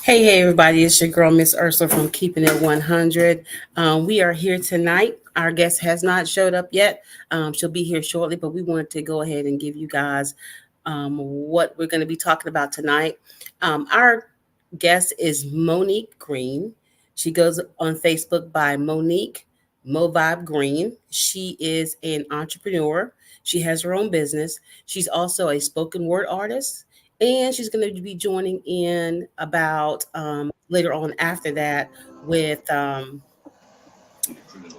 Hey, everybody, it's your girl, Miss Ursula from Keeping It 100. We are here tonight. Our guest has not showed up yet. She'll be here shortly, but we wanted to go ahead and give you guys what we're going to be talking about tonight. Our guest is Monique Green. She goes on Facebook by Monique Mo'Vybe Green. She is an entrepreneur. She has her own business. She's also a spoken word artist, and she's going to be joining in about later on after that with our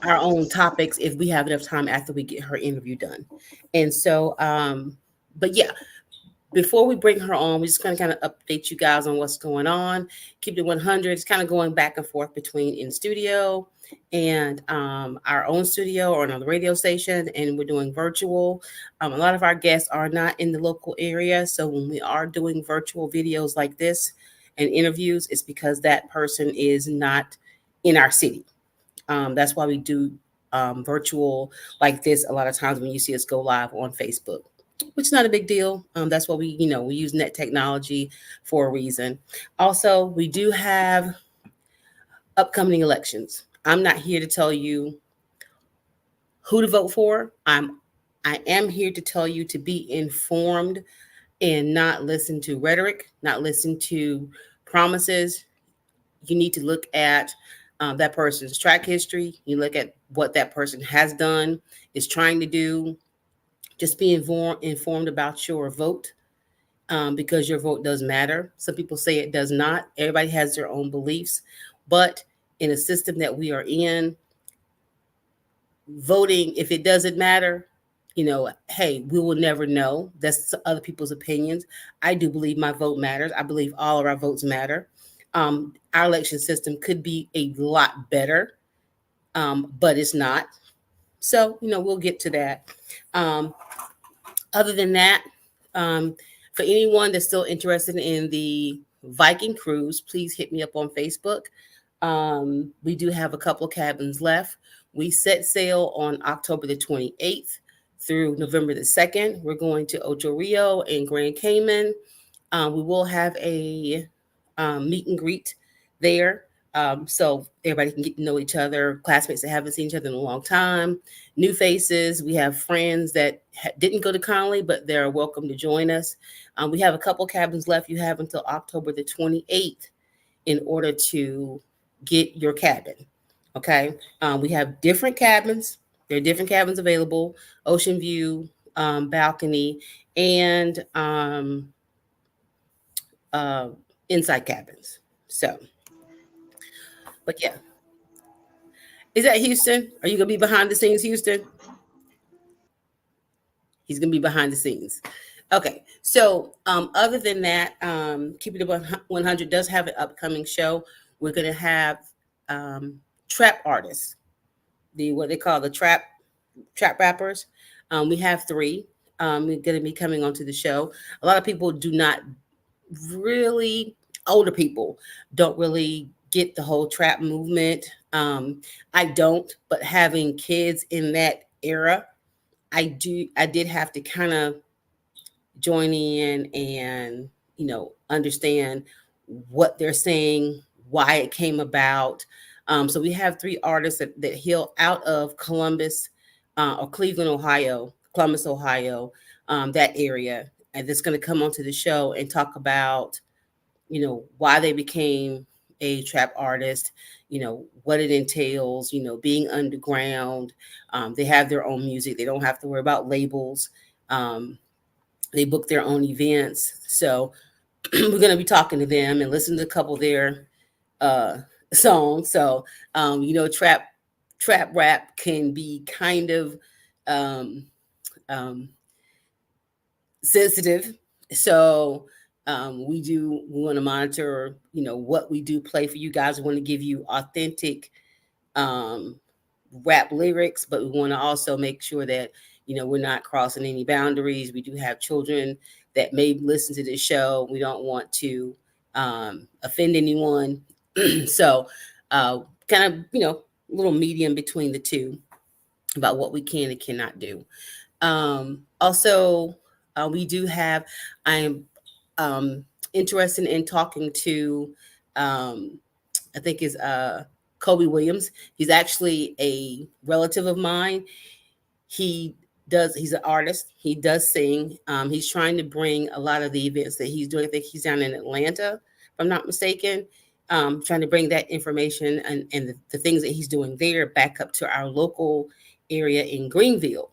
own topics if we have enough time after we get her interview done. And so, but yeah, before we bring her on, we're just going to kind of update you guys on what's going on. Keep it 100. It's kind of going back and forth between in studio and our own studio or on the radio station, and we're doing virtual. A lot of our guests are not in the local area, so when we are doing virtual videos like this and interviews, it's because that person is not in our city. That's why we do virtual like this a lot of times when you see us go live on Facebook, which is not a big deal. That's why we use net technology for a reason. Also, we do have upcoming elections. I'm not here to tell you who to vote for. I am here to tell you to be informed and not listen to rhetoric, not listen to promises. You need to look at that person's track history. You look at what that person has done, is trying to do. Just be informed about your vote, because your vote does matter. Some people say it does not. Everybody has their own beliefs. But in a system that we are in, voting, if it doesn't matter, hey, we will never know. That's other people's opinions. I do believe my vote matters. I believe all of our votes matter. Our election system could be a lot better, but it's not. So, we'll get to that. Other than that, for anyone that's still interested in the Viking cruise, please hit me up on Facebook. We do have a couple of cabins left. We set sail on October the 28th through November the 2nd. We're going to Ocho Rio and Grand Cayman. We will have a meet and greet there. So everybody can get to know each other, classmates that haven't seen each other in a long time, new faces. We have friends that didn't go to Connolly, but they're welcome to join us. We have a couple cabins left. You have until October the 28th in order to get your cabin. Okay. We have different cabins. There are different cabins available: ocean view, balcony, and inside cabins. So, but yeah. Is that Houston? Are you gonna be behind the scenes, Houston? He's gonna be behind the scenes. Okay. So other than that, Keeping It 100 does have an upcoming show. We're gonna have trap artists, the what they call the trap rappers. We have three. We're gonna be coming onto the show. A lot of people do not really, older people don't really get the whole trap movement. I don't, but having kids in that era, I did have to kind of join in and understand what they're saying, why it came about. So we have three artists that hail out of Columbus, or Cleveland, Ohio, Columbus, Ohio, that area, and that's going to come onto the show and talk about why they became a trap artist, what it entails, being underground. They have their own music. They don't have to worry about labels. They book their own events. So we're going to be talking to them and listen to a couple of their songs. So, trap rap can be kind of um, um, sensitive. So we want to monitor, what we do play for you guys. We want to give you authentic um, rap lyrics, but we want to also make sure that, we're not crossing any boundaries. We do have children that may listen to this show. We don't want to offend anyone. So kind of, a little medium between the two about what we can and cannot do. Also, we do have, I am interested in talking to I think is Kobe Williams. He's actually a relative of mine. He he's an artist. He does sing. He's trying to bring a lot of the events that he's doing. I think he's down in Atlanta, if I'm not mistaken. Trying to bring that information and the things that he's doing there back up to our local area in Greenville.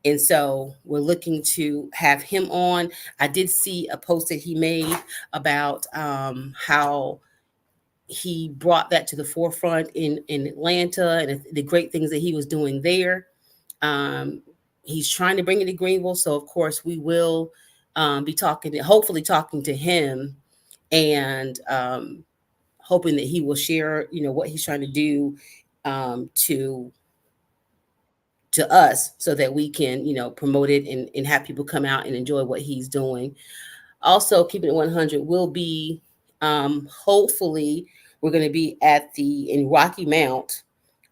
And so we're looking to have him on. I did see a post that he made about how he brought that to the forefront in Atlanta and the great things that he was doing there. Um, he's trying to bring it to Greenville. So, of course, we will be hopefully talking to him and hoping that he will share, what he's trying to do to us so that we can, promote it and have people come out and enjoy what he's doing. Also, Keeping It 100 will be, hopefully, we're going to be in Rocky Mount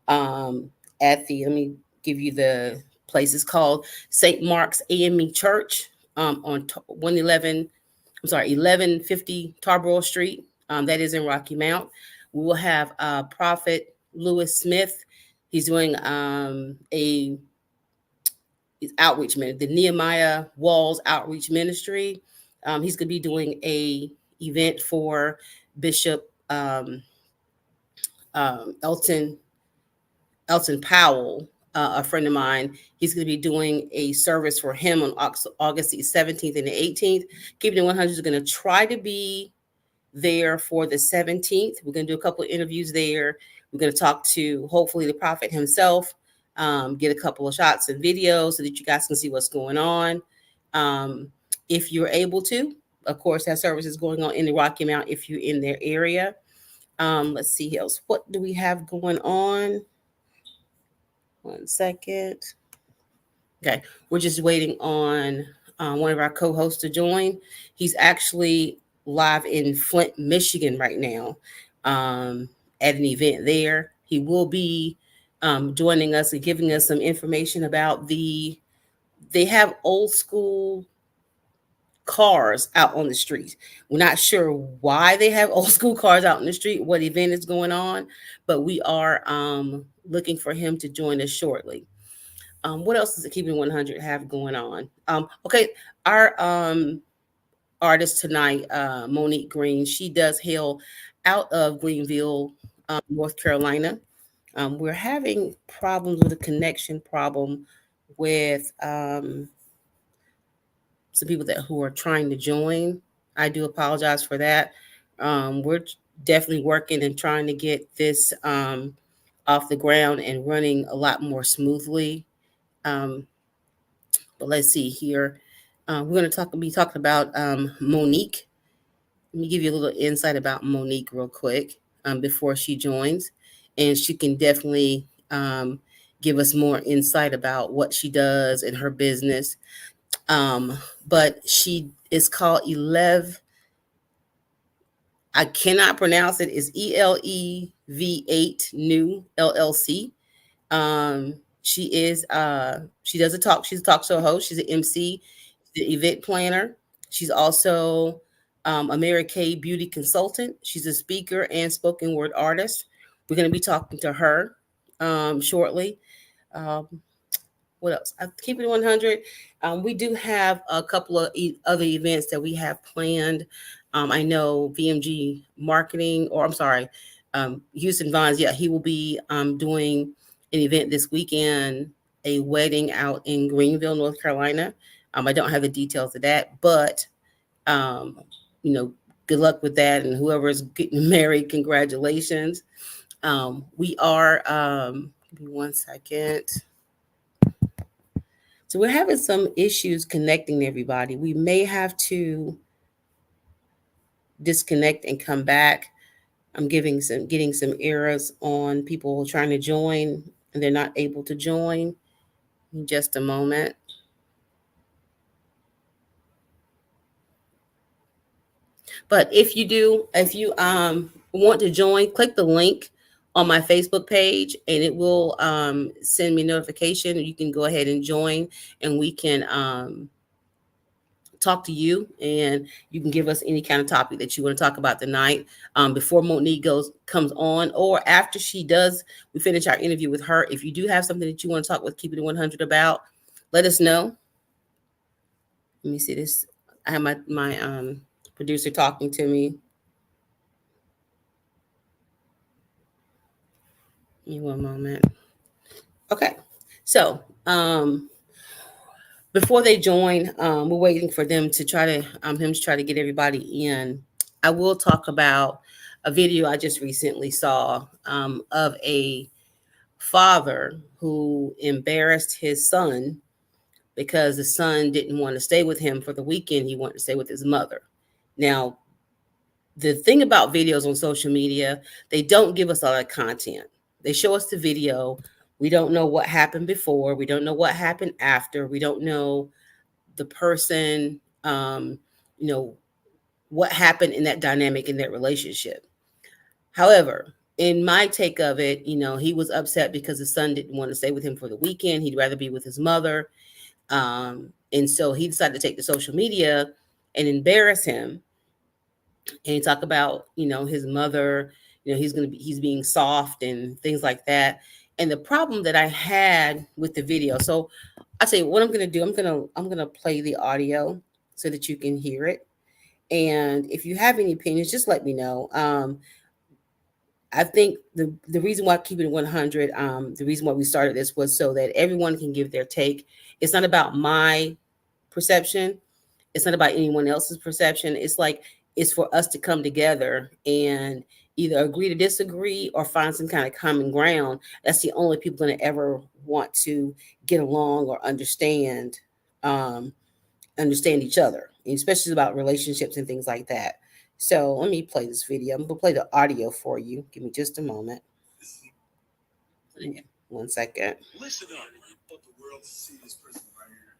let me give you the place. It's called St. Mark's AME Church on 1150 Tarboro Street. That is in Rocky Mount. We will have Prophet Lewis Smith. He's doing a outreach ministry, the Nehemiah Walls Outreach Ministry. He's going to be doing a event for Bishop Elton Powell, a friend of mine. He's going to be doing a service for him on August the 17th and the 18th. Keeping It 100 is going to try to be there for the 17th. We're going to do a couple of interviews there. We're going to talk to, hopefully, the prophet himself, get a couple of shots and videos so that you guys can see what's going on. If you're able to, of course, that service is going on in the Rocky Mount if you're in their area. Let's see else. What do we have going on? 1 second. Okay, we're just waiting on one of our co-hosts to join. He's actually live in Flint, Michigan right now at an event there. He will be joining us and giving us some information about they have old school cars out on the street. We're not sure why they have old school cars out in the street, what event is going on, but we are looking for him to join us shortly. What else does the Keeping 100 have going on? Okay, our artist tonight, Monique Green, she does hail out of Greenville, North Carolina. We're having problems with a connection problem with some people who are trying to join. I do apologize for that. We're definitely working and trying to get this off the ground and running a lot more smoothly. But let's see here. We're going to be talking about Monique. Let me give you a little insight about Monique real quick before she joins. And she can definitely give us more insight about what she does in her business. But she is called I cannot pronounce it. It's ELEV8 New LLC. She does she's a talk show host. She's an MC, the event planner. She's also a Mary Kay beauty consultant. She's a speaker and spoken word artist. We're going to be talking to her shortly. What else? Keep It 100. We do have a couple of other events that we have planned. I know VMG Marketing, or I'm sorry, Houston Vines. Yeah, he will be doing an event this weekend, a wedding out in Greenville, North Carolina. I don't have the details of that, but good luck with that. And whoever is getting married, congratulations. We are. Give me 1 second. So we're having some issues connecting everybody. We may have to disconnect and come back. I'm getting some errors on people trying to join and they're not able to join. In just a moment. But if you want to join, click the link on my Facebook page and it will send me a notification. You can go ahead and join and we can talk to you, and you can give us any kind of topic that you want to talk about tonight, before Monique comes on, or after she does, we finish our interview with her. If you do have something that you want to talk with Keeping It 100 about, let us know. Let me see this. I have my producer talking to me. Give me one moment. Okay, so before they join, we're waiting for them to try to him to try to get everybody in. I will talk about a video I just recently saw, of a father who embarrassed his son because the son didn't want to stay with him for the weekend. He wanted to stay with his mother. Now, the thing about videos on social media, they don't give us a lot of content. They show us the video. We don't know what happened before. We don't know what happened after. We don't know the person, you know, what happened in that dynamic, in that relationship. However, in my take of it, he was upset because his son didn't want to stay with him for the weekend. He'd rather be with his mother. And so he decided to take to social media and embarrass him and talk about, his mother, he's being soft and things like that. And the problem that I had with the video, so I tell you what I'm gonna do. I'm gonna play the audio so that you can hear it. And if you have any opinions, just let me know. I think the reason why Keeping It 100, the reason why we started this was so that everyone can give their take. It's not about my perception. It's not about anyone else's perception. It's for us to come together and either agree to disagree or find some kind of common ground. That's the only people going to ever want to get along or understand each other, especially about relationships and things like that. So let me play this video. I'm gonna play the audio for you. Give me just a moment. Yeah, 1 second. Listen up. I want the world to see this person right here.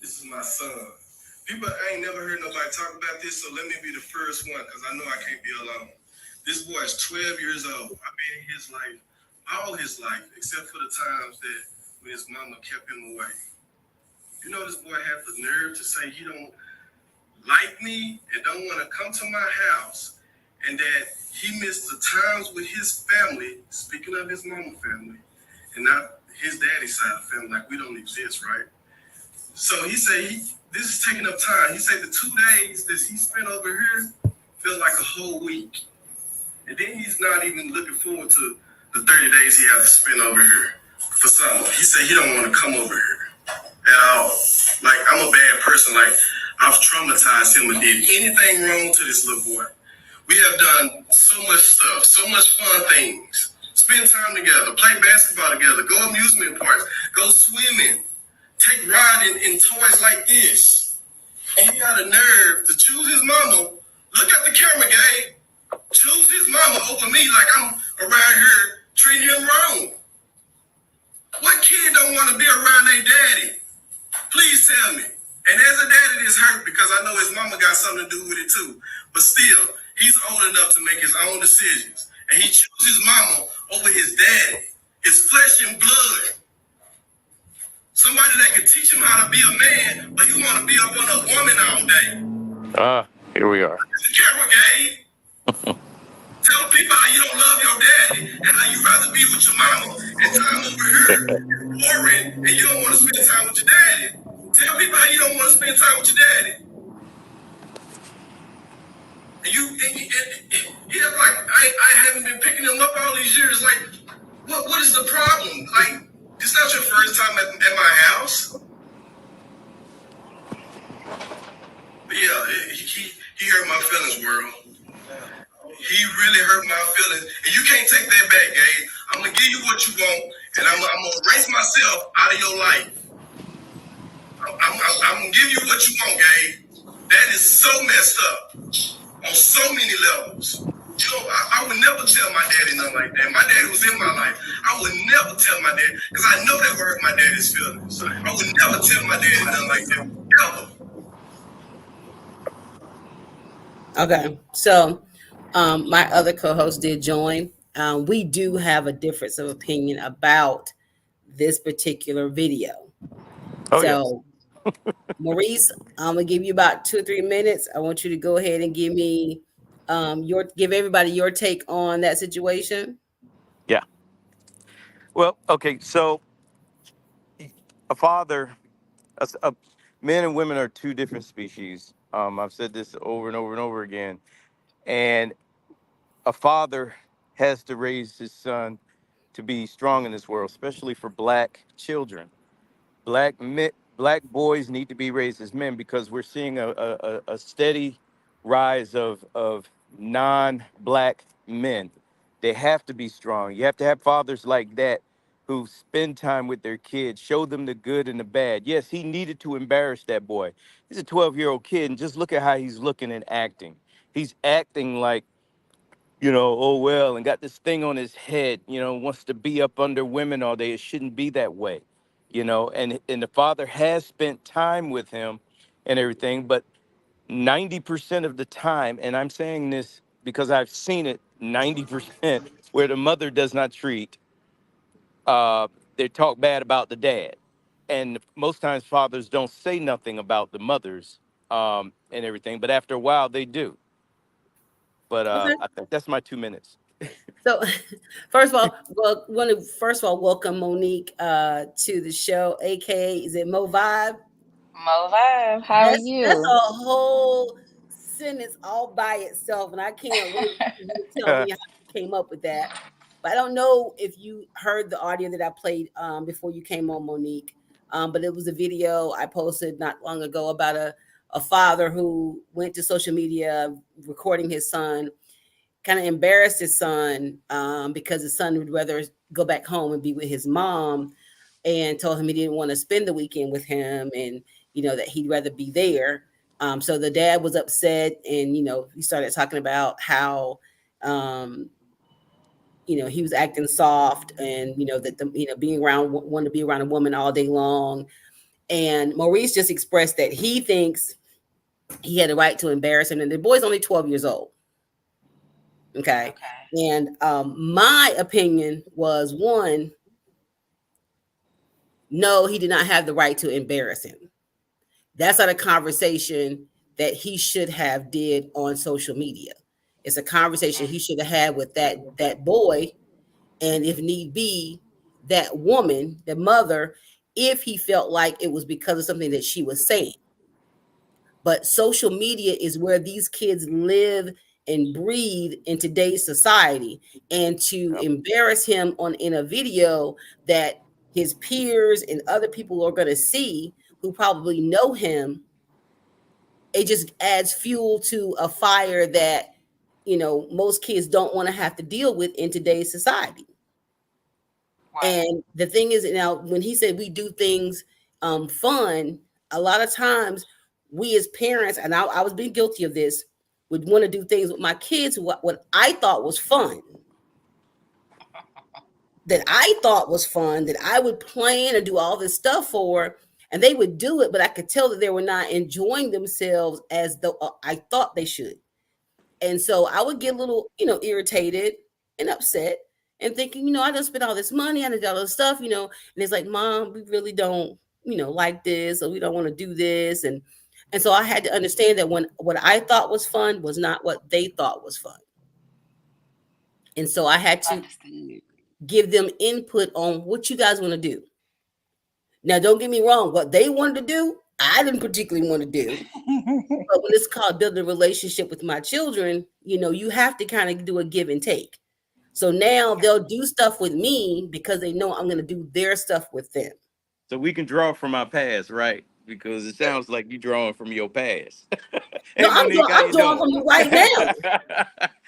This is my son. People, I ain't never heard nobody talk about this, so let me be the first one, because I know I can't be alone. This boy is 12 years old. I've been in his life, all his life, except for the times that when his mama kept him away. You know, this boy had the nerve to say he don't like me and don't want to come to my house, and that he missed the times with his family, speaking of his mama family, and not his daddy's side of the family, like we don't exist, right? So he said this is taking up time. He said the 2 days that he spent over here felt like a whole week. And then he's not even looking forward to the 30 days he has to spend over here for summer. He said he don't want to come over here at all. Like, I'm a bad person. Like, I've traumatized him and did anything wrong to this little boy. We have done so much stuff, so much fun things. Spend time together, play basketball together, go amusement parks, go swimming, take riding in toys like this. And he got a nerve to choose his mama. Look at the camera, Gabe. Choose his mama over me like I'm around here treating him wrong. What kid don't want to be around their daddy? Please tell me. And as a daddy, it's hurt because I know his mama got something to do with it too. But still, he's old enough to make his own decisions. And he chooses mama over his daddy, his flesh and blood. Somebody that can teach him how to be a man, but you want to be up on a woman all day. Here we are. Camera, Gabe. Tell people how you don't love your daddy and how you rather be with your mama and time over here is boring and you don't want to spend time with your daddy. Tell people how you don't want to spend time with your daddy. And yeah, like I haven't been picking him up all these years. Like, what is the problem? Like, it's not your first time at my house. But yeah, he hurt my feelings, world. He really hurt my feelings. And you can't take that back, Gabe. I'm going to give you what you want, and I'm going to erase myself out of your life. I'm going to give you what you want, Gabe. That is so messed up on so many levels. You know, I would never tell my daddy nothing like that. My daddy was in my life. I would never tell my daddy, because I know that would hurt my daddy's feelings. I would never tell my daddy nothing like that. Ever. Okay, so my other co-host did join. We do have a difference of opinion about this particular video. Oh, Maurice, I'm gonna give you about 2 or 3 minutes. I want you to go ahead and give me give everybody your take on that situation. Yeah. Well, okay. So a father, a, s- a- men and women are two different species. I've said this over and over and over again. And a father has to raise his son to be strong in this world, especially for black children. Black boys need to be raised as men because we're seeing a steady rise of non-black men. They have to be strong. You have to have fathers like that who spend time with their kids, show them the good and the bad. Yes, he needed to embarrass that boy. He's a 12-year-old kid, and just look at how he's looking and acting. He's acting like, oh well, and got this thing on his head, wants to be up under women all day. It shouldn't be that way, and the father has spent time with him and everything, but 90% of the time, and I'm saying this because I've seen it 90% where the mother does not treat, they talk bad about the dad. And most times fathers don't say nothing about the mothers and everything, but after a while they do. But Okay. I think that's my 2 minutes. So, first of all, want to first of all welcome Monique to the show. AKA, is it Mo Vibe? Mo Vibe, how are That's a you? whole sentence all by itself, and I can't wait for you to tell me how you came up with that. But I don't know if you heard the audio that I played before you came on, Monique. But it was a video I posted not long ago about a father who went to social media recording his son, kind of embarrassed his son because his son would rather go back home and be with his mom, and told him he didn't want to spend the weekend with him, and that he'd rather be there. So the dad was upset, and he started talking about how um, he was acting soft, and that the being around wanting to be around a woman all day long. And Maurice just expressed that he thinks he had a right to embarrass him, and the boy's only 12 years old. Okay. Okay. And my opinion was, one, no, he did not have the right to embarrass him. That's not a conversation that he should have did on social media. It's a conversation he should have had with that boy, and if need be, that woman, the mother, if he felt like it was because of something that she was saying. But social media is where these kids live and breathe in today's society. And to Yep. embarrass him on in a video that his peers and other people are going to see who probably know him, it just adds fuel to a fire that most kids don't want to have to deal with in today's society. Right. And the thing is, now when he said we do things fun, a lot of times we as parents, and I was being guilty of this, would want to do things with my kids what I thought was fun, that I would plan and do all this stuff for, and they would do it, but I could tell that they were not enjoying themselves as though I thought they should. And so I would get a little, irritated and upset and thinking, I just spent all this money, I did all this stuff, and it's like, Mom, we really don't, like this, or we don't want to do this. And so I had to understand that when what I thought was fun was not what they thought was fun. And so I had to Understood. give them input on what you guys want to do. Now, don't get me wrong, what they wanted to do, I didn't particularly want to do. But when it's called building a relationship with my children, you have to kind of do a give and take. So now they'll do stuff with me because they know I'm going to do their stuff with them. So we can draw from our past, right? Because it sounds like you drawing from your past. No, Hey, Monique, how I'm you drawing doing? from the right now.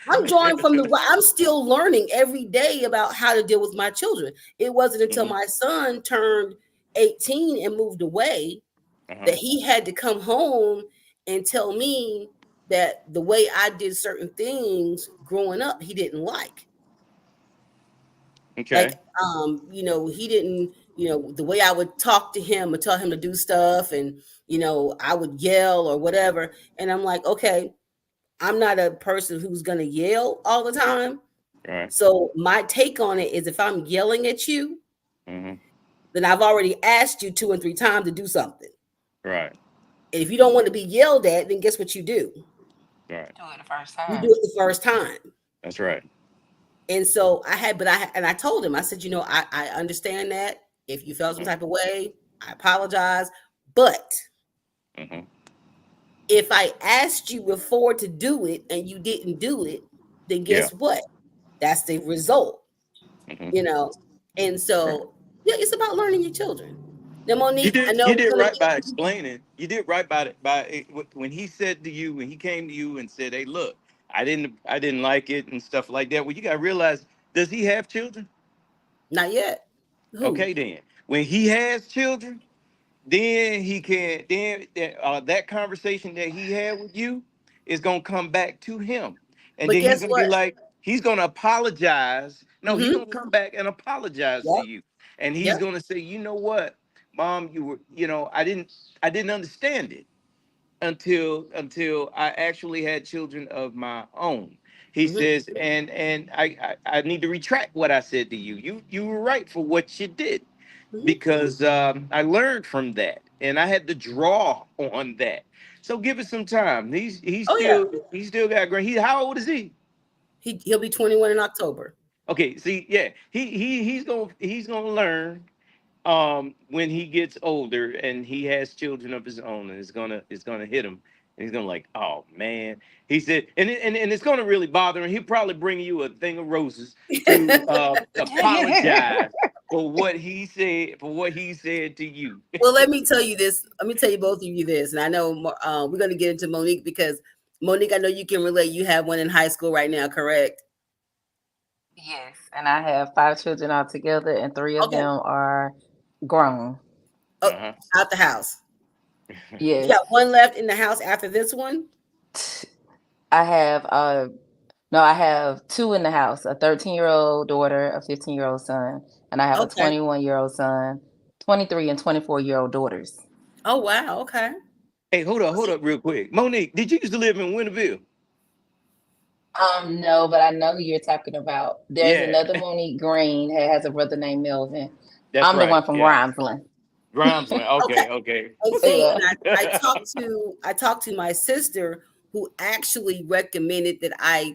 I'm drawing from the right. I'm still learning every day about how to deal with my children. It wasn't until Hmm. my son turned 18 and moved away Uh-huh. that he had to come home and tell me that the way I did certain things growing up, he didn't like. Like, Okay. he didn't, the way I would talk to him or tell him to do stuff, and I would yell or whatever. And I'm like, okay, I'm not a person who's gonna yell all the time. All right. So my take on it is, if I'm yelling at you, Mm-hmm. then I've already asked you 2 and 3 times to do something. Right. If you don't want to be yelled at, then guess what you do? Right. Do it the first You time. do it the first time. That's right. And so I told him, I said, I understand that. If you felt some Mhm. type of way, I apologize. But Mhm. if I asked you before to do it and you didn't do it, then Yeah. guess what? That's the result, Mhm. you know? And Right. so, yeah, it's about learning your children. Now, You Monique, I did know you we're did going to right get, by explaining. You did right by it when he said to you, when he came to you and said, "Hey, look, I didn't like it and stuff like that." Well, you got to realize, does he have children? not yet. Who? Okay, then when he has children, then he can that conversation that he had with you is gonna come back to him, and But then he's guess gonna be what? like, he's gonna apologize. No, he's Mm-hmm. gonna come back and apologize to Yep. you, and he's Yep. gonna say, you know what, mom, I didn't understand it until I actually had children of my own. He Mm-hmm. says, and I need to retract what I said to you. You were right for what you did, Mm-hmm. because I learned from that, and I had to draw on that. So give it some time. He's Oh, yeah. still got great. How old is he? He'll be 21 in October. Okay, see, yeah, he's gonna learn when he gets older and he has children of his own, and it's gonna hit him, and he's gonna like, oh man. He said, and it's gonna really bother him. He'll probably bring you a thing of roses to apologize for what he said to you. Well, let me tell you this. Let me tell you both of you this, and I know we're going to get into Monique because Monique, I know you can relate. You have one in high school right now, correct? Yes, and I have 5 children altogether, and 3 of Okay. them are grown. Oh, Uh-huh. out the house. You Yes. got one left in the house after this one. I have no, I have 2 in the house, a 13-year-old daughter, a 15-year-old son, and I have a Okay. 21-year-old son, 23 and 24-year-old daughters. Oh wow. Okay. Hey, hold up real quick. Monique, did you used to live in Winterville? No, but I know who you're talking about. There's Yeah, another Monique Green that has a brother named Melvin. that's I'm the right. one from Yeah. Grimesland. Grimesland. Okay. Okay, okay. And see, Yeah. and I talked to my sister who actually recommended that I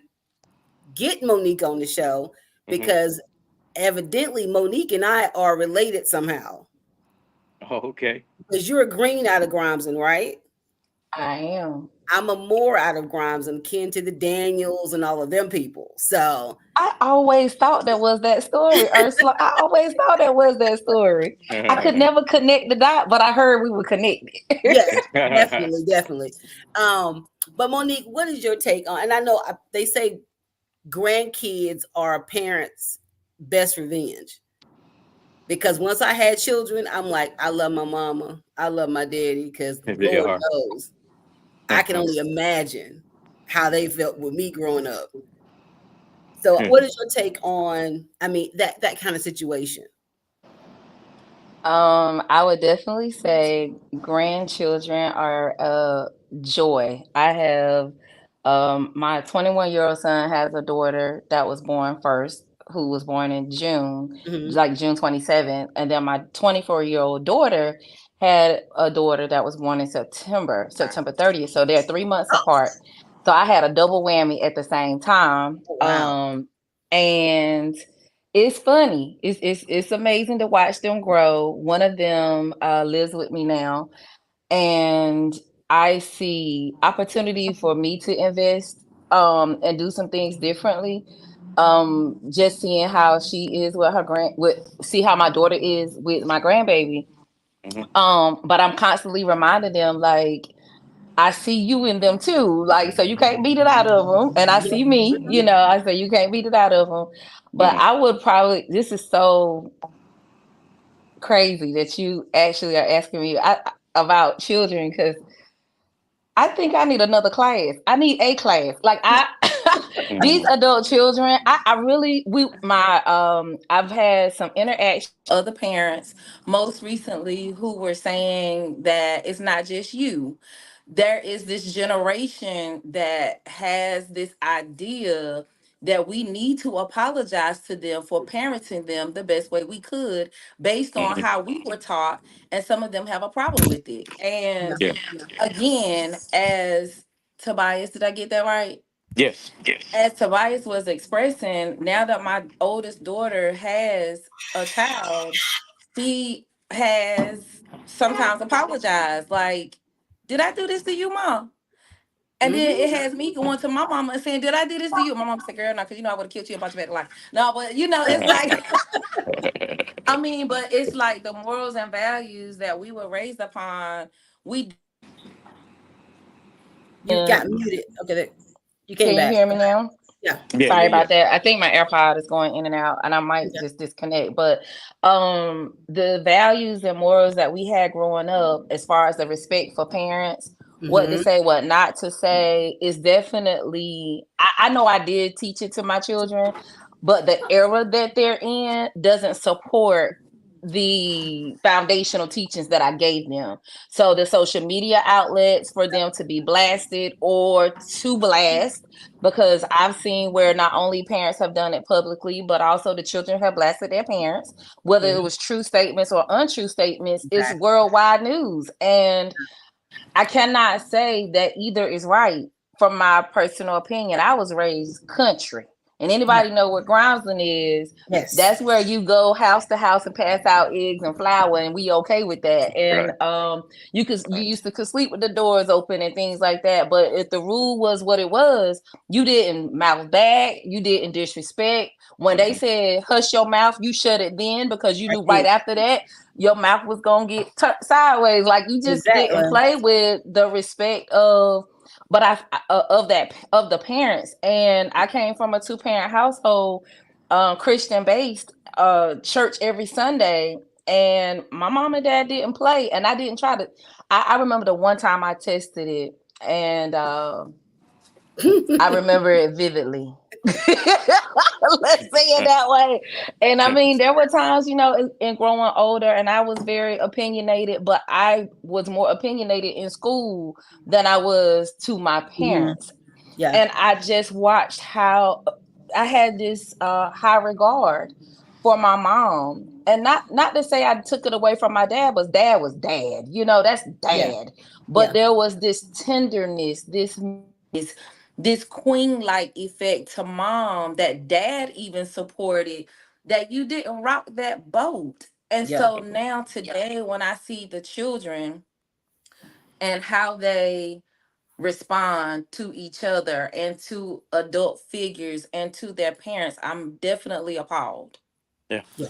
get Monique on the show Hmm. because evidently Monique and I are related somehow. Oh, okay. Because you're a Green out of Grimesland, right? I am. I'm a Moore out of Grimes. I'm kin to the Daniels and all of them people. So I always thought that was that story, Ursula. I always thought that was that story. I could never connect the dot, but I heard we were connected. yes, definitely, definitely. But Monique, what is your take on? And I know they say grandkids are a parent's best revenge because once I had children, I'm like, I love my mama, I love my daddy, because They Lord are. knows I can only imagine how they felt with me growing up. So, what is your take on? I mean, that kind of situation. I would definitely say grandchildren are a joy. I have my 21-year-old son has a daughter that was born first, who was born in June, Hmm. like June 27th, and then my 24-year-old daughter had a daughter that was born in September 30th. So they're 3 months apart. So I had a double whammy at the same time. Oh, wow. And it's funny. It's amazing to watch them grow. One of them lives with me now, and I see opportunity for me to invest and do some things differently. Just seeing how she is with her see how my daughter is with my grandbaby. Mhm. But I'm constantly reminding them like I see you in them too. Like, so you can't beat it out of them. And I Yeah. see me, I say you can't beat it out of them. But Mhm. I would probably, this is so crazy that you actually are asking me about children because I think I need another class. I need a class. Like these Mhm. adult children, I really I've had some interaction with other parents most recently who were saying that it's not just you. There is this generation that has this idea that we need to apologize to them for parenting them the best way we could based on Mhm. how we were taught, and some of them have a problem with it. Yeah. And Yeah. Yeah. again, as Tobias, did I get that right? Yes. Yes. As Tobias was expressing, now that my oldest daughter has a child, she has sometimes apologized. Like, did I do this to you, mom? And then Hmm. it has me going to my mama and saying, "Did I do this to you?" My mama said, "Girl, no, because I would have killed you and brought you back to life." No, but it's like, I mean, but it's like the morals and values that we were raised upon. We You got muted. Okay, there, you came Can you back. hear me now? Yeah. Yeah. Sorry Yeah. Yeah. about that. I think my AirPod is going in and out, and I might Okay. just disconnect. But the values and morals that we had growing up, as far as the respect for parents, what to Hmm. say, what not to say, is definitely. I know I did teach it to my children, but the era that they're in doesn't support the foundational teachings that I gave them. So the social media outlets for them to be blasted or to blast, because I've seen where not only parents have done it publicly, but also the children have blasted their parents, whether it Hmm. was true statements or untrue statements. It's Exactly. worldwide news. And I cannot say that either is right. From my personal opinion, I was raised country. And Yeah. anybody know where Groundsland is, Yes. that's where you go house to house and pass out eggs and flour, and we okay with that. And Right. you used to could sleep with the doors open and things like that. But if the rule was what it was, you didn't mouth back, you didn't disrespect. When they Mhm. said hush your mouth, you shut it then, because you Right knew right there. after that your mouth was gonna get sideways. Like, you just didn't Exactly. play with the respect of, but of that, of the parents. And I came from a two-parent household, Christian based, church every Sunday. And my mom and dad didn't play, and I didn't try to. I remember the one time I tested it, and I remember it vividly. Let's say it that way. And I mean, there were times, in growing older, and I was very opinionated, but I was more opinionated in school than I was to my Mhm. parents. Yeah. And I just watched how I had this high regard for my mom. And not to say I took it away from my dad, but dad was dad. That's Yeah. dad. But Yeah. there was this tenderness, this queen like effect to mom that dad even supported, that you didn't rock that boat. And Yeah. so now today, when I see the children and how they respond to each other and to adult figures and to their parents, I'm definitely appalled. Yeah. Yeah.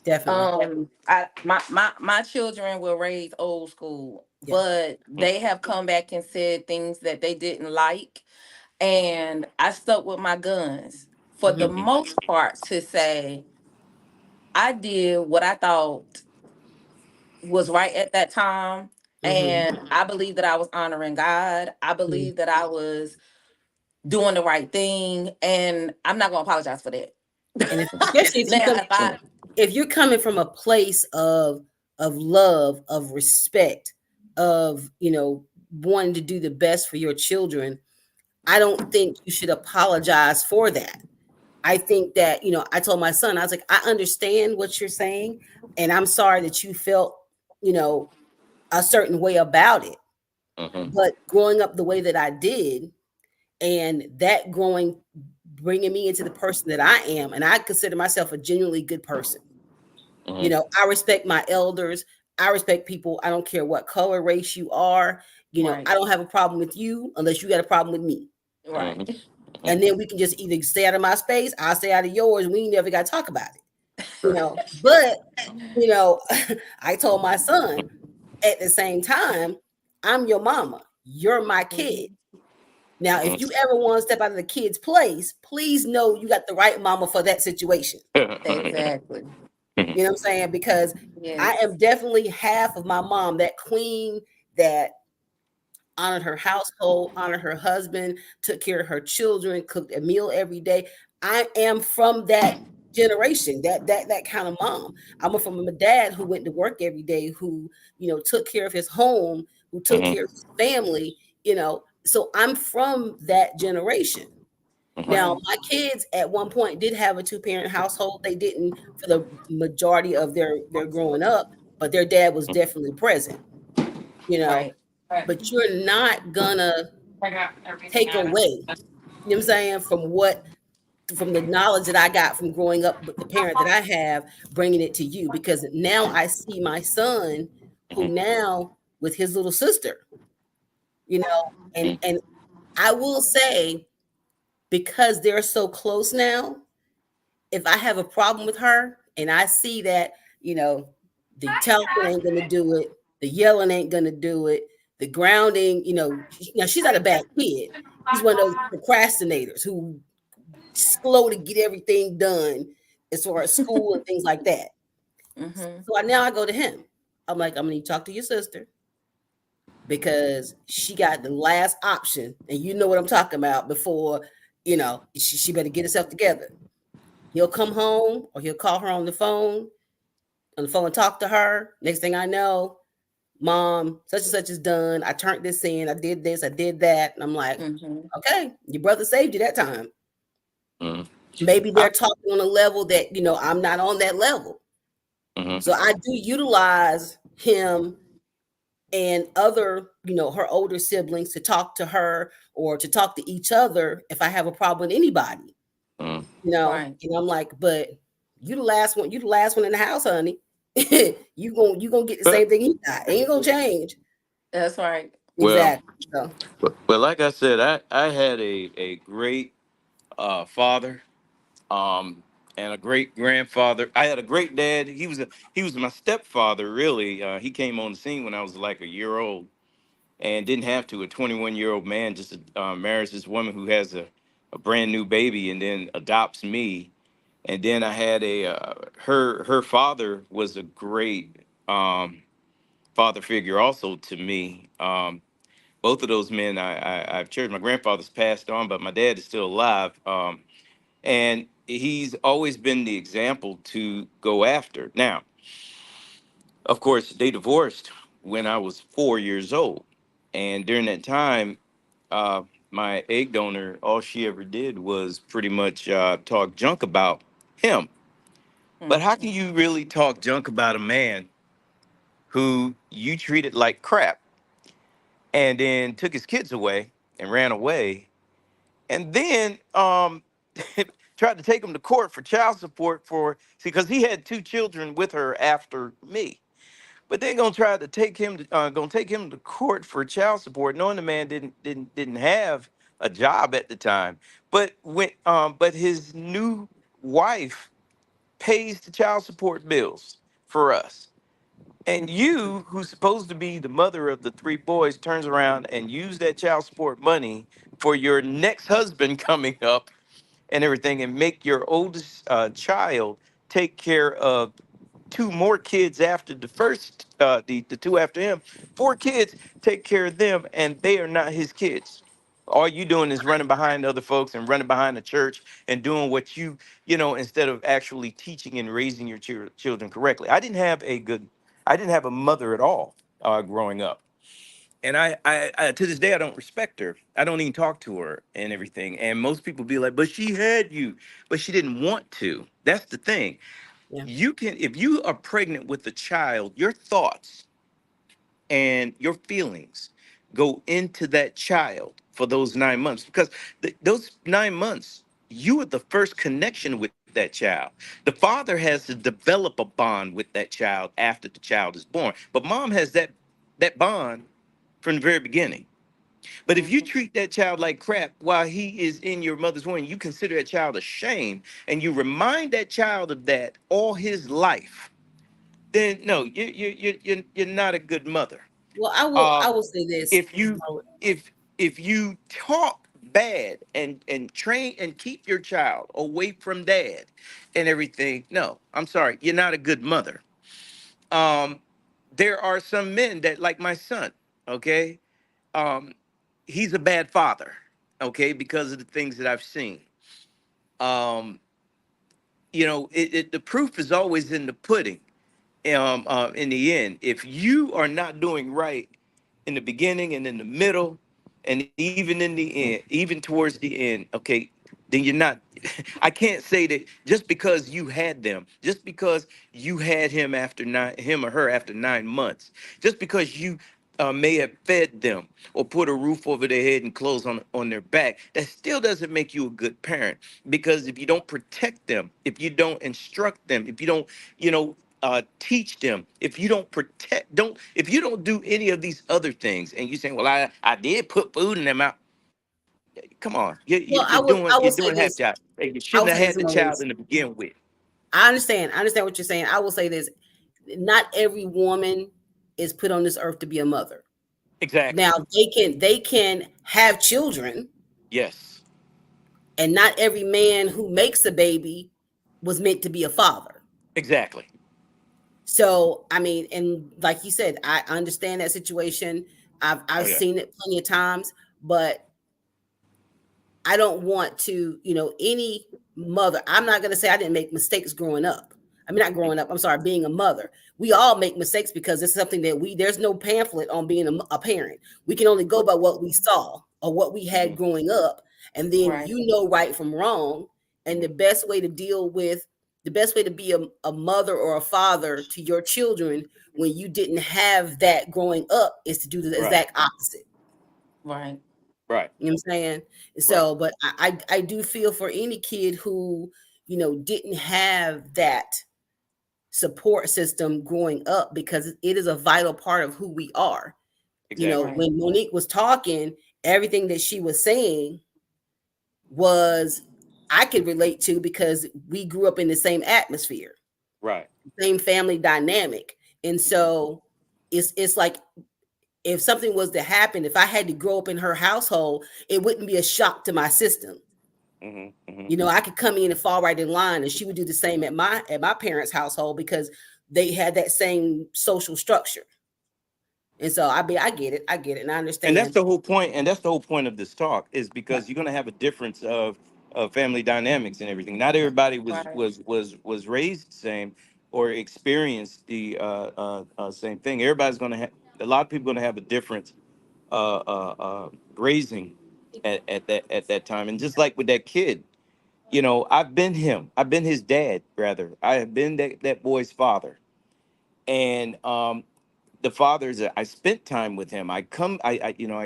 Definitely. My children were raised old school, Yeah. but they have come back and said things that they didn't like, and I stuck with my guns for the Hmm. Mhm. most part to say I did what I thought was right at that time. Hmm. And I believe that I was honoring God. I Hmm. believe that I was doing the right thing. And I'm not going to apologize for that. And especially if you Now, come, if I, if you're coming from a place of love, of respect, of wanting to do the best for your children, I don't think you should apologize for that. I think that, I told my son, I was like, I understand what you're saying, and I'm sorry that you felt, you know, a certain way about it. Mhm. But growing up the way that I did, and that growing, bringing me into the person that I am, and I consider myself a genuinely good person. Mhm. I respect my elders. I respect people. I don't care what color, race you are. right, I don't have a problem with you unless you got a problem with me. Mhm. right. And then we can just either stay out of my space, I'll stay out of yours, and we ain't never got to talk about it. But you know, I told my son at the same time, I'm your mama. You're my kid. Mhm. Now, if you ever want to step out of the kid's place, please know you got the right mama for that situation. Mhm. Exactly. You know what I'm saying? Because I Yes. am definitely half of my mom, that queen that honored her household, honored her husband, took care of her children, cooked a meal every day. I am from that generation, that kind of mom. I'm from a dad who went to work every day, who took care of his home, who took Mhm. care of his family. So I'm from that generation. Now, my kids at one point did have a two-parent household. They didn't for the majority of their growing up, but their dad was definitely present, you know. Right. But you're not gonna take away, you know what I'm saying, from the knowledge that I got from growing up with the parent that I have, bringing it to you because now I see my son who now with his little sister, and I will say because they're so close now, if I have a problem with her and I see that, the telephone ain't gonna do it, the yelling ain't gonna do it, the grounding, now she's not a bad kid. She's one of those procrastinators who slow to get everything done as far as school and things like that. Mm-hmm. So now I go to him. I'm like, I'm gonna need to talk to your sister because she got the last option, and you know what I'm talking about. Before, she better get herself together. He'll come home or he'll call her on the phone and talk to her. Next thing I know, mom, such and such is done. I turned this in. I did this. I did that. And I'm like, Mm-hmm. okay, your brother saved you that time. Mhm. Maybe I, they're talking on a level that, I'm not on that level. mhm. So I do utilize him and other, her older siblings to talk to her or to talk to each other if I have a problem with anybody. Mhm. Right. And I'm like, but you the last one in the house, honey. you gonna get the But, same thing he got. Ain't gonna change. That's right. well, Exactly. So like I said, I had a great father, um, and a great grandfather. I had a great dad. He was my stepfather. Really, he came on the scene when I was like a year old, and didn't have to. A 21-year-old man just marries this woman who has a brand new baby, and then adopts me. And then I had her father was a great father figure also to me. Both of those men I've cherished. My grandfather's passed on, but my dad is still alive. And he's always been the example to go after. Now, of course, they divorced when I was 4 years old. And during that time, uh, my egg donor, all she ever did was pretty much talk junk about him. But how Mm-hmm. can you really talk junk about a man who you treated like crap and then took his kids away and ran away and then tried to take him to court for child support for see because he had two children with her after me, but they're gonna try to take him to court for child support knowing the man didn't have a job at the time, but his new wife pays the child support bills for us. And you, who's supposed to be the mother of the three boys, turns around and use that child support money for your next husband coming up and everything, and make your oldest child take care of two more kids after the first, the two after him. Four kids, take care of them, and they are not his kids. All you doing is running behind other folks and running behind the church and doing what instead of actually teaching and raising your children correctly. I didn't have a mother at all growing up. And I to this day I don't respect her. I don't even talk to her and everything. And most people be like, "But she had you, but she didn't want to." That's the thing. yeah. You can, if you are pregnant with a child, your thoughts and your feelings go into that child for those 9 months because those 9 months, you are the first connection with that child. The father has to develop a bond with that child after the child is born, but mom has that bond from the very beginning. But if you Mm-hmm. treat that child like crap while he is in your mother's womb, you consider that child a shame, and you remind that child of that all his life, then no, you're not a good mother. Well, I will Uh, I will say this. if you if you talk bad and train and keep your child away from dad and everything, no, I'm sorry, you're not a good mother. Um, there are some men that like my son. Okay, um, he's a bad father, okay, because of the things that I've seen. Um, the proof is always in the pudding. In the end, if you are not doing right in the beginning and in the middle, and even in the end, even towards the end, okay, then you're not. I can't say that just because you had them, just because you had him or her after 9 months, just because you may have fed them or put a roof over their head and clothes on their back, that still doesn't make you a good parent. Because if you don't protect them, if you don't instruct them, if you don't, teach them, if you don't if you don't do any of these other things, and you saying, well, I did put food in their mouth. Come on, Well, you're I will say doing half this. job. Hey, you I will shouldn't have say this, had the child Maurice. in to begin with. I understand. I understand what you're saying. I will say this. Not every woman is put on this earth to be a mother. Exactly. Now they can have children, Yes. and not every man who makes a baby was meant to be a father. Exactly. So I mean, and like you said, I understand that situation. Oh I've yeah. seen it plenty of times, but I don't want to, any mother. I'm not going to say I didn't make mistakes growing up. I mean, not growing up. I'm sorry, being a mother. We all make mistakes because it's something that there's no pamphlet on being a parent. We can only go by what we saw or what we had Hmm. growing up. And then Right. right from wrong. And the best way to be a mother or a father to your children when you didn't have that growing up is to do the Right. exact opposite. Right. Right. You know what I'm saying? Right. So, but I do feel for any kid who, didn't have that support system growing up because it is a vital part of who we are. Exactly. Right. When Monique was talking, everything that she was saying was I could relate to because we grew up in the same atmosphere, Right. same family dynamic. And Hmm. so it's like if something was to happen, if I had to grow up in her household, it wouldn't be a shock to my system. Hmm. Hmm. I could come in and fall right in line, and she would do the same at my parents' household because they had that same social structure. And so I get it, and I And that's understand. the whole point. And that's the whole point of this talk is because you're going to have a difference of family dynamics and everything. Not everybody Right. was raised the same or experienced the same thing. Everybody's going to have a lot of people going to have a different raising at that time. And just like with that kid, I've been him. I've been his dad, rather. I have been that boy's father. And the father is I spent time with him.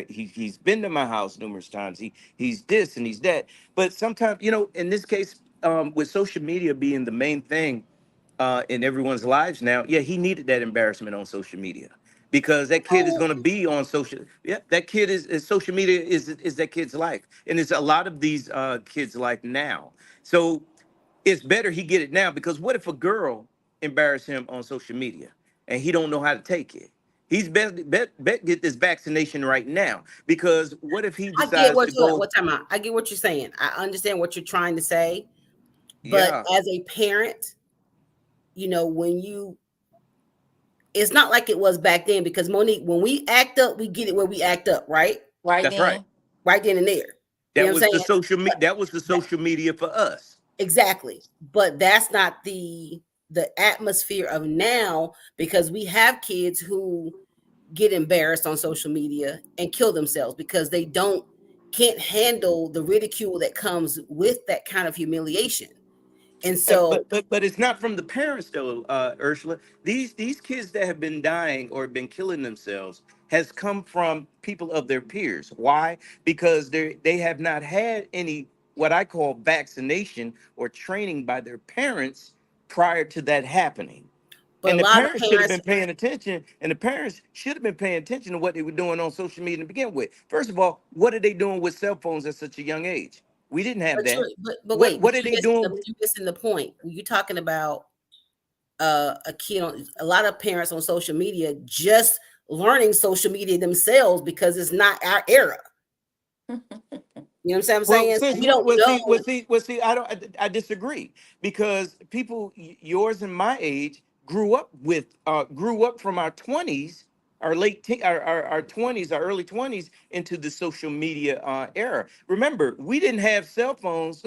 He's been to my house numerous times. He's this and he's that. But sometimes, in this case, with social media being the main thing in everyone's lives now, yeah, he needed that embarrassment on social media because that kid is Oh, going to be on social. Yeah, that kid is social media is that kid's life, and it's a lot of these kids' life now. So it's better he get it now because what if a girl embarrass him on social media and he don't know how to take it? He's bet get this vaccination right now because what if he I get decides to go? what time out. I get what you're saying. I understand what you're trying to say, but Yeah, as a parent, when it's not like it was back then because Monique, when we act up, we get it where we act up, right? Right that's right. then. Right then and there. You know That what I'm was the saying? social But media. That was the that, social media for us. exactly. But that's not the atmosphere of now because we have kids who get embarrassed on social media and kill themselves because they don't can't handle the ridicule that comes with that kind of humiliation. And so, But it's not from the parents though, Ursula. These kids that have been dying or been killing themselves has come from people of their peers. Why? Because they have not had any what I call vaccination or training by their parents prior to that happening. but a And the lot of parents should have parents, been paying attention, and the parents should have been paying attention to what they were doing on social media to begin with. First of all, what are they doing with cell phones at such a young age? We didn't have that. but What wait, but what are you're they missing doing? you're missing the point. You're talking about a kid on a lot of parents on social media just learning social media themselves because it's not our era. You know what I'm Well, saying? So sis, we don't know. I disagree because people yours and my age grew up from our 20s, our 20s, our early 20s into the social media era. Remember, we didn't have cell phones.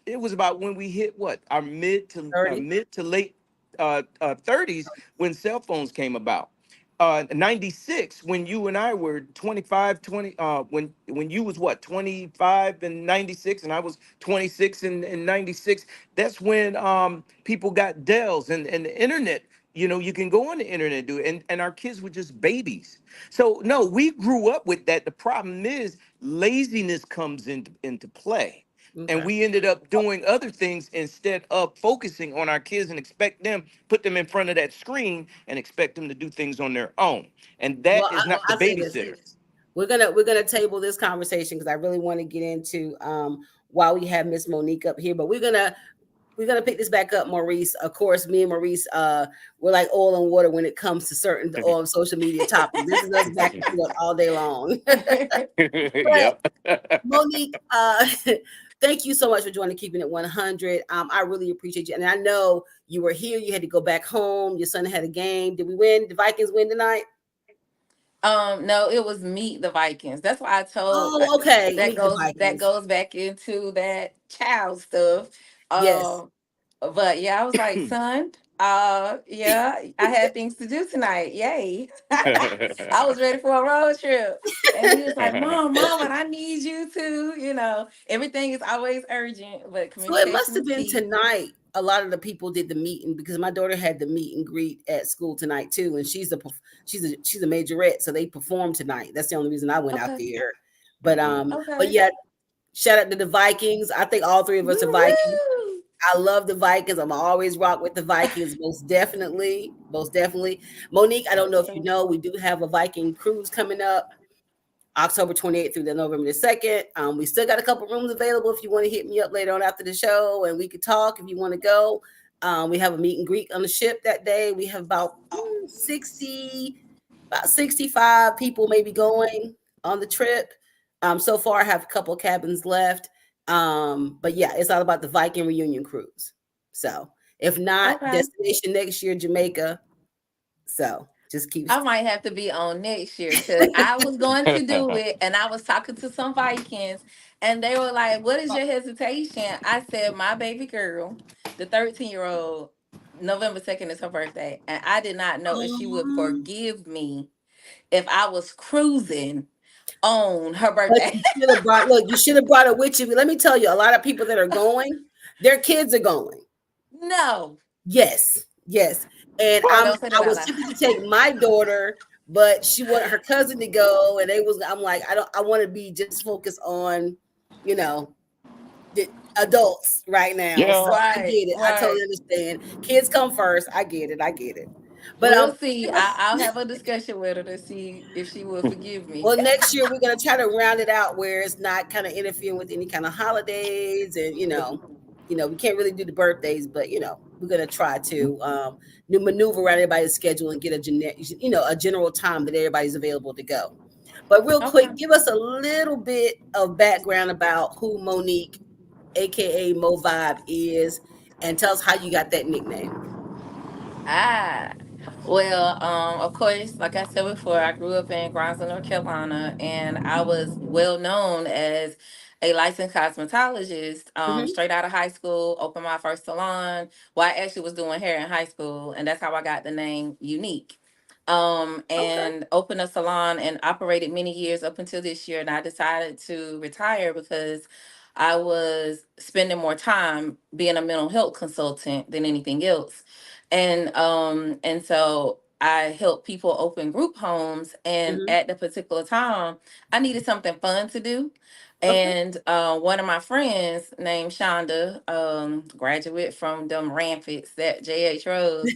It was about when we hit what our 30. mid to late 30s when cell phones came about. 96, when you and I were 25, 20, when you was what, 25 in 96 and I was 26 in 96. That's when people got Dells and the internet. You can go on the internet and do it, and our kids were just babies. So no, we grew up with that. The problem is laziness comes into play, and Okay. we ended up doing other things instead of focusing on our kids and expect them, put them in front of that screen and expect them to do things on their own. And Well, that is not the I say this. babysitter. We're gonna table this conversation because I really want to get into why we have Miss Monique up here, but we're gonna pick this back up, Maurice. Of course, me and Maurice, we're like oil and water when it comes to certain social media topics. This is us back and forth all day long. But Yep. Monique, thank you so much for joining Keeping It 100. I really appreciate you, and I know you were here. You had to go back home. Your son had a game. Did we win? The Vikings win tonight? No, it was Meet the Vikings. That's why I told Oh, okay. that Meet the that Vikings. goes back into that child stuff. Yes. But yeah, I was like, son, yeah, I had things to do tonight. Yay. I was ready for a road trip. And he was like, Mom, and I need you to, everything is always urgent, but So it must communication have is been key. tonight. A lot of the people did the meeting because my daughter had the meet and greet at school tonight too, and she's a majorette, so they performed tonight. That's the only reason I went out Okay. there. But Okay. yeah, shout out to the Vikings. I think all three of us are Vikings. Woo-hoo! I love the Vikings. I'm always rock with the Vikings, most definitely, most definitely. Monique, I don't know if you know, we do have a Viking cruise coming up October 28th through the November the 2nd. We still got a couple rooms available if you want to hit me up later on after the show and we could talk if you want to go. We have a meet and greet on the ship that day. We have about 60, about 65 people maybe going on the trip. So far, I have a couple cabins left. But yeah, it's all about the Viking reunion cruise. So if not, Okay. destination next year, Jamaica. So just keep. I might have to be on next year because I was going to do it and I was talking to some Vikings and they were like, what is your hesitation? I said, my baby girl, the 13-year-old, November 2nd is her birthday. And I did not know if she would Um, forgive me if I was cruising on her But birthday. you should have brought it with you. Let me tell you, a lot of people that are going, their kids are going. No, Yes, yes. And don't say I that out was loud. tempted to take my daughter, but she wanted her cousin to go, and I'm like, I want to be just focused on, you know, the adults right now. So Yeah. I Right, get it. I totally right. understand. Kids come first. I get it. I get it. But We'll see. give us I'll have a discussion with her to see if she will forgive me. well, next year we're gonna try to round it out where it's not kind of interfering with any kind of holidays, and we can't really do the birthdays, but we're gonna try to new maneuver around everybody's schedule and get a general time that everybody's available to go. But real quick, Okay. give us a little bit of background about who Monique, aka Mo Vibe, is, and tell us how you got that nickname. Ah, well, of course, like I said before, I grew up in Gronzo, North Carolina, and I was well known as a licensed cosmetologist. Hmm. Straight out of high school, opened my first salon. Well, I actually was doing hair in high school, and that's how I got the name Unique. Okay. And opened a salon and operated many years up until this year, and I decided to retire because I was spending more time being a mental health consultant than anything else. And so I help people open group homes, and Hmm. at the particular time I needed something fun to do. Okay. And one of my friends named Shonda, graduate from them Rampids at JH Rose,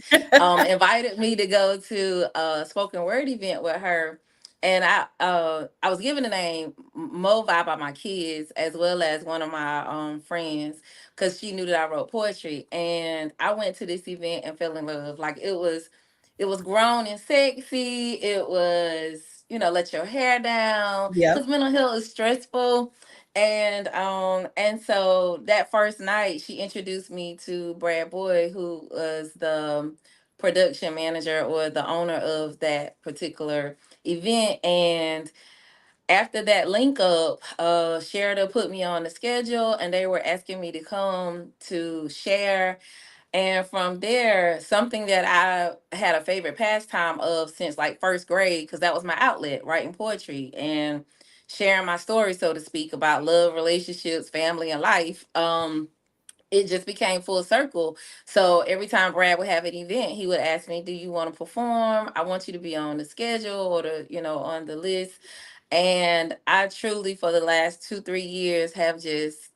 invited me to go to a spoken word event with her. And I was given the name Mo Vibe by my kids as well as one of my friends, because she knew that I wrote poetry. And I went to this event and fell in love. Like it was grown and sexy. It was, let your hair down. Yep. Because mental health is stressful. And so that first night she introduced me to Brad Boyd, who was the production manager or the owner of that particular event. And after that link up, Sheridan put me on the schedule and they were asking me to come to share. And from there, something that I had a favorite pastime of since like first grade, because that was my outlet, writing poetry and sharing my story, so to speak, about love, relationships, family, and life. It just became full circle. So every time Brad would have an event, he would ask me, "Do you want to perform? I want you to be on the schedule or on the list." And I truly, for the last 2, 3 years, have just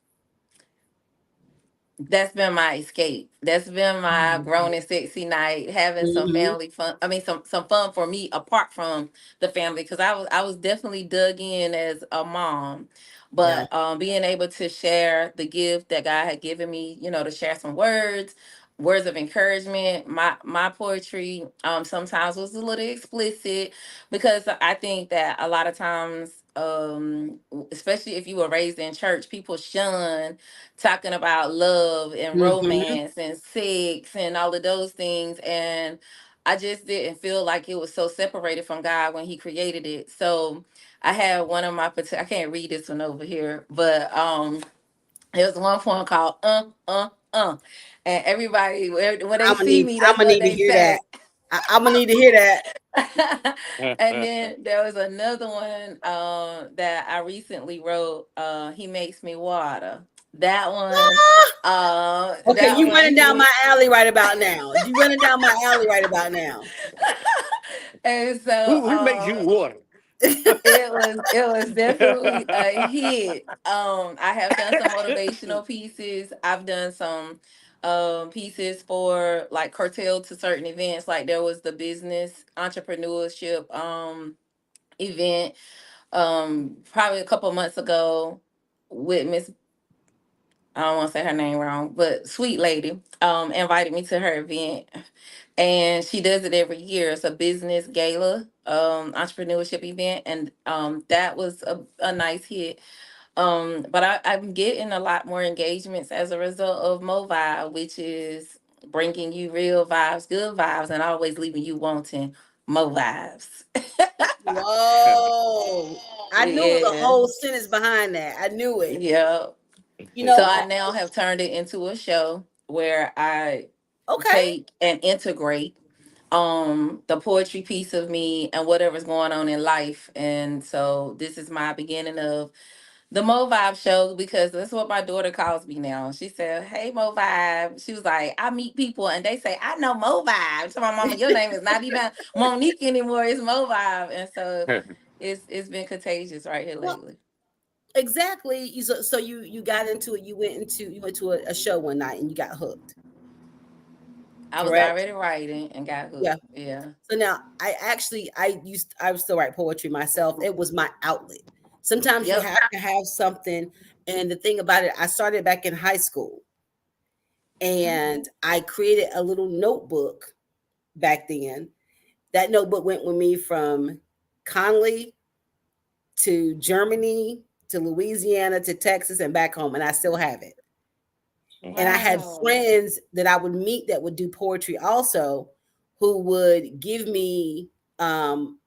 that's been my escape. That's been my grown and sexy night, having some Mm-hmm. family fun. I mean, some fun for me apart from the family, because I was definitely dug in as a mom, Yeah. but being able to share the gift that God had given me, to share some words of encouragement. My poetry sometimes was a little explicit, because I think that a lot of times, especially if you were raised in church, people shun talking about love and Mm-hmm. romance and sex and all of those things. And I just didn't feel like it was so separated from God when He created it. So I had one of my I can't read this one over here, but there was one poem called and everybody, when they see me, I'm that's gonna what need to they hear that. say. I'm gonna need to hear that. And then there was another one that I recently wrote. He makes me water. That one, Ah! Okay, that you one running down my hit. alley right about now. You running down my alley right about now. And so Who makes you water? it was definitely a hit. I have done some motivational pieces. I've done some pieces for like curtailed to certain events. Like there was the business entrepreneurship event probably a couple months ago with Miss, I don't want to say her name wrong, but sweet lady invited me to her event, and she does it every year. It's a business gala, entrepreneurship event, and that was a nice hit. But I'm getting a lot more engagements as a result of Mo'Vybe, which is bringing you real vibes, good vibes, and always leaving you wanting more vibes. Whoa. I knew it was a Yeah, whole sentence behind that. I knew it. yeah. You So know, I now have turned it into a show where I okay. take and integrate the poetry piece of me and whatever's going on in life. And so this is my beginning of the Mo Vibe show, because that's what my daughter calls me now. She said, "Hey Mo Vibe." She was like, "I meet people and they say, I know Mo Vibe." So my mama, your name is not even Monique anymore, it's Mo Vibe. And so it's been contagious right here Well, lately. exactly. So you got into it. You went to a show one night and you got hooked. I was Correct. already writing and got Yeah. hooked. Yeah. So now I was still write poetry myself. It was my outlet. Sometimes you Yep. have to have something. And the thing about it, I started back in high school and I created a little notebook back then. That notebook went with me from Conley to Germany to Louisiana to Texas and back home, and I still have it. And I had Wow. friends that I would meet that would do poetry also, who would give me um,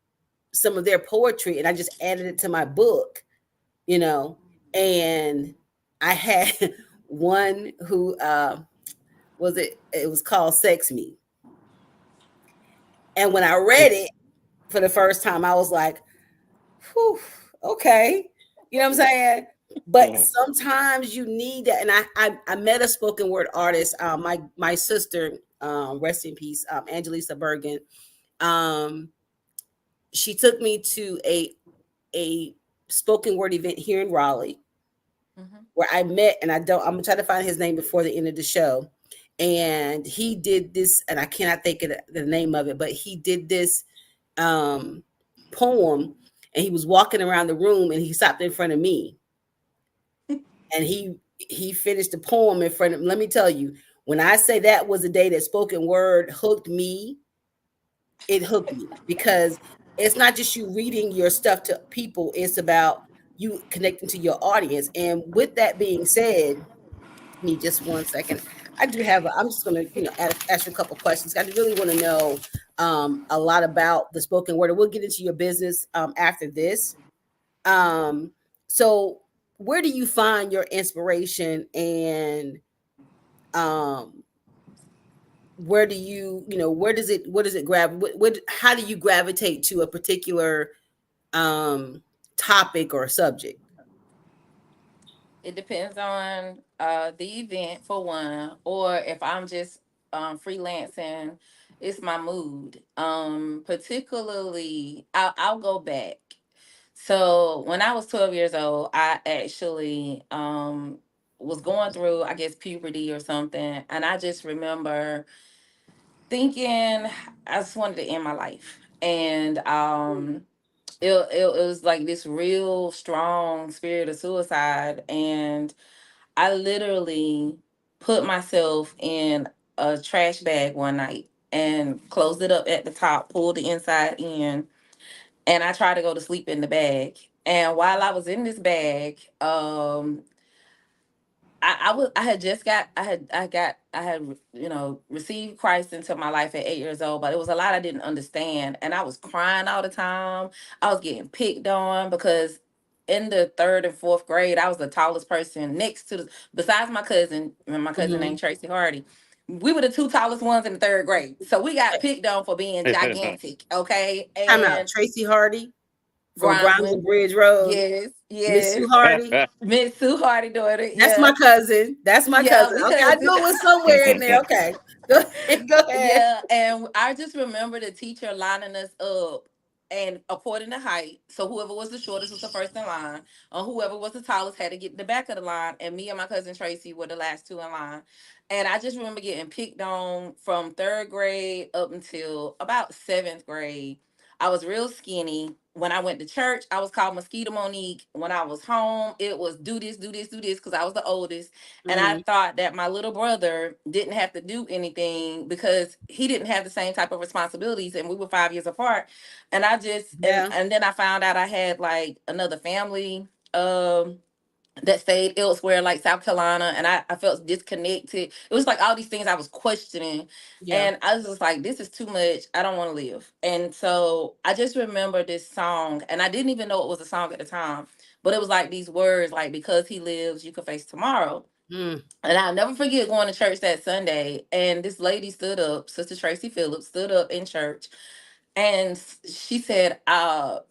some of their poetry, and I just added it to my book, you know. And I had one who was it? It was called "Sex Me," and when I read it for the first time, I was like, whew, okay. You know what I'm saying? But sometimes you need that. And I met a spoken word artist, my sister, rest in peace, Angelisa Bergen. Um, she took me to a spoken word event here in Raleigh Hmm. where I met, and I'm gonna try to find his name before the end of the show. And he did this, and I cannot think of the name of it, but he did this um, poem, and he was walking around the room, and he stopped in front of me, and he finished the poem in front of. Let me tell you, when I say that was the day that spoken word hooked me, it hooked me because it's not just you reading your stuff to people; it's about you connecting to your audience. And with that being said, me just one second. I do have. I'm just going to, ask you a couple questions. I really want to know a lot about the spoken word. We'll get into your business after this. Um, so, where do you find your inspiration and um, where do you, what does it grab? How do you gravitate to a particular um, topic or subject? It depends on the event for one, or if I'm just freelancing, it's my mood. Particularly, I'll go back. So when I was 12 years old, I actually was going through, I guess, puberty or something, and I just remember thinking I just wanted to end my life, and it was like this real strong spirit of suicide, and I literally put myself in a trash bag one night and closed it up at the top, pulled the inside in, and I tried to go to sleep in the bag. And while I was in this bag, I had just got I had received Christ into my life at 8 years old, but it was a lot I didn't understand, and I was crying all the time. I was getting picked on because in the third and fourth grade, I was the tallest person next to besides my cousin, and my cousin Mm-hmm. named Tracy Hardy. We were the two tallest ones in the third grade, so we got picked on for being gigantic. Okay, Time out. and Tracy Hardy from Grimes Grimes, and Bridge Road. yes, Miss Sue yes, Hardy. Miss Sue Hardy daughter, That's my yeah. cousin. That's my Yeah, cousin. we Okay, I cousin. knew it was somewhere in there. Okay, go ahead. Go ahead. Yeah, and I just remember the teacher lining us up and according to height. So whoever was the shortest was the first in line, and whoever was the tallest had to get in the back of the line. And me and my cousin Tracy were the last two in line. And I just remember getting picked on from third grade up until about seventh grade. I was real skinny. When I went to church, I was called Mosquito Monique. When I was home, it was do this, do this, do this, because I was the oldest. And I Mm, thought that my little brother didn't have to do anything because he didn't have the same type of responsibilities, and we were 5 years apart. And I just yeah. and then I found out I had like another family that stayed elsewhere, like South Carolina, and I felt disconnected. It was like all these things I was questioning, Yeah. and I was just like, this is too much. I don't want to live. And so I just remember this song, and I didn't even know it was a song at the time, but it was like these words, like, because he lives, you can face tomorrow. Mm, And I'll never forget going to church that Sunday. And this lady stood up, Sister Tracy Phillips, stood up in church. And she said, I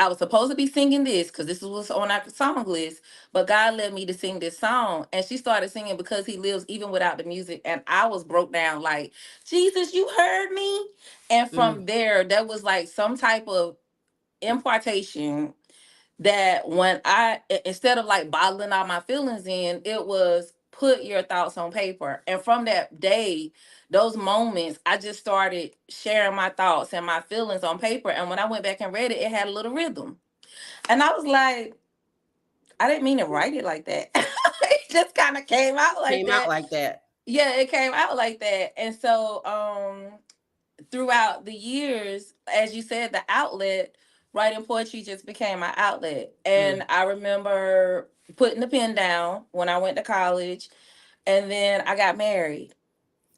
was supposed to be singing this because this was on our song list, but God led me to sing this song. And she started singing Because He Lives, even without the music. And I was broke down like, Jesus, you heard me. And mm, from there, there was like some type of impartation that when instead of like bottling all my feelings in, it was put your thoughts on paper. And from that day, those moments, I just started sharing my thoughts and my feelings on paper. And when I went back and read it, it had a little rhythm. And I was like, I didn't mean to write it like that. It just kind of came out like came out that. like that. Yeah, it came out like that. And so throughout the years, as you said, the outlet, writing poetry just became my outlet. Mm, And I remember putting the pen down when I went to college, and then I got married.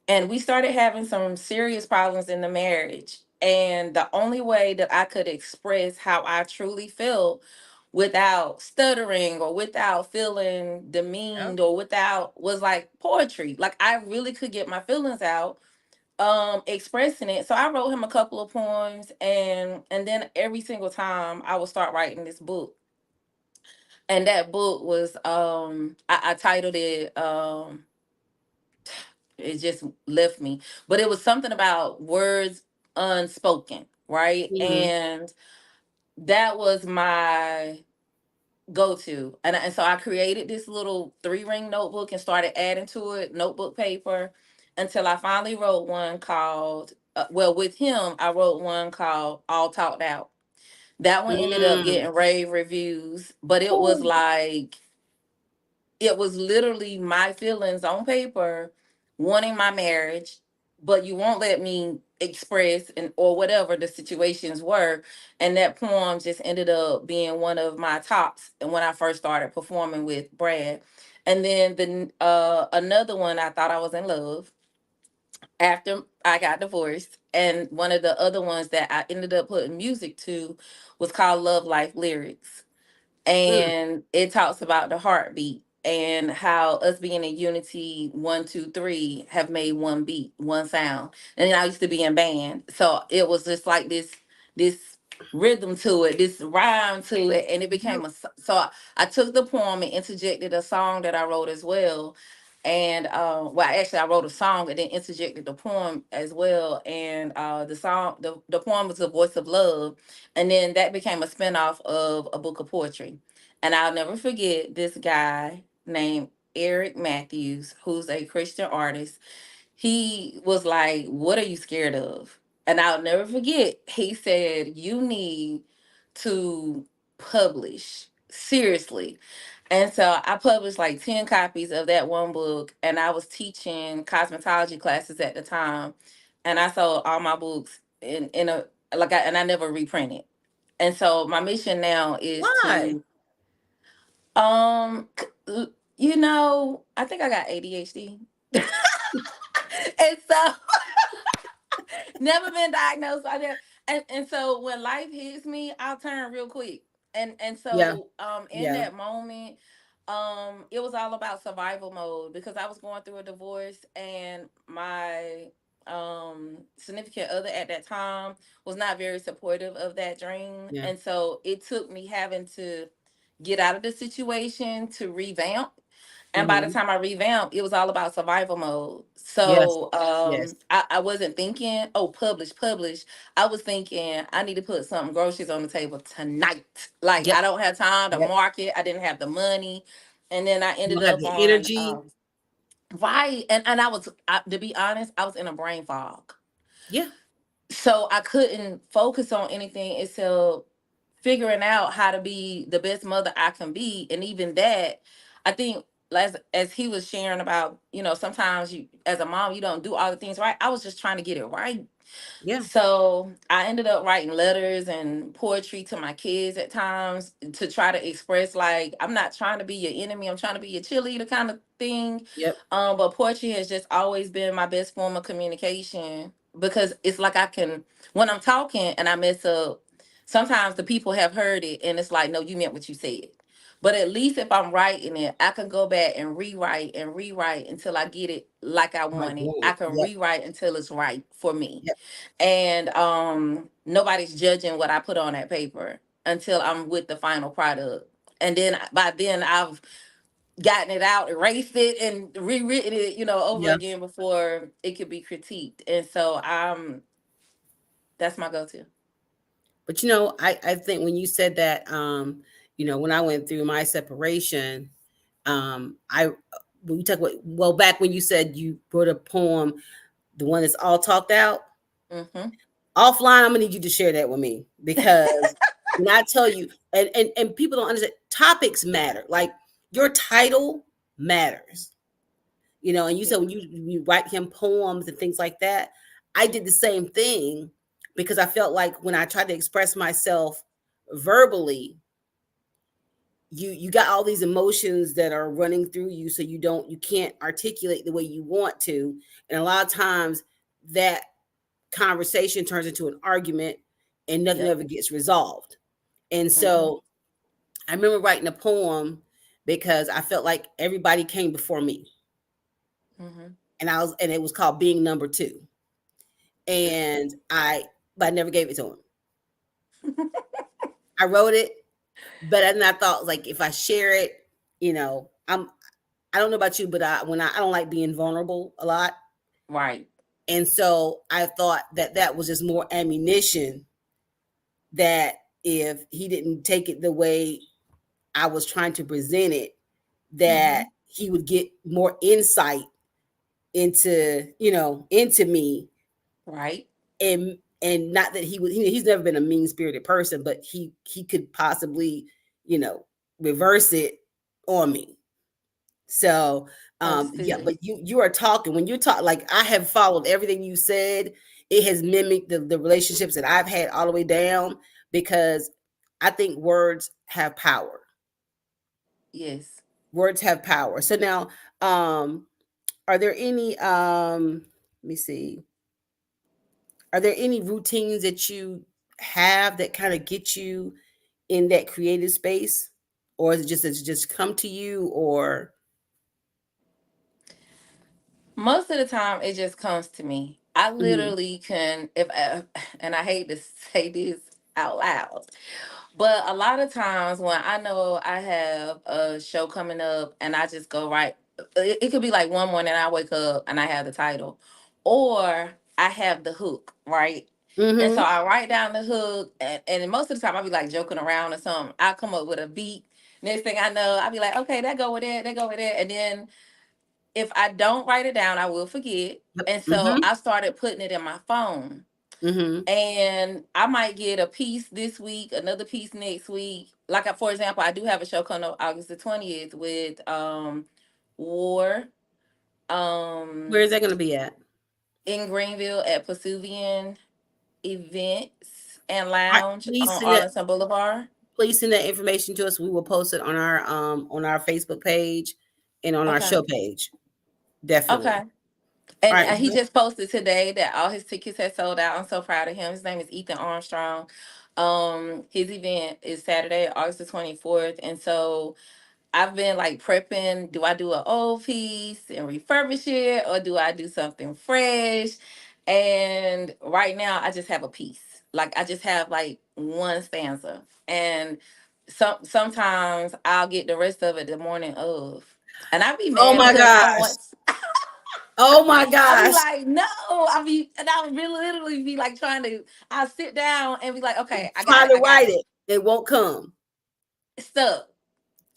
And we started having some serious problems in the marriage. And the only way that I could express how I truly felt without stuttering or without feeling yep. demeaned or without was like poetry. Like I really could get my feelings out expressing it. So I wrote him a couple of poems, and then every single time I would start writing this book. And that book was I titled it it just left me. But it was something about words unspoken, right? Mm, And that was my go to. And so I created this little 3-ring notebook and started adding to it notebook paper until I finally wrote one called, with him, I wrote one called All Talked Out. That one ended up mm. getting rave reviews, but it was Ooh, like, it was literally my feelings on paper, wanting my marriage, but you won't let me express and or whatever the situations were. And that poem just ended up being one of my tops. And when I first started performing with Brad, and then the another one, I thought I was in love after I got divorced. And one of the other ones that I ended up putting music to was called Love Life Lyrics, mm, and it talks about the heartbeat. and how us being in unity, 1 2 3, have made one beat, one sound. And then I used to be in band, so it was just like this rhythm to it, this rhyme to it, and it Yeah. became so I took the poem and interjected a song that I wrote as well. And well, actually I wrote a song and then interjected the poem as well. And the poem was The Voice of Love, and then that became a spinoff of a book of poetry. And I'll never forget this guy named Eric Matthews, who's a Christian artist. He was like, "What are you scared of?" And I'll never forget, he said, "You need to publish. Seriously." And so I published like 10 copies of that one book. And I was teaching cosmetology classes at the time. And I sold all my books in a and I never reprinted. And so my mission now is Why? to I think I got ADHD. And so never been diagnosed. And so when life hits me, I'll turn real quick. And Yeah. so in Yeah. that moment, it was all about survival mode because I was going through a divorce, and my significant other at that time was not very supportive of that dream. Yeah. And so it took me having to get out of the situation to revamp. And by the Hmm. time I revamped, it was all about survival mode. Yes. So Yes. I wasn't thinking, oh, publish. I was thinking I need to put some groceries on the table tonight. Like Yep. I don't have time to Yep. market. I didn't have the money. And then I You ended don't have up the on energy. right. And to be honest, I was in a brain fog. Yeah. So I couldn't focus on anything except figuring out how to be the best mother I can be. And even that, I think as he was sharing about, sometimes you as a mom, you don't do all the things right. I was just trying to get it right. Yeah. So I ended up writing letters and poetry to my kids at times to try to express, like, I'm not trying to be your enemy. I'm trying to be your cheerleader kind of thing. Yep. But poetry has just always been my best form of communication because it's like I can, when I'm talking and I mess up, sometimes the people have heard it and it's like, no, you meant what you said. But at least if I'm writing it, I can go back and rewrite until I get it like I Like want it. I one. can Yep. rewrite until it's right for me. Yep. And nobody's judging what I put on that paper until I'm with the final product. And then by then I've gotten it out, erased it, and rewritten it, over Yeah. again before it could be critiqued. And so that's my go-to. But I think when you said that, when I went through my separation, I when you talk about, well, back when you said you wrote a poem, the one that's all talked out, Mm-hmm. offline, I'm gonna need you to share that with me because when I tell you, and people don't understand, topics matter. Like your title matters. And you Yeah. said when you write him poems and things like that, I did the same thing because I felt like when I tried to express myself verbally, you got all these emotions that are running through you, so you can't articulate the way you want to, and a lot of times that conversation turns into an argument and nothing Yep. ever gets resolved. And Mm-hmm. so I remember writing a poem because I felt like everybody came before me, Mm-hmm. and it was called Being Number Two. And but I never gave it to him. I wrote it, but then I thought, like, if I share it, I don't know about you, but I don't like being vulnerable a lot. Right. And so I thought that was just more ammunition, that if he didn't take it the way I was trying to present it, Mm-hmm. that he would get more insight into me. Right. And not that he's never been a mean-spirited person, but he could possibly, you know, reverse it on me. So yeah, Understood. but you are talking, when you talk, like, I have followed everything you said. It has mimicked the relationships that I've had all the way down, because I think words have power. Yes. Words have power. So now, are there any let me see, are there any routines that you have that kind of get you in that creative space, or is it just come to you, or Most of the time, it just comes to me. I Mhm. literally can, if and I hate to say this out loud, but a lot of times when I know I have a show coming up and I just go right, it could be like one morning I wake up and I have the title, or I have the hook, right? And so Mhm. I write down the hook, and most of the time I'll be like joking around or something. I'll come up with a beat. Next thing I know, I'll be like, okay, that go with that, that go with that. And then if I don't write it down, I will forget. Yep. And so Mhm. I started putting it in my phone. Mhm. And I might get a piece this week, another piece next week. Like for example, I do have a show coming up August the 20th with War Where um is that going to be at? in Greenville at Pursuvian Events and All right, Lounge please on send that. Arlington Boulevard. Please send that information to us. We will post it on our Facebook page and on our Okay. show page. Definitely. Okay. All And right. he just posted today that all his tickets had sold out. I'm so proud of him. His name is Ethan Armstrong. His event is Saturday, August the 24th. And so I've been like prepping. Do I do an old piece and refurbish it, or do I do something fresh? And right now I just have a piece. Like I just have like one stanza. And sometimes I'll get the rest of it the morning of. And I be Oh mad my because I gosh. want Oh my I be gosh. like, no, and I would really literally be like trying to, I sit down and be like, okay, Try to I got write it. it. It won't come. Stuck.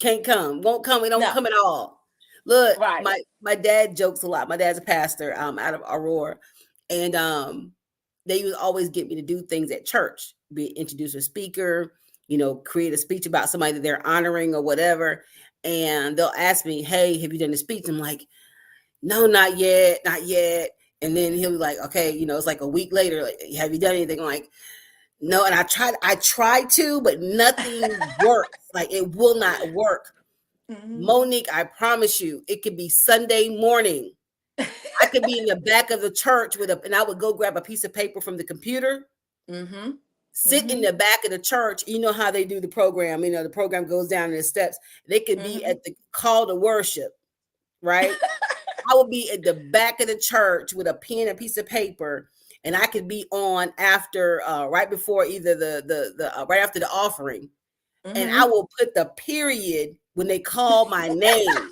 Can't come. Won't come. It don't No, come at all. Look, right. my dad jokes a lot. My dad's a pastor out of Aurora, and they would always get me to do things at church, be introduce a speaker, create a speech about somebody that they're honoring or whatever. And they'll ask me, "Hey, have you done a speech?" I'm like, "No, not yet, not yet." And then he'll be like, "Okay, it's like a week later. Like, have you done anything?" I'm like, no. And I tried to, but nothing works. Like it will not work. Mm-hmm. Monique, I promise you, it could be Sunday morning. I could be in the back of the church and I would go grab a piece of paper from the computer, Mm-hmm. sit in Mm-hmm. the back of the church. You know how they do the program. The program goes down in the steps. They could be Mm-hmm. at the call to worship, right? I would be at the back of the church with a pen and piece of paper, and I could be on after, right before either the right after the offering, and I Mm-hmm. will put the period when they call my name.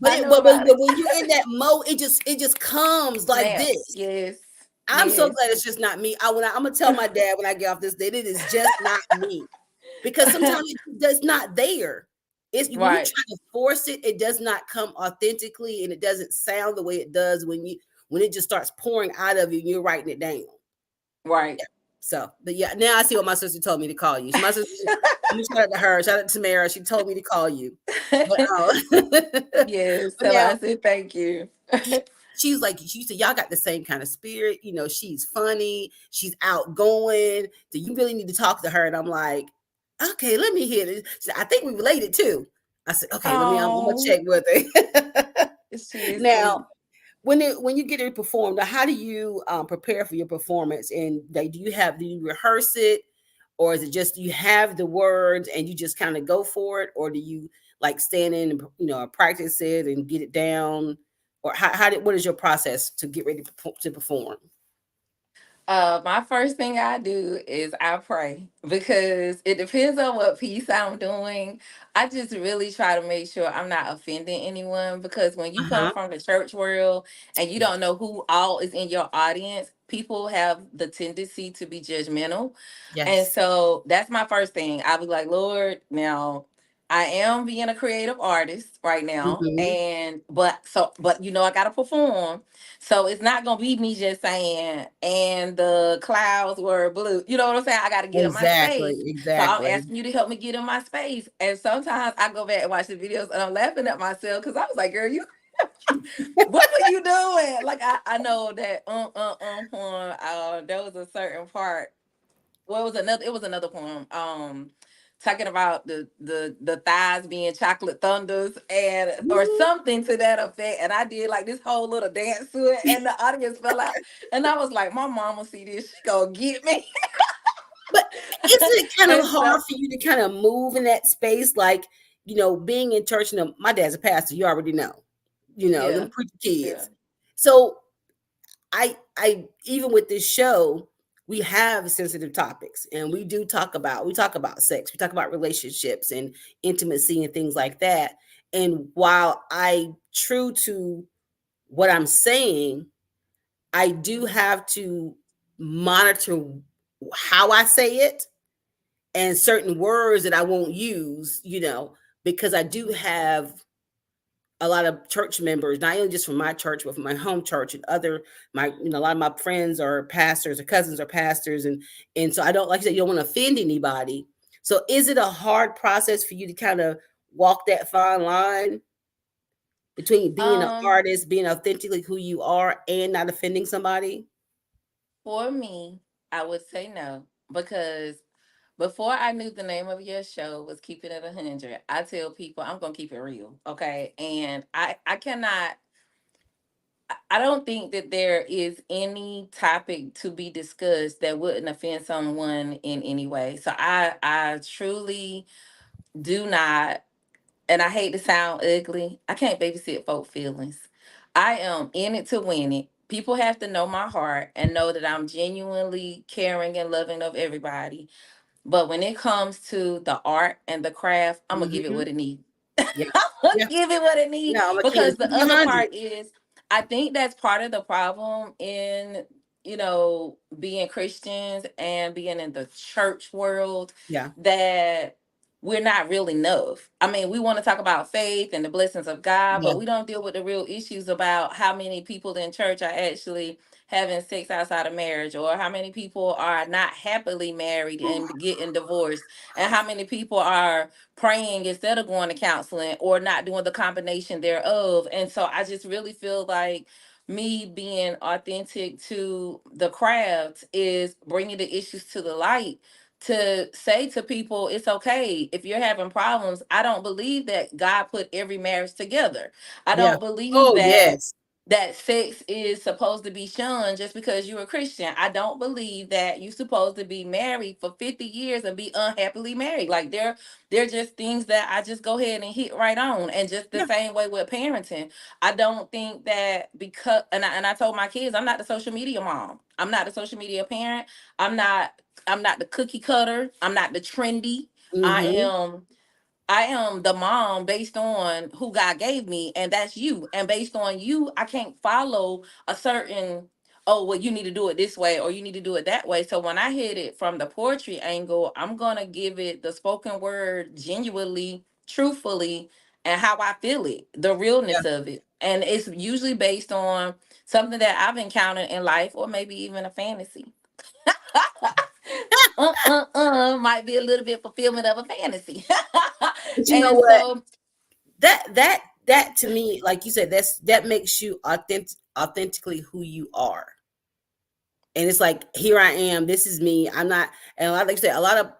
But I it know but when, about but it. when you're in that mode, it just comes like Snaps. this. Yes. I'm so Yes. glad it's just not me. I'm gonna tell my dad when I get off this that it is just not me, because sometimes it does not there. It's when you Right. try to force it, it does not come authentically, and it doesn't sound the way it does when it just starts pouring out of you and you're writing it down. Right. Yeah. So, but yeah, now I see what my sister told me to call you. So my sister, let me shout out to her. Shout out to Tamara. She told me to call you. But Yes. but So now I said thank you. she's like, she said, y'all got the same kind of spirit. She's funny. She's outgoing. So you really need to talk to her. And I'm like, okay, let me hear this. She said, I think we related too. I said, okay, I'm gonna Oh, check with her. she is Now, sweet. when you get it performed, now how do you prepare for your performance? And do you rehearse it, or is it just you have the words and you just kind of go for it, or do you like stand in and practice it and get it down, or what is your process to get ready to perform? My first thing I do is I pray because it depends on what piece I'm doing. I just really try to make sure I'm not offending anyone because when you come Uh-huh. from the church world and you Yeah. don't know who all is in your audience, people have the tendency to be judgmental. And Yes. so that's my first thing. I'll be like, Lord, now I am being a creative artist right now. Mhm. And but I gotta perform. So it's not gonna be me just saying, and the clouds were blue. You know what I'm saying? I gotta get in my Exactly. space. So I'm Exactly. asking you to help me get in my space. And sometimes I go back and watch the videos and I'm laughing at myself because I was like, girl, you what were you doing? Like I know that there was a certain part. Well, it was another poem. Talking about the thighs being chocolate thunders and or Mhm. something to that effect. And I did like this whole little dance to it, and the audience fell out. And I was like, my mama see this, she gonna get me. But isn't it kind of And so hard for you to kind of move in that space, like being in church? My dad's a pastor. You already know. them Yeah. preacher Yeah. kids. So I even with this show, we have sensitive topics, and we talk about sex, we talk about relationships and intimacy and things like that. And while I true to what I'm saying, I do have to monitor how I say it and certain words that I won't use, because I do have a lot of church members, not only just from my church, but from my home church and other a lot of my friends are pastors or cousins are pastors, and so I don't, like you said, you don't want to offend anybody. So is it a hard process for you to kind of walk that fine line between being an Um, artist, being authentically who you are, and not offending somebody? for me, I would say no, because before I knew the name of your show was Keeping It 100, I tell people I'm gonna keep it real, okay? And I cannot. I don't think that there is any topic to be discussed that wouldn't offend someone in any way. So I truly do not, and I hate to sound ugly, I can't babysit folk feelings. I am in it to win it. People have to know my heart and know that I'm genuinely caring and loving of everybody. But when it comes to the art and the craft, I'm gonna give it Hmm. what it needs. Yeah, I'm gonna yeah. give it what it needs. No, I'm gonna keep Because it the other 100. part is, I think that's part of the problem in, being Christians and being in the church world, Yeah, that we're not real enough. I mean, we want to talk about faith and the blessings of God, yeah, but we don't deal with the real issues about how many people in church are actually having sex outside of marriage, or how many people are not happily married and getting divorced, and how many people are praying instead of going to counseling, or not doing the combination thereof. And so I just really feel like me being authentic to the craft is bringing the issues to the light, to say to people it's okay if you're having problems. I don't believe that God put every marriage together. I yeah. don't believe Oh that yes. sex is supposed to be shunned just because you're a Christian. I don't believe that you're supposed to be married for 50 years and be unhappily married. Like, they're just things that I just go ahead and hit right on. And just the Yeah, same way with parenting. I don't think that, because, and I told my kids, I'm not the social media mom. I'm not the social media parent. I'm not I'm not the cookie cutter. I'm not the trendy. I mm-hmm. am I am the mom based on who God gave me, and that's you. And based on you, I can't follow a certain, oh, well, you need to do it this way or you need to do it that way. So when I hit it from the poetry angle, I'm gonna give it the spoken word genuinely, truthfully, and how I feel it, the Yeah. realness of it. And it's usually based on something that I've encountered in life, or maybe even a fantasy. Might be a little bit fulfillment of a fantasy. But you know And what? so, That to me, like you said, that makes you authentically who you are. And it's like, here I am, this is me. I'm not, and like you said, a lot of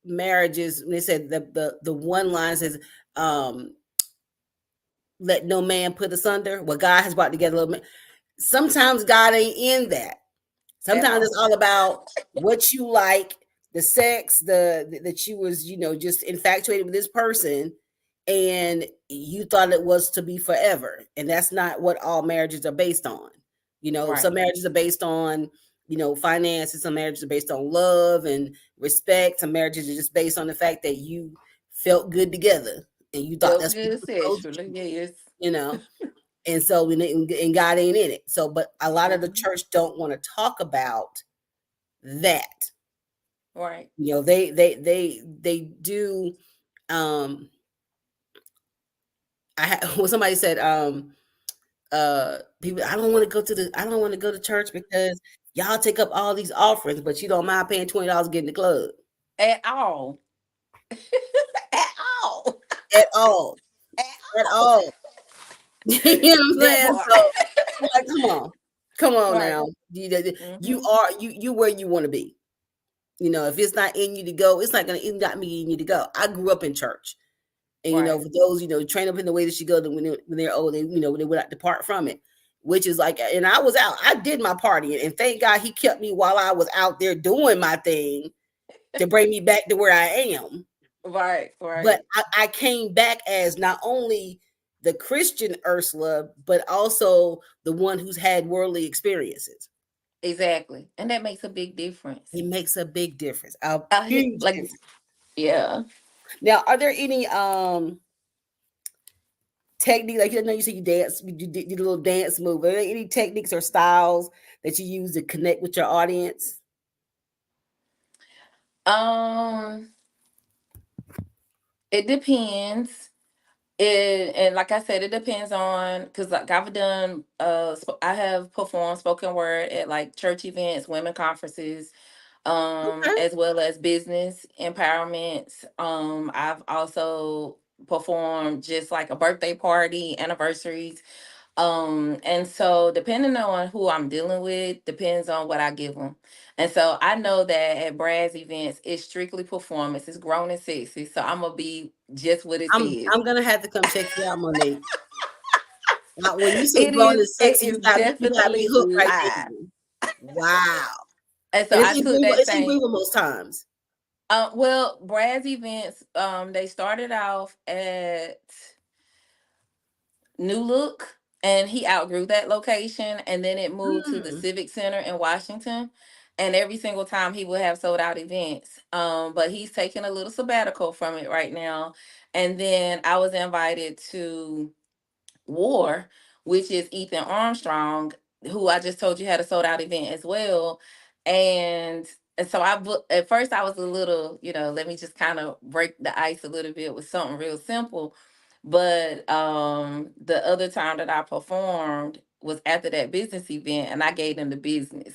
marriages, when they said the one line says, um, let no man put asunder what God has brought together. Sometimes God ain't in that. at Sometimes it's all. all about what you like, the sex, that you was, just infatuated with this person, and you thought it was to be forever. And that's not what all marriages are based on. Right. Some marriages are based on, finances, some marriages are based on love and respect, some marriages are just based on the fact that you felt good together and you thought Felt that's what you good were supposed to sexually, do, yes. you know. And so and God ain't in it. So, but a lot of the Mhm. church don't want to talk about that. Right. They do. Um, when somebody said, people, I don't want to go to church because y'all take up all these offerings, but you don't mind paying $20 to get in the club At all. At all. at all, At at all. all. You know what I'm That saying? part. So, like, come on Right. now. You Mm-hmm. are you where you want to be. If it's not in you to go, it's not gonna even got me in you to go. I grew up in church. And Right. for those, train up in the way that you go, when they're old, they would not depart from it. Which is like, and I was out. I did my partying, and thank God he kept me while I was out there doing my thing to bring me back to where I am. Right. But Right. I came back as not only the Christian Ursula, but also the one who's had worldly experiences. Exactly. And that makes a big difference. It makes a big difference, a huge Like, difference. yeah. Now, are there any technique, like, you said you dance, you did a little dance move? Are there any techniques or styles that you use to connect with your audience? Um, it depends. And like I said, it depends on, because like I've done I have performed spoken word at like church events, women conferences, Okay. as well as business empowerments. I've also performed just like a birthday party, anniversaries. And so depending on who I'm dealing with, depends on what I give them. And so I know that at Brad's events, it's strictly performance. It's grown and sexy. So I'm gonna be just what it says. I'm gonna have to come check you out, Monique. Now, when you say It grown is. and It sexy, is you got me definitely hooked right live. there. Wow. And so And I took that it's in same. Greenville most times. Well, Brad's events, they started off at New Look, and he outgrew that location, and then it moved to the Mm. Civic Center in Washington. And every single time he would have sold out events. But he's taking a little sabbatical from it right now. And then I was invited to War, which is Ethan Armstrong, who I just told you had a sold out event as well. And so at first I was a little, let me just kind of break the ice a little bit with something real simple. But the other time that I performed was after that business event, and I gave them the business.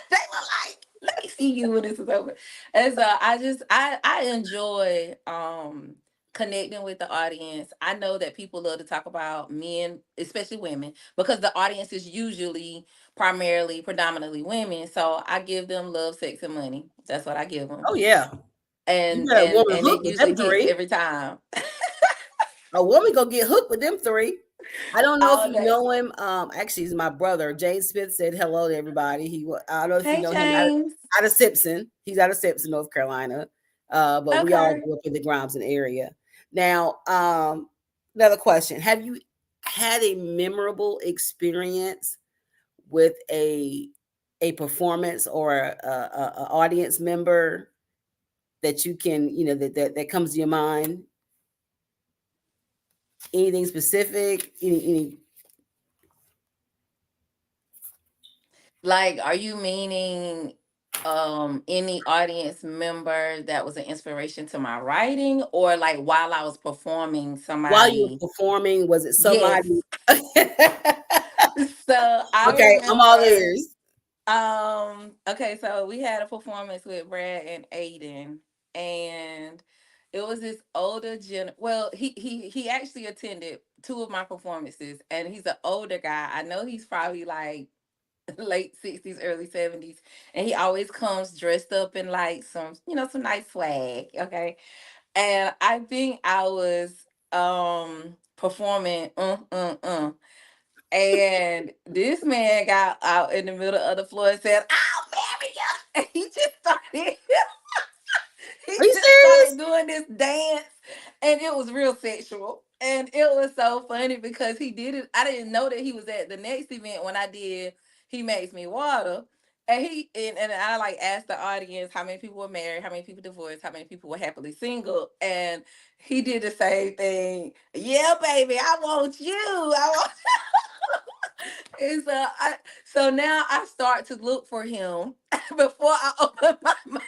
They were like, let me see you when this is over. And so I enjoy connecting with the audience. I know that people love to talk about men, especially women, because the audience is usually predominantly women. So I give them love, sex, and money. That's what I give them. Oh yeah. You And got a and woman and it hooked with usually them hits three. every time. A woman gonna get hooked with them three. I don't know if All you day. know him. Actually, he's my brother. James Smith said hello to everybody. I don't know if you Hey, know him James. out of Simpson. He's out of Simpson, North Carolina. But we all Okay. grew up in the Grimson area. Now, another question: have you had a memorable experience with a performance or a audience member that you can, that comes to your mind? Anything specific? Any Like, are you meaning any audience member that was an inspiration to my writing, or like while I was performing while you somebody? were performing? Was it Yes. somebody? Okay, So I I'm all remember, ears. okay, so we had a performance with Brad and Aiden, and it was this older well, he actually attended two of my performances, and he's an older guy. I know he's probably like late 60s, early 70s, and he always comes dressed up in like some nice swag. Okay. And I think I was performing and this man got out in the middle of the floor and said, "I'll marry you." And he just started he Are you just started serious? doing this dance, and it was real sexual. And it was so funny because he did it. I didn't know that he was at the next event when I did He Makes Me Water. And I like asked the audience how many people were married, how many people divorced, how many people were happily single. And he did the same thing. Yeah, baby, I want you. I want and so now I start to look for him before I open my mouth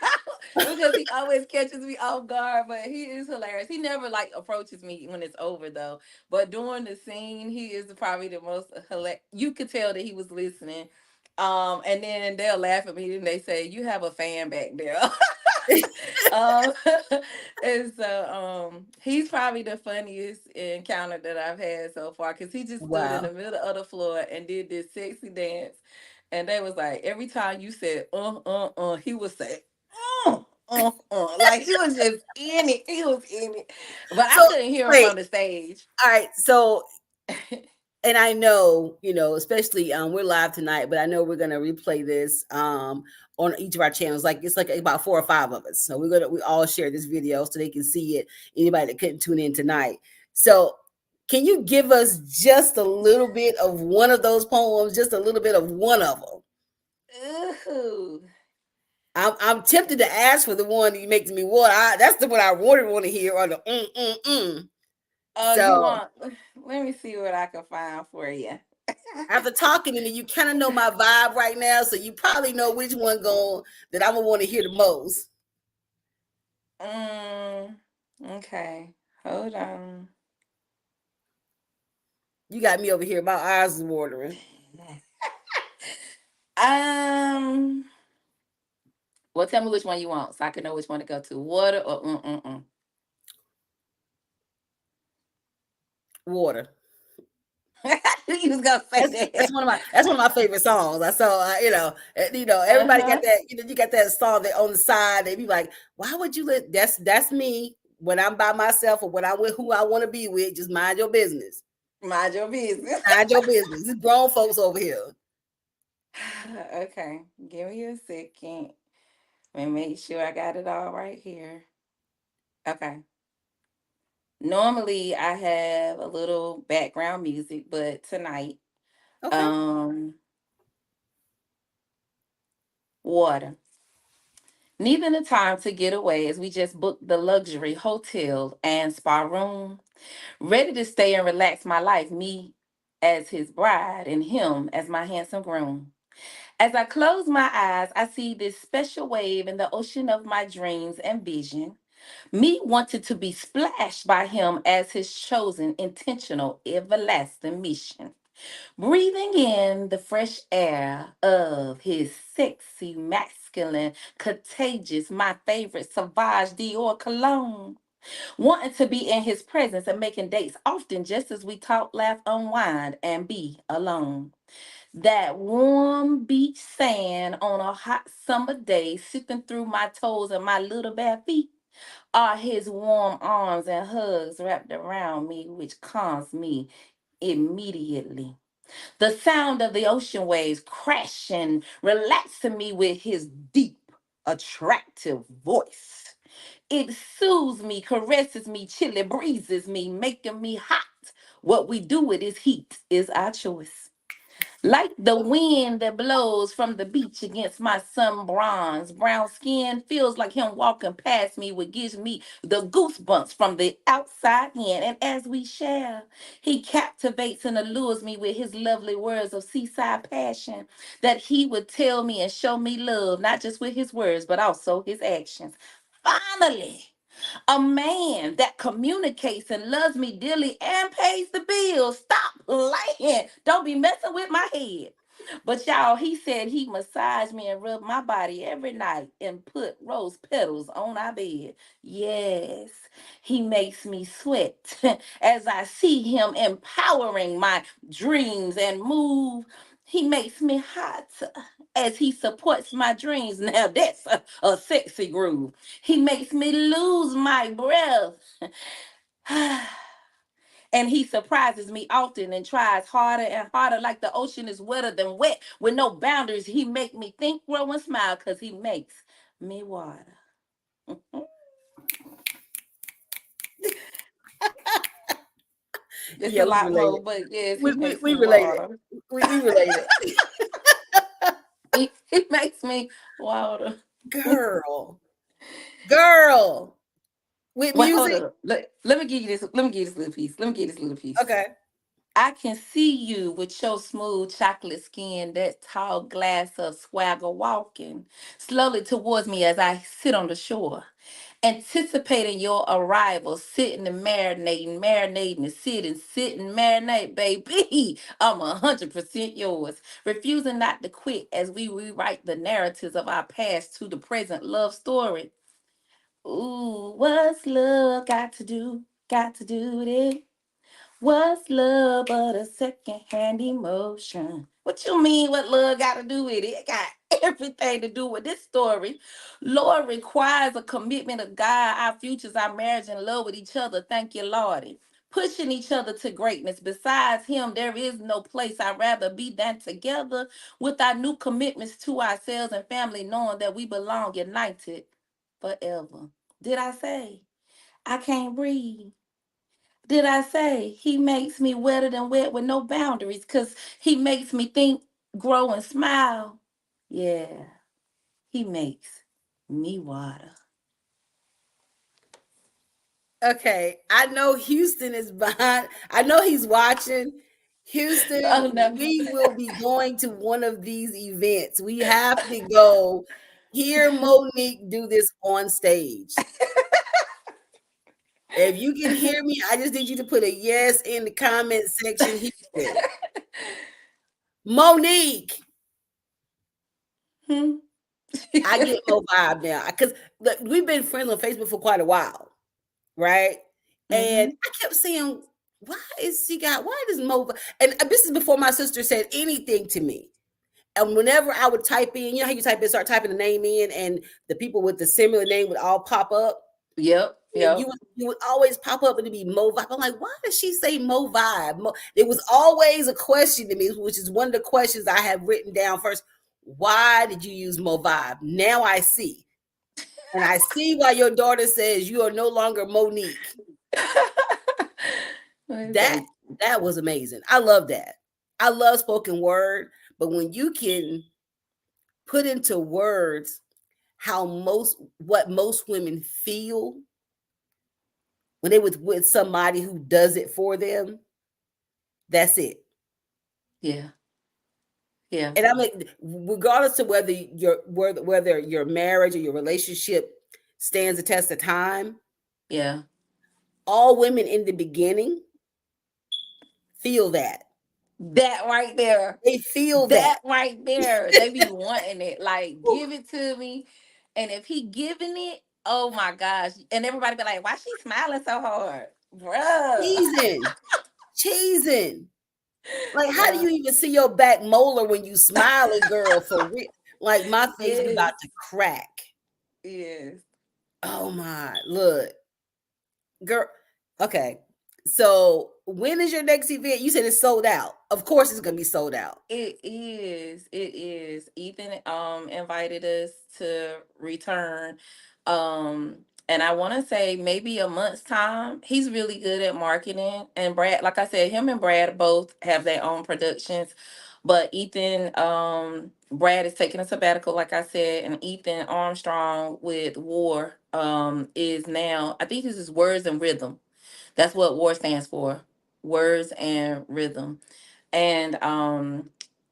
because he always catches me off guard. But he is hilarious. He never like approaches me when it's over though. But during the scene, he is probably the most hilarious. You could tell that he was listening. And then they'll laugh at me and they say, "You have a fan back there." um, and so he's probably the funniest encounter that I've had so far because he just stood in Wow. the middle of the floor and did this sexy dance. And they was like, every time you said he would say, like he was just in it. He was in it. But I So couldn't hear him wait. from the stage. All right. So, and I know, especially we're live tonight, but I know we're gonna replay this on each of our channels. Like it's like about 4 or 5 of us. So we all share this video so they can see it. Anybody that couldn't tune in tonight. So Can you give us just a little bit of one of those poems? Just a little bit of one of them. Ooh. I'm tempted to ask for the one that makes me water. That's the one I want to hear, or the Oh, you So want? Let me see what I can find for you. after talking to me, you kind of know my vibe right now, so you probably know which one going that I'm gonna want to hear the most. Mm, okay, hold on. You got me over here. My eyes is watering. Um, well, tell me which one you want, so I can know which one to go to. Water or Water. You was gonna say That's that. one of my favorite songs. I saw everybody got Uh-huh. that. You got that song that on the side. They be like, why would you let? That's me when I'm by myself or when I'm with who I want to be with. Just mind your business. Mind your business. Mind your business. It's grown folks over here. Okay, give me a second. Let me make sure I got it all right here. Okay. Normally I have a little background music, but tonight, Okay. um, water. Needing the time to get away as we just booked the luxury hotel and spa room. Ready to stay and relax my life, me as his bride and him as my handsome groom. As I close my eyes, I see this special wave in the ocean of my dreams and vision. Me wanted to be splashed by him as his chosen, intentional, everlasting mission. Breathing in the fresh air of his sexy, masculine, contagious, my favorite Sauvage Dior cologne. Wanting to be in his presence and making dates often just as we talk, laugh, unwind, and be alone. That warm beach sand on a hot summer day, sifting through my toes and my little bare feet, are his warm arms and hugs wrapped around me, which calms me immediately. The sound of the ocean waves crashing, relaxing me with his deep, attractive voice. It soothes me, caresses me, chilly breezes me, making me hot. What we do with his heat is our choice. Like the wind that blows from the beach against my sun bronze, brown skin feels like him walking past me, what gives me the goosebumps from the outside in. And as we share, he captivates and allures me with his lovely words of seaside passion that he would tell me and show me love, not just with his words, but also his actions. Finally, a man that communicates and loves me dearly and pays the bills. Stop playing. Don't be messing with my head. But y'all, he said he massaged me and rubbed my body every night and put rose petals on our bed. Yes, he makes me sweat as I see him empowering my dreams and move. He makes me hot as he supports my dreams. Now that's a sexy groove. He makes me lose my breath. And he surprises me often and tries harder and harder like the ocean is wetter than wet with no boundaries. He make me think, grow, and smile because he makes me water. It's Yeah, a we lot more, related. but yes, We he we, makes we me related. water. We related. He makes me water. Girl. Girl. With Well, hold music. up. Let me give you this. Let me give you this little piece. Let me give you this little piece. Okay. I can see you with your smooth chocolate skin, that tall glass of swagger walking slowly towards me as I sit on the shore, anticipating your arrival, sitting and marinating and sitting, marinate, baby. I'm 100% yours, refusing not to quit as we rewrite the narratives of our past to the present love story. Ooh, what's love got to do? Got to do with it. What's love but a secondhand emotion? What you mean what love got to do with it? It got everything to do with this story. Lord requires a commitment of God, our futures, our marriage, and love with each other. Thank you, Lordy. Pushing each other to greatness. Besides him, there is no place I'd rather be than together with our new commitments to ourselves and family, knowing that we belong united forever. Did I say I can't breathe? Did I say he makes me wetter than wet with no boundaries? Because he makes me think, grow, and smile. Yeah, he makes me water. Okay, I know Houston is behind. I know he's watching. Houston, Oh no. we will be going to one of these events. We have to go hear Monique do this on stage. If you can hear me, I just need you to put a yes in the comment section, Houston. Monique, Hmm? I get Mo vibe now because we've been friends on Facebook for quite a while, right? And Hmm. I kept saying, why does Mo? And this is before my sister said anything to me. And whenever I would type in, you know how you type in, start typing the name in, and the people with the similar name would all pop up. Yep, And yep. you would always pop up and it'd be Mo Vibe. I'm like, why does she say Mo Vibe? It was always a question to me, which is one of the questions I have written down first. Why did you use Mo Vibe? Now I see. And I see why your daughter says you are no longer Monique. Well, That thank that was amazing. I love that. I love spoken word, but when you can put into words how what most women feel when they with somebody who does it for them, that's it. you. Yeah, yeah, And I mean, regardless of whether your marriage or your relationship stands the test of time, yeah. all women in the beginning feel that. That right there. They feel that. That right there. They be wanting it. Like, give it to me. And if he giving it, oh my gosh. And everybody be like, why she smiling so hard? Bruh. Cheesing. Cheesing. Like, how do Yeah. you even see your back molar when you smiling, girl? For real, like my face be Yes. about to crack. Yes. Oh my, look, girl. Okay, so when is your next event? You said it's sold out. Of course, it's gonna be sold out. It is. It is. Ethan invited us to return. And I want to say maybe a month's time. He's really good at marketing. And Brad, like I said, him and Brad both have their own productions. But Ethan, Brad is taking a sabbatical, like I said, and Ethan Armstrong with War is now, I think this is Words and Rhythm. That's what WAR stands for. Words and Rhythm. And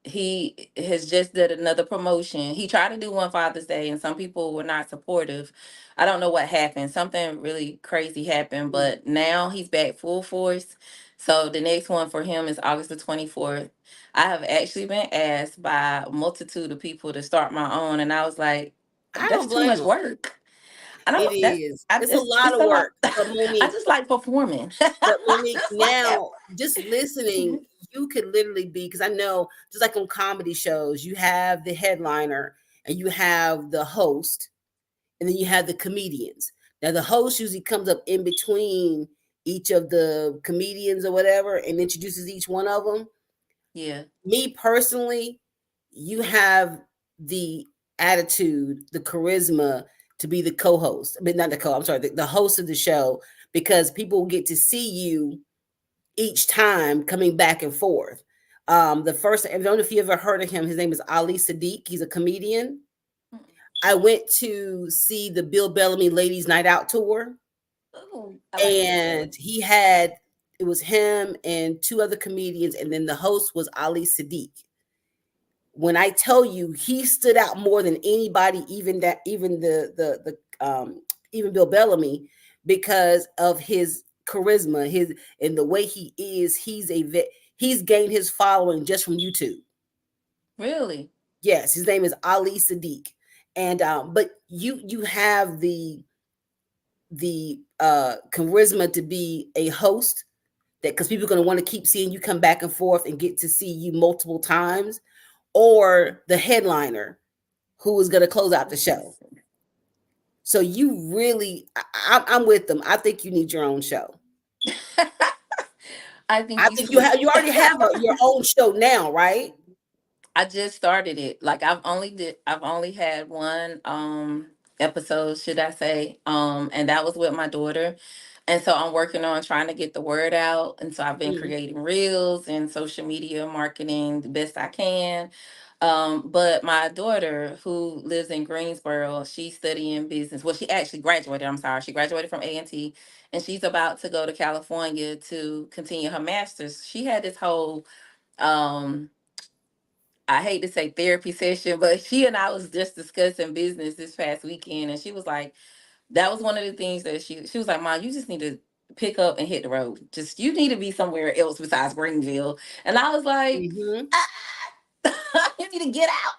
he has just did another promotion. He tried to do one Father's Day and some people were not supportive. I don't know what happened. Something really crazy happened, but now he's back full force. So the next one for him is August the 24th. I have actually been asked by a multitude of people to start my own, and I was like, I that's don't too blame much them. work. I It don't that's is. I It's a lot it's of a lot. work, but I Monique, just like performing. I Monique, just like that. now just listening, you could literally be because I know just like on comedy shows, you have the headliner and you have the host, and then you have the comedians. Now the host usually comes up in between each of the comedians or whatever and introduces each one of them. Yeah. Me personally, you have the attitude, the charisma to be the co-host. I mean, not the co. I'm sorry, the host of the show, because people get to see you each time coming back and forth. The first, I don't know if you ever heard of him. His name is Ali Sadiq. He's a comedian. I went to see the Bill Bellamy Ladies Night Out tour, Oh, I like that show. and he had it was him and two other comedians, and then the host was Ali Sadiq. When I tell you he stood out more than anybody, even even Bill Bellamy, because of his charisma, his and the way he is, he's gained his following just from YouTube. Really? Yes, his name is Ali Sadiq. And but you have the charisma to be a host, that because people are going to want to keep seeing you come back and forth and get to see you multiple times, or the headliner who is going to close out the show. So you really, I'm with them. I think you need your own show. I think I you think you sweet. have you already have your own show now, right? I just started it. Like I've only had one episode, should I say. And that was with my daughter. And so I'm working on trying to get the word out. And so I've been Mhm. creating reels and social media marketing the best I can. But my daughter, who lives in Greensboro, she's studying business. Well, she actually graduated. I'm sorry, she graduated from A&T, and she's about to go to California to continue her master's. She had this whole, um, I hate to say therapy session, but she and I was just discussing business this past weekend, and she was like, that was one of the things that she was like, Mom, you just need to pick up and hit the road. Just you need to be somewhere else besides Greenville. And I was like, Mhm. you need to get out.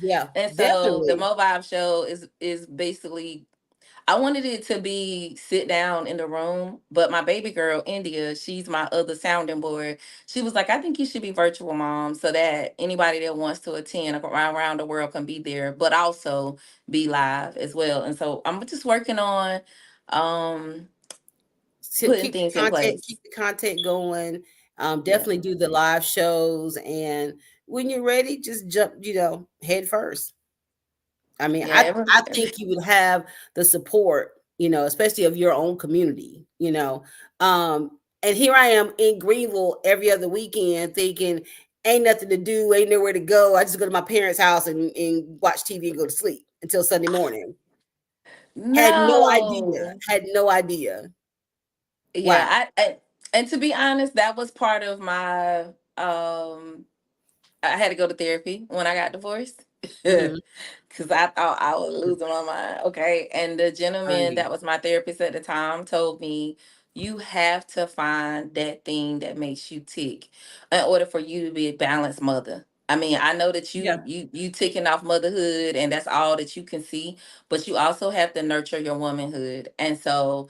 Yeah, And so the definitely. Mo'Vybe show is basically, I wanted it to be sit down in the room, but my baby girl, India, she's my other sounding board. She was like, I think you should be virtual, Mom, so that anybody that wants to attend around the world can be there, but also be live as well. And so I'm just working on um So putting things in keep place. the content going. Yeah. Definitely do the live shows, and when you're ready, just jump, head first. I mean, Yeah. I think you would have the support, especially of your own community. And here I am in Greenville every other weekend thinking, ain't nothing to do, ain't nowhere to go. I just go to my parents' house and watch TV and go to sleep until Sunday morning. Had no idea. No. Had no idea. Yeah, Wow. I and to be honest, that was part of my I had to go to therapy when I got divorced. Hmm. Because I thought I was losing my mind. Okay. And the gentleman Right. that was my therapist at the time told me, you have to find that thing that makes you tick in order for you to be a balanced mother. I mean, I know that Yeah. you ticking off motherhood and that's all that you can see, but you also have to nurture your womanhood. And so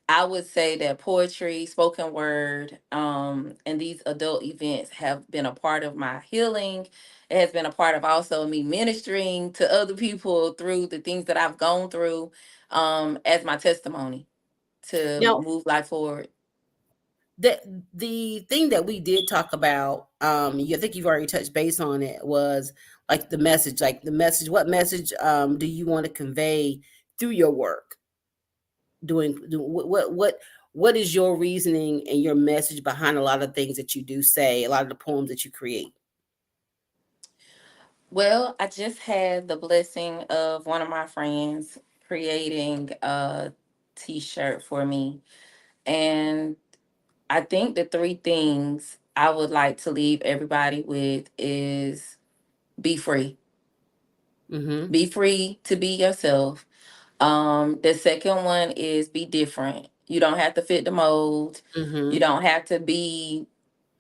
I would say that poetry, spoken word, and these adult events have been a part of my healing. It has been a part of also me ministering to other people through the things that I've gone through, as my testimony to Now, move life forward. the the thing that we did talk about, I think you've already touched base on it, was like the message. Like the message, what message do you want to convey through your work? What is your reasoning and your message behind a lot of things that you do say, a lot of the poems that you create? Well, I just had the blessing of one of my friends creating a t-shirt for me. And I think the three things I would like to leave everybody with is be free. Mm-hmm. Be free to be yourself. The second one is be different. You don't have to fit the mold. You Mm-hmm. don't have to be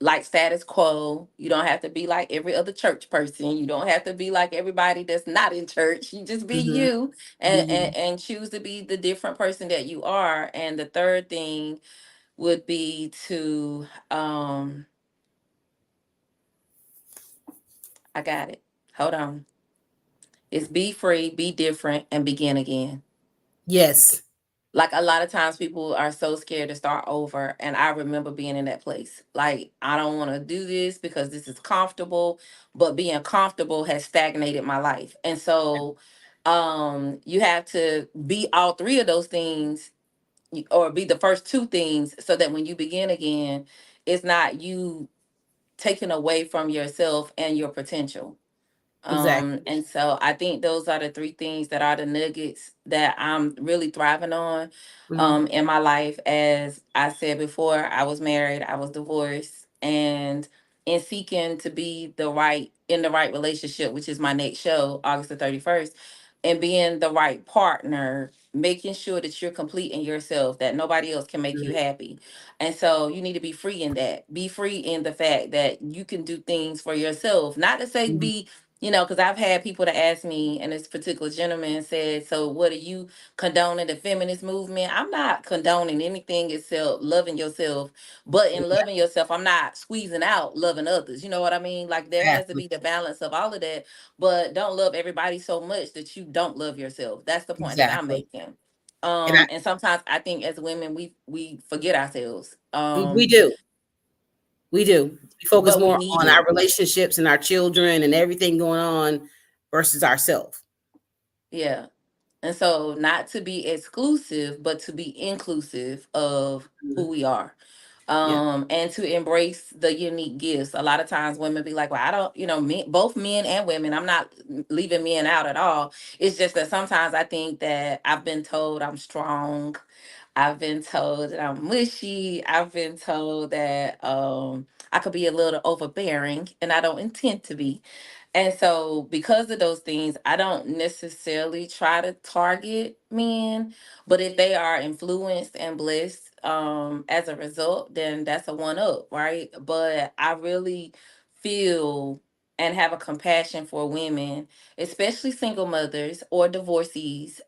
like status quo. You don't have to be like every other church person. You don't have to be like everybody that's not in church. You just be Mm-hmm. you Be and, you. and choose to be the different person that you are. And the third thing would be to I got it. Hold on. It's be free, be different, and begin again. Yes. Like a lot of times people are so scared to start over, and I remember being in that place. Like, I don't want to do this because this is comfortable, but being comfortable has stagnated my life. And so you have to be all three of those things, or be the first two things, so that when you begin again, it's not you taking away from yourself and your potential. Exactly. And so I think those are the three things that are the nuggets that I'm really thriving on Mm-hmm. in my life. As I said before, I was married, I was divorced, and in seeking to be the right relationship, which is my next show, August the 31st, and being the right partner, making sure that you're complete in yourself, that nobody else can make you happy. And so you need to be free in that. Be free in the fact that you can do things for yourself. Not to say Mm-hmm. be, because I've had people to ask me, and this particular gentleman said, so what are you condoning the feminist movement? I'm not condoning anything except loving yourself. But in loving yourself, I'm not squeezing out loving others. You know what I mean? Like there has to Exactly. be the balance of all of that. But don't love everybody so much that you don't love yourself. That's the point that I'm Exactly. making. And And sometimes I think as women we forget ourselves. we do. We do. We focus But we more need on our it. relationships and our children and everything going on versus ourselves. Yeah. And so, not to be exclusive, but to be inclusive of who Mhm. we are. Yeah. And to embrace the unique gifts. A lot of times women be like, well, I don't, both men and women, I'm not leaving men out at all. It's just that sometimes I think that I've been told I'm strong. I've been told that I'm mushy. I've been told that I could be a little overbearing, and I don't intend to be. And so, because of those things, I don't necessarily try to target men, but if they are influenced and blessed as a result, then that's a one up, right? But I really feel and have a compassion for women, especially single mothers or divorcees,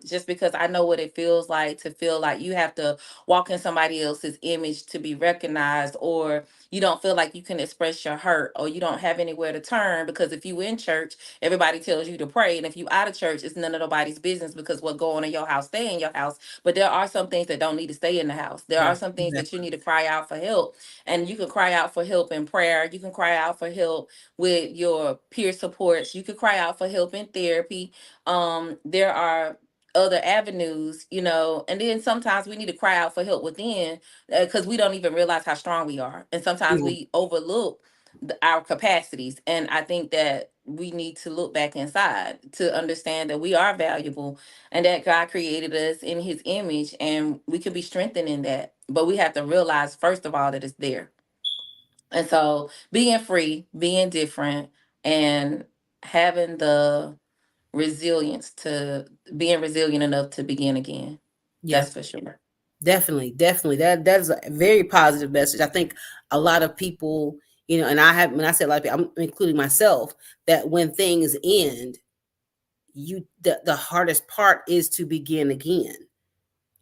just because I know what it feels like to feel like you have to walk in somebody else's image to be recognized, or you don't feel like you can express your hurt, or you don't have anywhere to turn, because if you in church, everybody tells you to pray, and if you out of church, it's none of nobody's business, because what go on in your house stay in your house. But there are some things that don't need to stay in the house. There Yeah. are some things that you Exactly. need to cry out for help, and you can cry out for help in prayer. You can cry out for help with your peer supports. You can cry out for help in therapy. There are other avenues, and then sometimes we need to cry out for help within, because we don't even realize how strong we are, and sometimes Yeah. we overlook our capacities. And I think that we need to look back inside to understand that we are valuable, and that God created us in his image, and we can be strengthened in that, but we have to realize first of all that it's there. And so, being free, being different, and having the resilience to being resilient enough to begin again. Yeah. That's for sure. Definitely, definitely. That's a very positive message. I think a lot of people, and I have when I say a lot of people, I'm including myself, that when things end, the hardest part is to begin again.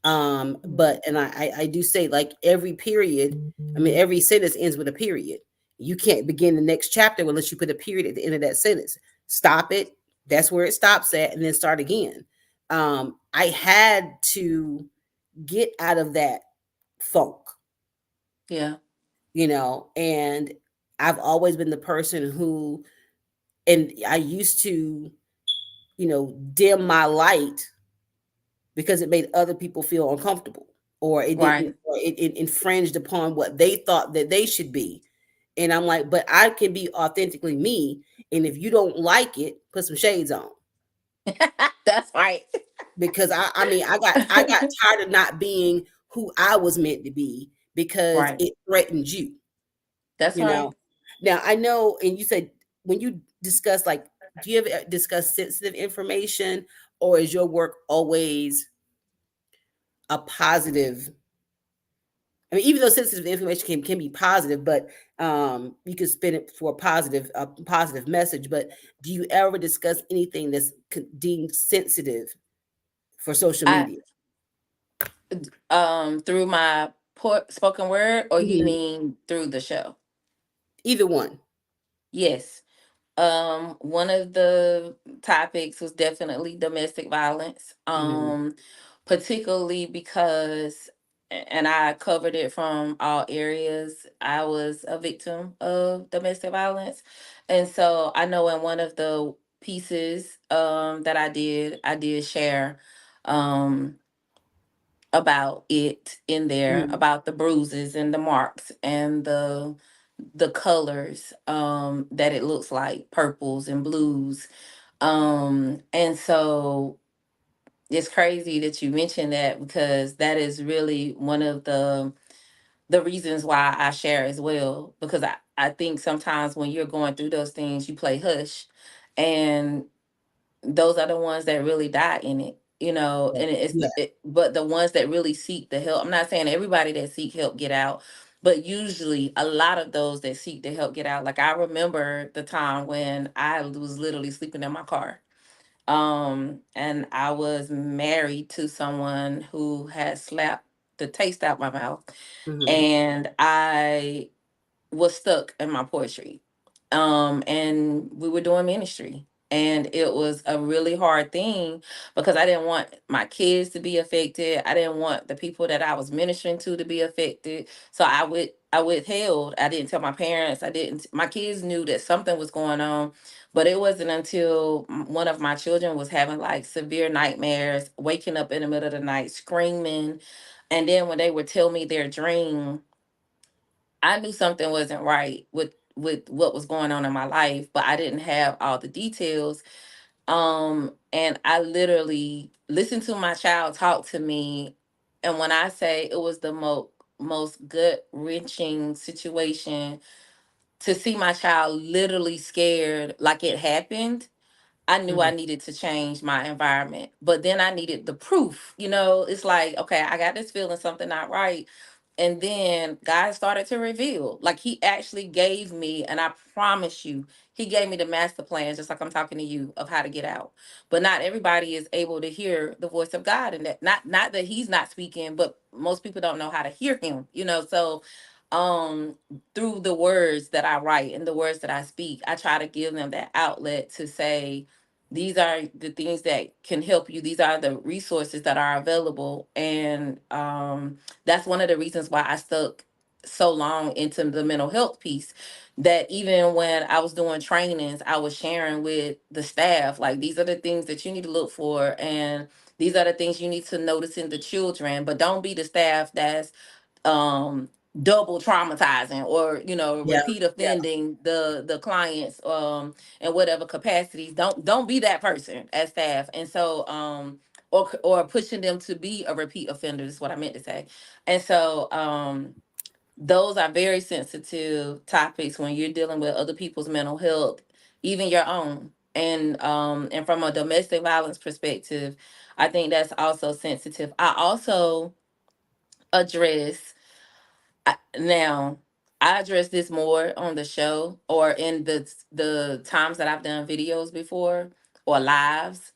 But and I do say, like, every period, I mean, every sentence ends with a period. You can't begin the next chapter unless you put a period at the end of that sentence. Stop it. That's where it stops at, and then start again. I had to get out of that funk, Yeah. and I've always been the person who, and I used to, dim my light because it made other people feel uncomfortable, or it didn't, Right. or it infringed upon what they thought that they should be. And I'm like, but I can be authentically me. And if you don't like it, put some shades on. That's right. Because I mean, I got tired of not being who I was meant to be because Right. it threatened you. That's You right. know. Now I know, and you said when you discuss, like, do you ever discuss sensitive information, or is your work always a positive? I mean, even though sensitive information can be positive, but you can spin it for a positive message. But do you ever discuss anything that's deemed sensitive for social I media? through my spoken word, or you Mhm. mean through the show? Either one. Yes. One of the topics was definitely domestic violence. Mhm. Particularly because, and I covered it from all areas, I was a victim of domestic violence. And so I know in one of the pieces that I did share um about it in there, Mhm. about the bruises and the marks and the colors that it looks like, purples and blues. And so it's crazy that you mentioned that, because that is really one of the reasons why I share as well, because I think sometimes when you're going through those things, you play hush, and those are the ones that really die in it, Yeah. and Yeah. but the ones that really seek the help. I'm not saying everybody that seek help get out, but usually a lot of those that seek the help get out. Like, I remember the time when I was literally sleeping in my car, and I was married to someone who had slapped the taste out my mouth, Mhm. and I was stuck in my poetry. And we were doing ministry. And it was a really hard thing, because I didn't want my kids to be affected. I didn't want the people that I was ministering to be affected. So I withheld. I didn't tell my parents. I didn't. My kids knew that something was going on, but it wasn't until one of my children was having like severe nightmares, waking up in the middle of the night screaming, and then when they would tell me their dream, I knew something wasn't right with what was going on in my life, but I didn't have all the details. And I literally listened to my child talk to me, and when I say it was the most gut wrenching situation to see my child literally scared like it happened, I knew I Mhm. needed to change my environment. But then I needed the proof. It's like, okay, I got this feeling something not right. And then God started to reveal. Like he actually gave me, and I promise you, he gave me the master plan, just like I'm talking to you, of how to get out. But not everybody is able to hear the voice of God. And that not that he's not speaking, but most people don't know how to hear him. So um through the words that I write and the words that I speak, I try to give them that outlet to say, these are the things that can help you. These are the resources that are available. And that's one of the reasons why I stuck so long into the mental health piece. That even when I was doing trainings, I was sharing with the staff, like, these are the things that you need to look for. And these are the things you need to notice in the children. But don't be the staff that's um double traumatizing, or Yeah. repeat offending the clients in whatever capacities. Don't be that person as staff. And so or pushing them to be a repeat offender is what I meant to say. And so those are very sensitive topics when you're dealing with other people's mental health, even your own. And from a domestic violence perspective, I think that's also sensitive. I also address now, I address this more on the show or in the times that I've done videos before or lives.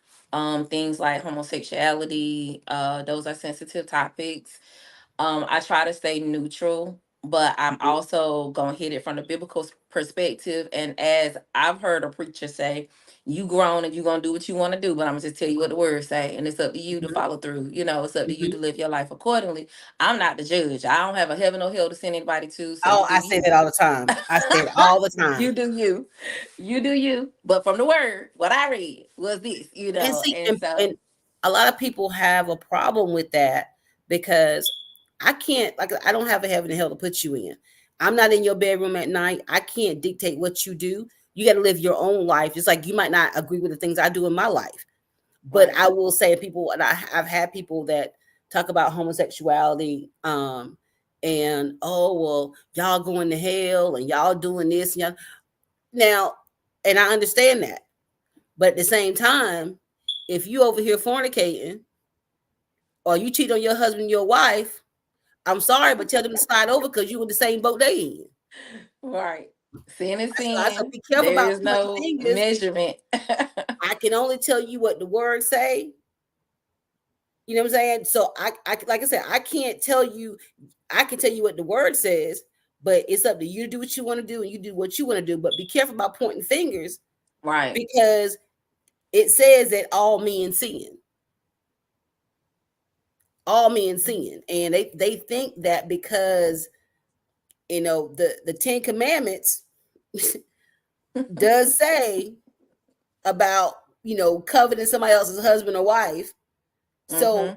Things like homosexuality, those are sensitive topics. I try to stay neutral, but I'm Mhm. also gonna hit it from the biblical perspective. And as I've heard a preacher say, you grown and you gonna do what you want to do, but I'm gonna just tell you what the words say, and it's up to you to Mhm. follow through. It's up to you Mhm. to live your life accordingly. I'm not the judge. I don't have a heaven or hell to send anybody to, so Oh, you do I say you. that all the time. I say it all the You time. do you. You do you. But from the word, what I read was this, And see, and and so a lot of people have a problem with that because I can't, like, I don't have a heaven and hell to put you in. I'm not in your bedroom at night. I can't dictate what you do. You got to live your own life. It's like you might not agree with the things I do in my life, but right, I will say people, and I've had people that talk about homosexuality, and oh well, y'all going to hell and y'all doing this and y'all now, and I understand that, but at the same time, if you over here fornicating or you cheat on your husband, your wife, I'm sorry, but tell them to slide over because you in the same boat they in. right. Sin is So sin. be careful There about is pointing no fingers. measurement. I can only tell you what the words say. You know what I'm saying? So I like I said, I can't tell you. I can tell you what the word says, but it's up to you to do what you want to do, and you do what you want to do. But be careful about pointing fingers Right. because it says that all men sin. All men sin, and they think that because the Ten Commandments does say about coveting somebody else's husband or wife. So Mm-hmm.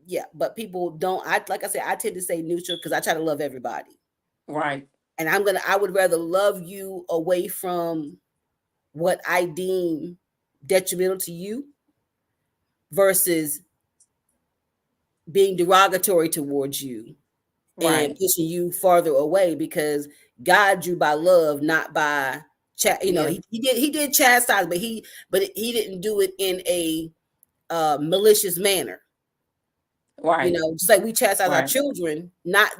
yeah, but people don't. I like I said, I tend to say neutral because I try to love everybody, Right. and I would rather love you away from what I deem detrimental to you versus being derogatory towards you and Right. pushing you farther away because God drew by love, not by Yeah. he did chastise, but he didn't do it in a malicious manner. Right. Just like we chastise our Right. children, not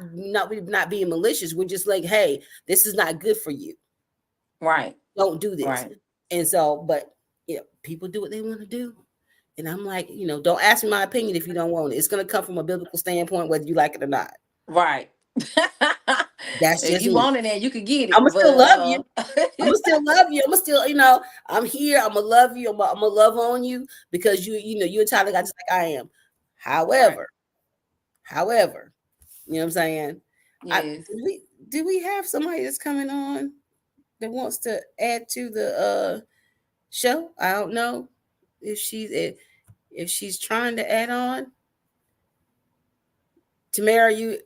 being malicious. We're just like, hey, this is not good for you. Right. Don't do this. Right. And so, but people do what they want to do. And I'm like, don't ask me my opinion if you don't want it. It's gonna come from a biblical standpoint, whether you like it or not. Right. That's If just you me. want it, then you could get I'm it. gonna still But love you. I'm gonna still love you. I'm gonna still, I'm here. I'm gonna love you. I'm gonna love on you because you're a child of God just like I am. right. However, you know what I'm saying? I Yes. we Do we have somebody that's coming on that wants to add to the show? I don't know if she's trying to add on. Tamara, you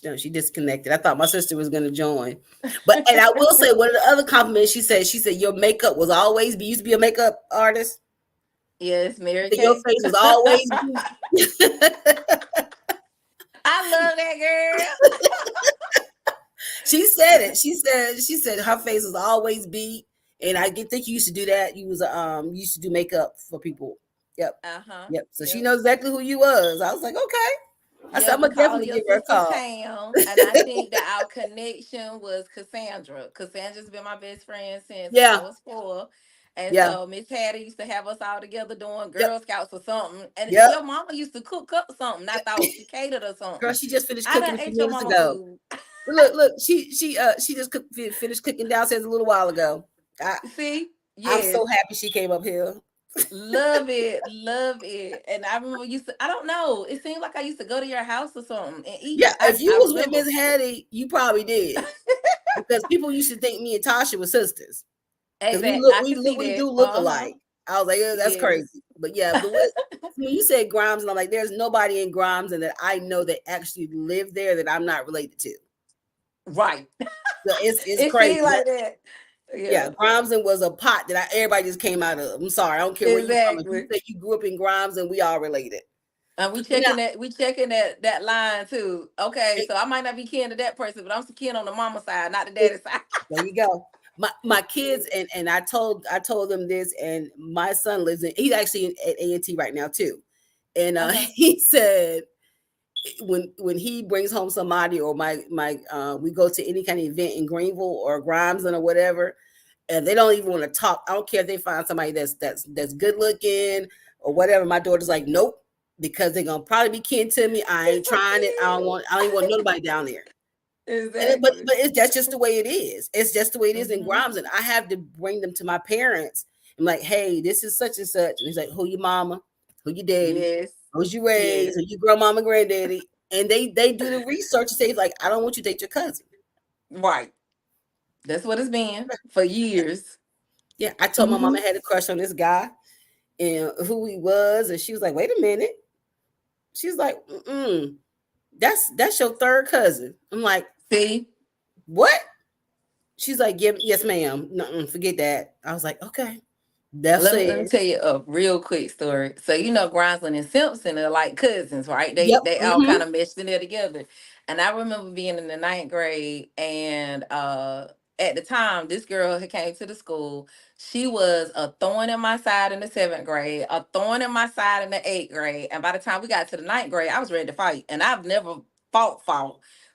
no, she disconnected. I thought my sister was going to join, but and I will say one of the other compliments she said your makeup was always be used to be a makeup artist. Yes, Mary Your Kay. face was always be. I love that girl. She said it. She said her face was always beat, and think you used to do that. You used to do makeup for people. Yep, Uh-huh. yep. So she Yep. knows exactly who you was. I was like, okay. I said Yeah, I'm we gonna call definitely your give her a sister call. Tam, and I think that our connection was Cassandra. Cassandra's been my best friend since I Yeah, was 4. And yeah, so Miss Hattie used to have us all together doing yep, Girl Scouts or something. And yep. your mama used to cook up something. I thought she catered or Girl, something. she just finished I cooking done a few ate your minutes mama ago. food. Look, she just finished cooking downstairs a little while ago. I See? I'm Yes. so happy she came up here. Love it. Love it. And I remember I don't know. It seemed like I used to go to your house or something and Yeah, eat. if you I was with remember. Miss Hattie, you probably did because people used to think me and Tasha were sisters. Because Exactly. I can see we that. do look Uh-huh. alike. I was like, yeah, that's Yes. crazy. But yeah, when you said Grimes, and I'm like, there's nobody in Grimes and that I know that actually live there that I'm not related to. Right. So it's It crazy. seemed like that. Yeah, Yeah, Grimes was a pot that everybody just came out of. I'm sorry, I don't care where you from. If you exactly. say you grew up in Grimes, and we all related. And Now, we checking that line too. Okay, so I might not be kin to that person, but I'm kin on the mama side, not the daddy side. there you go. My kids and I told them this, and my son lives in he's actually at A&T right now too, and Uh-huh. he said when he brings home somebody or my we go to any kind of event in Greenville or Grimes or whatever, and they don't even want to talk. I don't care if they find somebody that's good looking or whatever. My daughter's like, nope, because they're gonna probably be kin to me. I ain't trying it. I don't even want nobody down there. Exactly. But that's just the way it is. It's just the way it is in Hmm. Grimes, and I have to bring them to my parents. I'm like, hey, this is such and such, and he's like, who your mama, who your daddy, Yes. who's you raised, Yes. who your grandmama, granddaddy, and they do the research and say like, I don't want you to date your cousin. Right. That's what it's been for years. Yeah, I told my mom Hmm. I had a crush on this guy and who he was, and she was like, wait a minute. She's like, that's your third cousin. I'm like, See, what? She's like, yeah, yes, ma'am. No, forget that. I was like, okay, that's let me it. tell you a real quick story. So Gronslin and Simpson are like cousins, right? They Yep. they all Mm-hmm. kind of meshed in there together. And I remember being in the ninth grade, and at the time, this girl had came to the school. She was a thorn in my side in the seventh grade, a thorn in my side in the eighth grade, and by the time we got to the ninth grade, I was ready to fight. And I've never fought.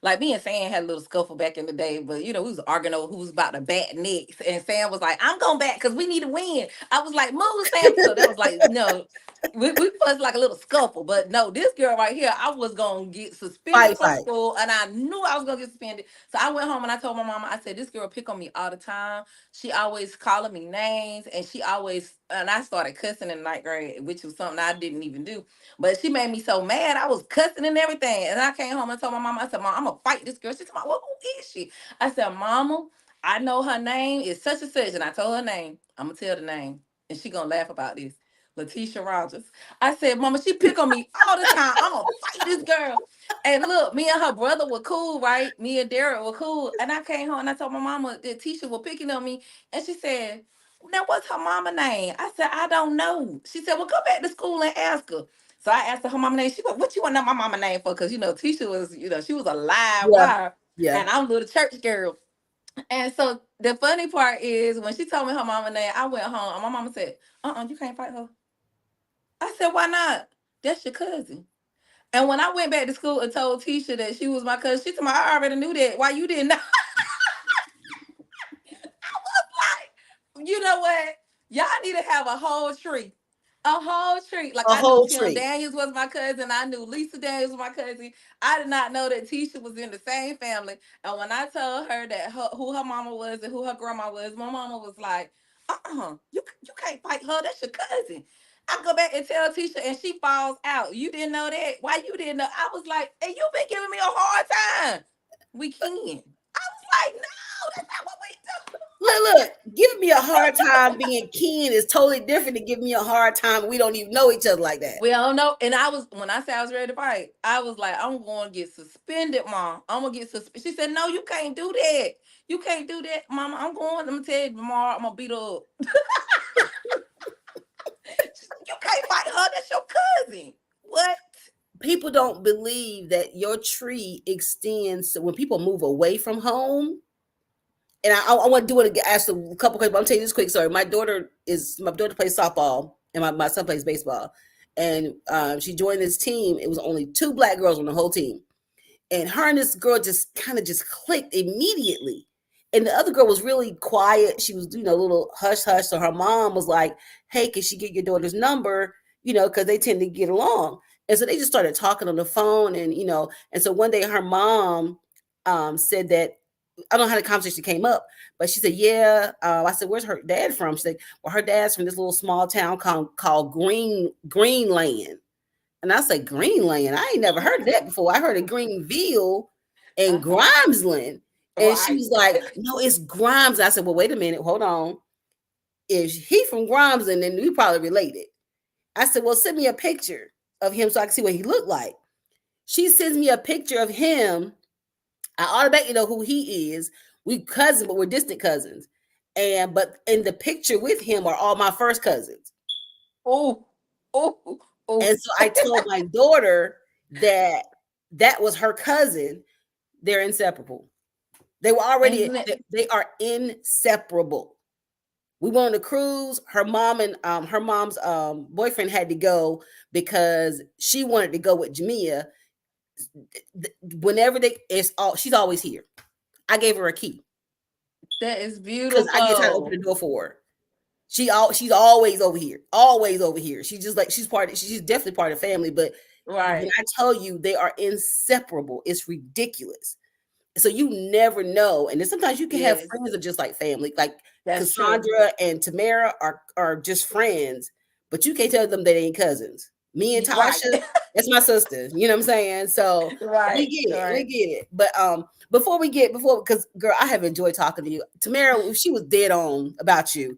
Like me and Sam had a little scuffle back in the day, but we was arguing over who was about to bat next. And Sam was like, I'm going back because we need to win. I was like, move, Sam. So that was like, no, we fussed like a little scuffle. But no, this girl right here, I was going to get suspended Fight, from fight. school. And I knew I was going to get suspended. So I went home and I told my mama, I said, this girl pick on me all the time. She always calling me names. And I started cussing in ninth grade, which was something I didn't even do. But she made me so mad. I was cussing and everything. And I came home and told my mama, I said, Mom, I'm going to fight this girl. She said, well, who is she? I said, Mama, I know her name is such and such. And I told her name. I'm going to tell the name. And she going to laugh about this. Letitia Rogers. I said, Mama, she pick on me all the time. I'm going to fight this girl. And look, me and her brother were cool, right? Me and Derek were cool. And I came home and I told my mama that Tisha was picking on me. And she said, now what's her mama name? I said, I don't know. She said, well, go back to school and ask her. So I asked her mama name. She went, what you want to know my mama name for? Because, Tisha was, she was a live Yeah, wire. yeah. And I'm a little church girl. And so the funny part is when she told me her mama name, I went home and my mama said, you can't fight her. I said, why not? That's your cousin. And when I went back to school and told Tisha that she was my cousin, she told me, I already knew that. Why you didn't know? Like, you know what? Y'all need to have a whole tree. A whole tree. Like A I knew whole Kim tree. Daniels was my cousin. I knew Lisa Daniels was my cousin. I did not know that Tisha was in the same family. And when I told her that who her mama was and who her grandma was, my mama was like, you can't fight her. That's your cousin. I go back and tell Tisha and she falls out. You didn't know that? Why you didn't know? I was like, and you been giving me a hard time. We can. like, no, that's not what we do. Look, giving me a hard time being kin is totally different than giving me a hard time. We don't even know each other like that. We don't know. And I was, when I said I was ready to fight, I was like, I'm going to get suspended, Mom. I'm going to get suspended. She said, no, you can't do that. You can't do that, Mama. I'm going to tell you tomorrow, I'm going to beat her up. You can't fight her. That's your cousin. What? People don't believe that your tree extends. So when people move away from home, and I want to do it again, ask a couple questions, but I'm telling you this quick story. My daughter plays softball, and my son plays baseball. And she joined this team. It was only 2 black girls on the whole team. And her and this girl just kind of just clicked immediately. And the other girl was really quiet. She was, a little hush hush. So her mom was like, hey, can she get your daughter's number? Because they tend to get along. And so they just started talking on the phone. And so one day her mom said that, I don't know how the conversation came up, but she said, yeah. I said, where's her dad from? She said, well, her dad's from this little small town called Greenland. And I said, Greenland? I ain't never heard of that before. I heard of Greenville and Grimesland. And she was like, no, it's Grimes. I said, well, wait a minute. Hold on. If he from Grimesland, then we probably related. I said, well, send me a picture of him so I can see what he looked like. She sends me a picture of him. I automatically know who he is. We cousins, but we're distant cousins. But in the picture with him are all my first cousins. Oh. And so I told my daughter that was her cousin. They're inseparable. They were already, they are inseparable. We went on a cruise. Her mom and her mom's boyfriend had to go because she wanted to go with Jamia. Whenever she's always here. I gave her a key. That is beautiful. Because I get her to open the door for her. She's always over here. Always over here. She's just like, she's definitely part of the family. But right. When I tell you they are inseparable, it's ridiculous. So you never know. And then sometimes you can have friends that are just like family. Like that's Cassandra true. and Tamara are just friends, but you can't tell them they ain't cousins. Me and Tasha, right. That's my sister. You know what I'm saying? So we get it. But because girl, I have enjoyed talking to you. Tamara, she was dead on about you.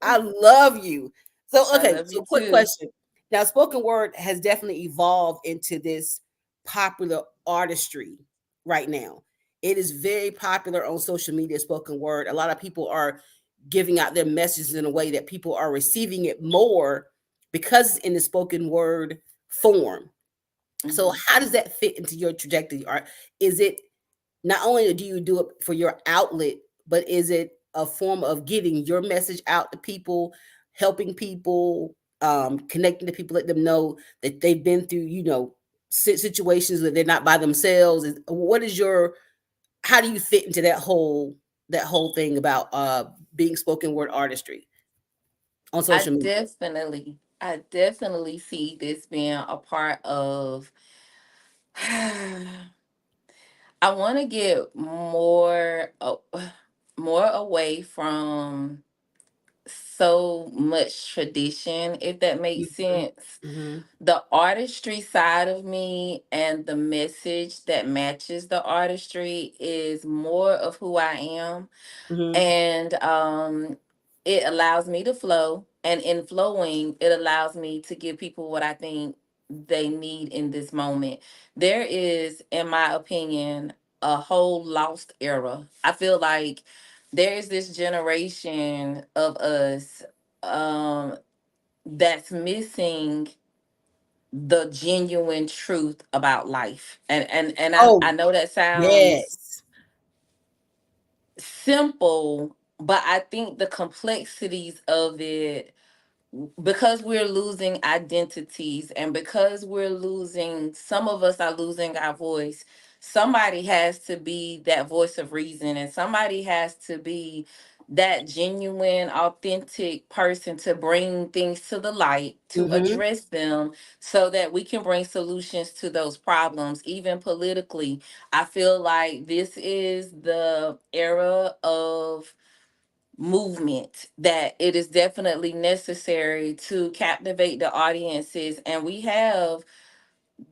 I love you. So okay, so quick question. Now, spoken word has definitely evolved into this popular artistry right now. It is very popular on social media, spoken word. A lot of people are giving out their messages in a way that people are receiving it more because it's in the spoken word form. Mm-hmm. So how does that fit into your trajectory? Is it not only do you do it for your outlet, but is it a form of getting your message out to people, helping people, connecting to people, let them know that they've been through, situations that they're not by themselves? How do you fit into that whole thing about being spoken word artistry on social media? I definitely see this being a part of I want to get more away from so much tradition, if that makes sense. Mm-hmm. The artistry side of me and the message that matches the artistry is more of who I am. Mm-hmm. And it allows me to flow, and in flowing it allows me to give people what I think they need in this moment. There is, in my opinion, a whole lost era. I feel like there is this generation of us that's missing the genuine truth about life. I know that sounds simple, but I think the complexities of it, because we're losing identities and because some of us are losing our voice, somebody has to be that voice of reason, and somebody has to be that genuine, authentic person to bring things to the light, to address them, so that we can bring solutions to those problems. Even politically, I feel like this is the era of movement, that it is definitely necessary to captivate the audiences. And we have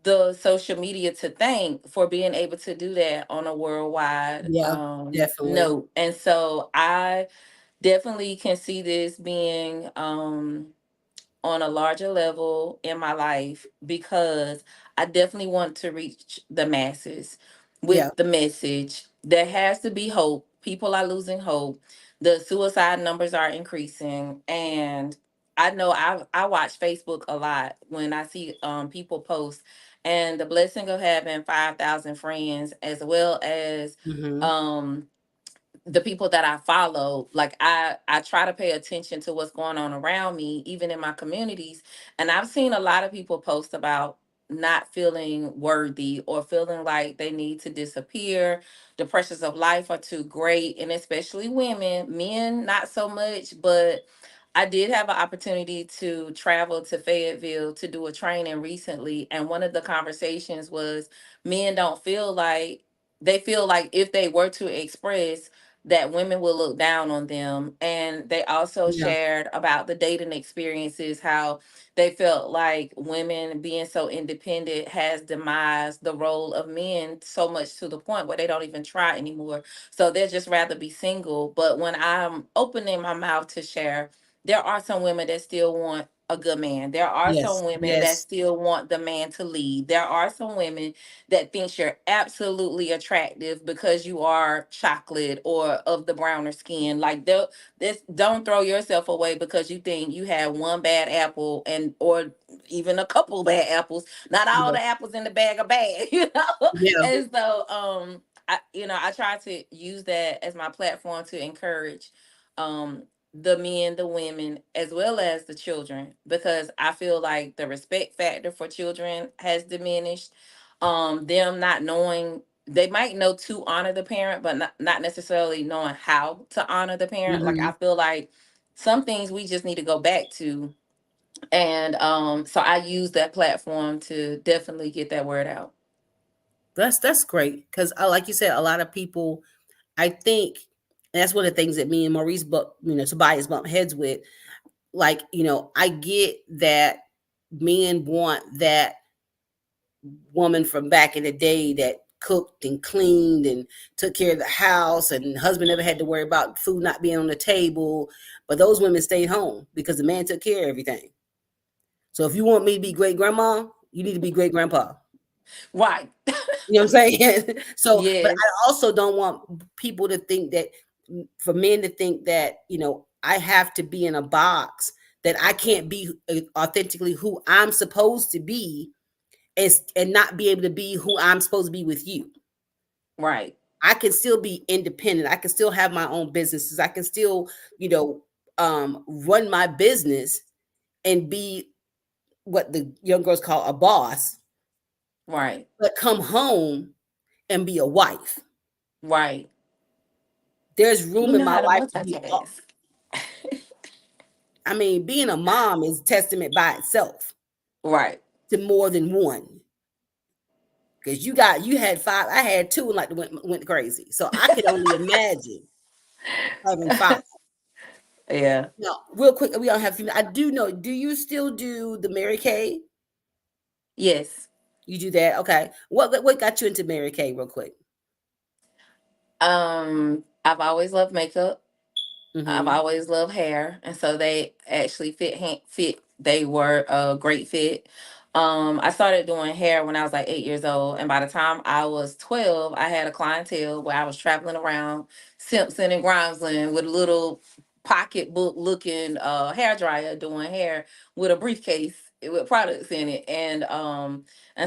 the social media to thank for being able to do that on a worldwide Yeah, definitely. note. And so I definitely can see this being on a larger level in my life, because I definitely want to reach the masses Yeah. with the message. There has to be hope. People are losing hope. The suicide numbers are increasing, and I know I watch Facebook a lot when I see people post, and the blessing of having 5,000 friends, as well as Hmm. um the people that I follow, like I try to pay attention to what's going on around me, even in my communities. And I've seen a lot of people post about not feeling worthy or feeling like they need to disappear. The pressures of life are too great, and especially women, men not so much, but I did have an opportunity to travel to Fayetteville to do a training recently, and one of the conversations was men don't feel like, they feel like if they were to express, that women will look down on them. And they also Yeah. shared about the dating experiences, how they felt like women being so independent has demised the role of men so much to the point where they don't even try anymore. So they'd just rather be single. But when I'm opening my mouth to share, there are some women that still want a good man. There are Yes. some women that Yes. still want the man to lead. There are some women that thinks you're absolutely attractive because you are chocolate or of the browner skin. Like, this, don't throw yourself away because you think you had one bad apple, and or even a couple bad apples. Not all Yeah. the apples in the bag are bad, you know. Yeah. And so I try to use that as my platform to encourage um the men, the women, as well as the children, because I feel like the respect factor for children has diminished. Them not knowing, they might know to honor the parent, but not necessarily knowing how to honor the parent. Like, Hmm. I feel like some things we just need to go back to. And so I use that platform to definitely get that word out. That's great because, like you said, a lot of people, I think, and that's one of the things that me and Maurice, but Tobias bump heads with. Like, I get that men want that woman from back in the day that cooked and cleaned and took care of the house, and husband never had to worry about food not being on the table. But those women stayed home because the man took care of everything. So if you want me to be great grandma, you need to be great grandpa. Right. You know what I'm saying? So, but Yes. I also don't want people to think that, for men to think that, I have to be in a box, that I can't be authentically who I'm supposed to be, and not be able to be who I'm supposed to be with you. Right. I can still be independent. I can still have my own businesses. I can still, run my business and be what the young girls call a boss, Right. but come home and be a wife. Right. There's You room in know my how to life to be. multitask. I mean, being a mom is testament by itself Right. to more than one. Because you had five, I had two, and like went crazy. So I could only imagine having five. Yeah. Now, real quick, we don't have. I do know. Do you still do the Mary Kay? Yes. You do that? Okay. What got you into Mary Kay? Real quick. I've always loved makeup. I've Mm-hmm. always loved hair, and so they actually fit. They were a great fit. I started doing hair when I was like 8 years old, and by the time I was 12, I had a clientele where I was traveling around Simpson and Grimesland with a little pocketbook looking hair dryer doing hair with a briefcase with products in it, and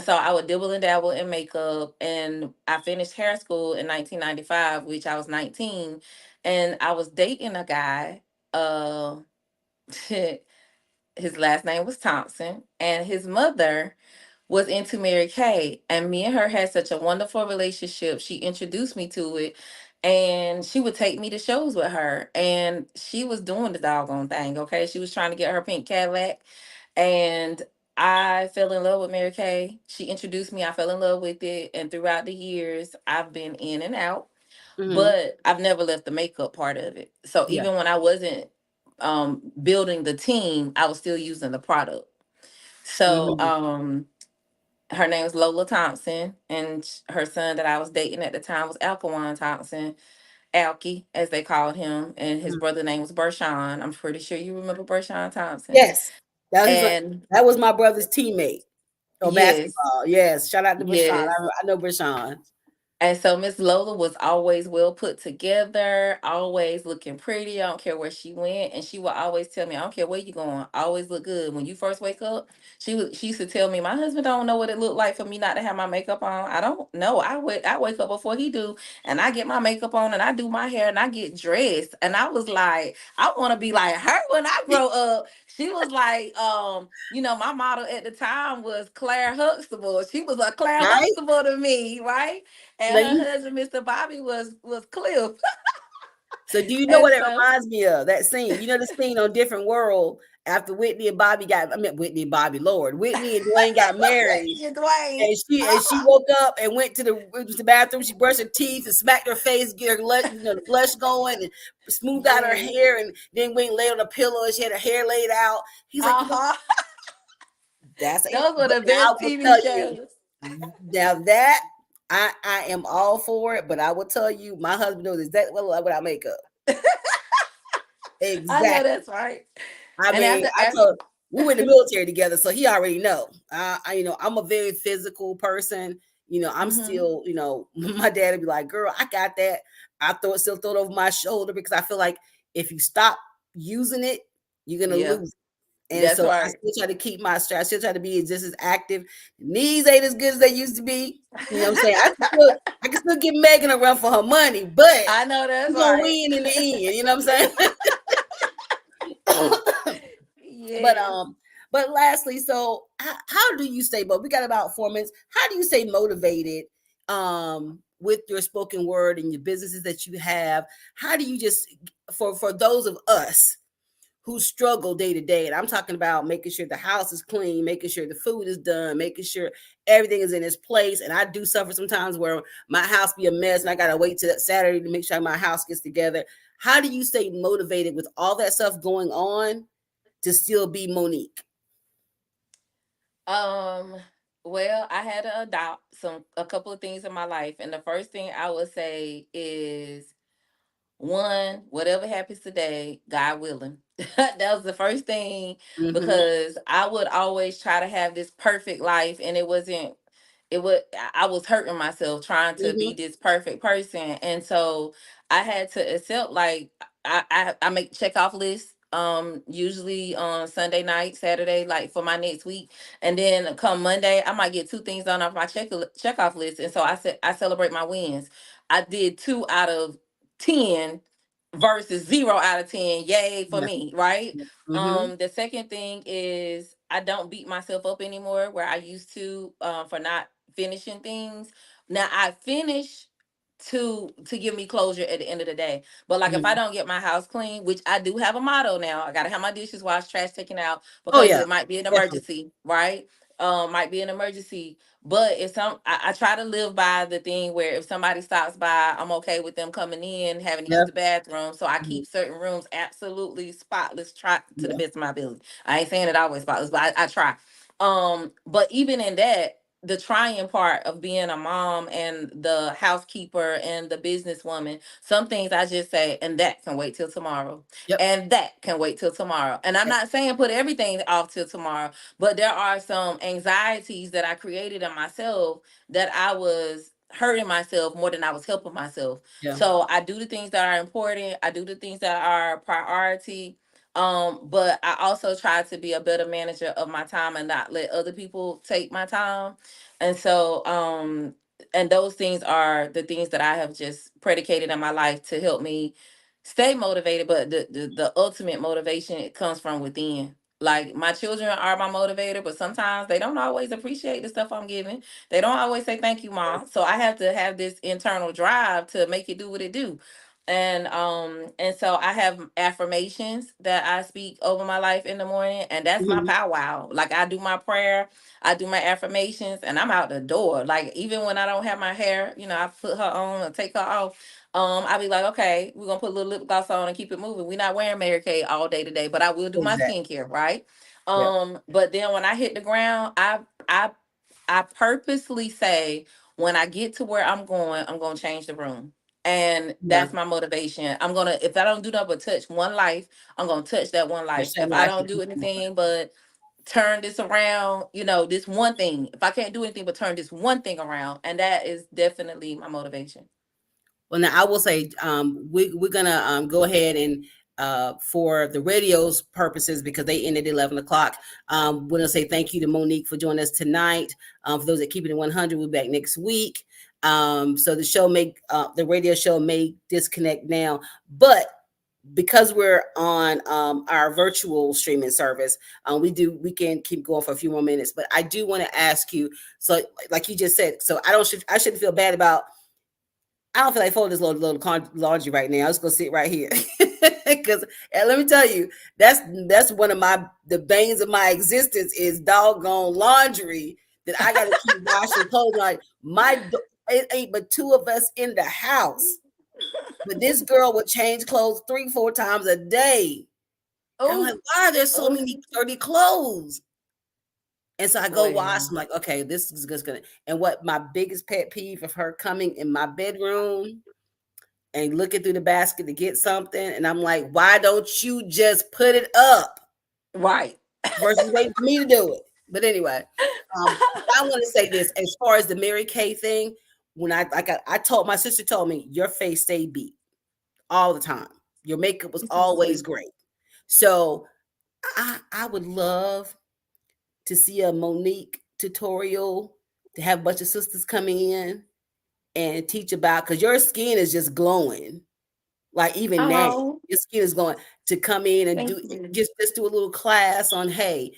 so I would dibble and dabble in makeup, and I finished hair school in 1995, which I was 19, and I was dating a guy. Uh, his last name was Thompson, and his mother was into Mary Kay, and me and her had such a wonderful relationship. She introduced me to it, and she would take me to shows with her, and she was doing the doggone thing. Okay, she was trying to get her pink Cadillac, and I fell in love with Mary Kay. She introduced me. I fell in love with it, and throughout the years, I've been in and out, Mm-hmm. but I've never left the makeup part of it. So Yeah. even when I wasn't building the team, I was still using the product. So Mm-hmm. Her name was Lola Thompson, and her son that I was dating at the time was Alkawan Thompson, Alky, as they called him, and his Mhm. brother name was Bershawn. I'm pretty sure you remember Bershawn Thompson. Yes, And that was my brother's teammate on yes, basketball. Yes, shout out to Bashan. yes. I know Bashan. And so Miss Lola was always well put together, always looking pretty. I don't care where she went, and she would always tell me, "I don't care where you going, always look good." When you first wake up, she used to tell me, "My husband don't know what it looked like for me not to have my makeup on. I don't know. I wake up before he do, and I get my makeup on, and I do my hair, and I get dressed." And I was like, "I want to be like her when I grow up." She was like, my model at the time was Claire Huxtable. She was a Claire Right Huxtable to me, right? And now, her husband, Mr. Bobby, was Cliff. so do you know And what it so, reminds me of? That scene. You know the scene on Different World after Whitney and Bobby got. I mean Whitney and Bobby. Lord, Whitney and Dwayne got married. Whitney and Dwayne. And she woke up and went to the bathroom. She brushed her teeth and smacked her face, get her the blush going, and smoothed out her Yes. hair, and then went and laid on a pillow, and she had her hair laid out. He's like, Uh-huh. that's it. Those were But the now I best will TV tell you, shows. now that I am all for it, but I will tell you, my husband knows exactly what I look like without makeup. I know Exactly. that's right. I And mean, I after told we were in the military together, so he already know. I'm a very physical person. I'm hmm still, my dad would be like, "Girl, I got that." I still throw it over my shoulder because I feel like if you stop using it, you're gonna yeah, lose. And that's so I right. still try to keep my strength. I still try to be just as active. Knees ain't as good as they used to be. You know what I'm saying? I can still give Megan a run for her money, but I know that's we're gonna right. win in the end. You know what I'm saying? But Yes. but lastly, so how do you stay? But we got about 4 minutes. How do you stay motivated with your spoken word and your businesses that you have? How do you just for those of us who struggle day to day, and I'm talking about making sure the house is clean, making sure the food is done, making sure everything is in its place. And I do suffer sometimes where my house be a mess and I gotta wait till Saturday to make sure my house gets together. How do you stay motivated with all that stuff going on to still be Monique? Um, well, I had to adopt a couple of things in my life, and the first thing I would say is, one, whatever happens today, God willing. That was the first thing, Mm-hmm. because I would always try to have this perfect life, and it wasn't. It was I was hurting myself trying to be Mm-hmm. this perfect person, and so I had to accept, like, I make check off lists. Usually on Sunday night, Saturday, like for my next week, and then come Monday, I might get two things done off my check off list, and so I said I celebrate my wins. I did 2 out of 10 versus 0 out of 10. Yay for Yeah. me, right? Mm-hmm. The second thing is I don't beat myself up anymore where I used to, for not finishing things. Now I finish to give me closure at the end of the day. But like if I Mm-hmm. don't get my house clean, which I do have a motto now, I gotta have my dishes washed, trash taken out, Oh because yeah, it might be an definitely. emergency, right? Might be an emergency. But if I try to live by the thing where if somebody stops by, I'm okay with them coming in, having to use Yeah. the bathroom. So I Mhm. keep certain rooms absolutely spotless, try to the Yeah. best of my ability. I ain't saying it always spotless, but I try. But even in that, the trying part of being a mom and the housekeeper and the businesswoman, some things I just say, and that can wait till tomorrow. Yep. And that can wait till tomorrow. And I'm Yep. not saying put everything off till tomorrow, but there are some anxieties that I created in myself that I was hurting myself more than I was helping myself. Yeah. So I do the things that are important. I do the things that are priority. But I also try to be a better manager of my time and not let other people take my time. And so, and those things are the things that I have just predicated in my life to help me stay motivated. But the ultimate motivation, it comes from within. Like my children are my motivator, but sometimes they don't always appreciate the stuff I'm giving. They don't always say thank you, mom. So I have to have this internal drive to make it do what it do. And so I have affirmations that I speak over my life in the morning, and that's my Mhm. powwow. Like I do my prayer, I do my affirmations, and I'm out the door. Like even when I don't have my hair, I put her on or take her off. I'll be like, okay, we're gonna put a little lip gloss on and keep it moving. We're not wearing Mary Kay all day today, but I will do my Exactly. skincare, right? Yep. But then when I hit the ground, I I purposely say when I get to where I'm going to change the room. And Yeah, that's my motivation. I'm gonna, if I don't do nothing but touch one life, I'm gonna touch that one life. touch that If I life for don't do people. anything but turn this around, this one thing. If I can't do anything but turn this one thing around, and that is definitely my motivation. Well, now I will say we're gonna go ahead and for the radio's purposes because they ended at 11 o'clock. We're gonna say thank you to Monique for joining us tonight. For those that keep it in 100, we'll be back next week. So the radio show may disconnect now, but because we're on our virtual streaming service, we can keep going for a few more minutes. But I do want to ask you, so like you just said, so I shouldn't feel bad about. I don't feel like folding this little laundry right now. I'm just gonna sit right here because let me tell you, that's one of the banes of my existence is doggone laundry that I got to keep washing clothes. Like it ain't but two of us in the house, but this girl would change clothes 3-4 times a day. And I'm like, Oh, why are there so oh, many dirty clothes? And so I go wash. well, I'm like, okay, this is just gonna. And what my biggest pet peeve of her coming in my bedroom and looking through the basket to get something. And I'm like, why don't you just put it up right. versus waiting for me to do it? But anyway, I want to say this as far as the Mary Kay thing. When I told my sister told me your face stayed beat all the time. Your makeup was This is always sweet. great. So I would love to see a Monique tutorial to have a bunch of sisters come in and teach about because your skin is just glowing. Like even now, Oh, your skin is going to come in and thank do you. just do a little class on hey,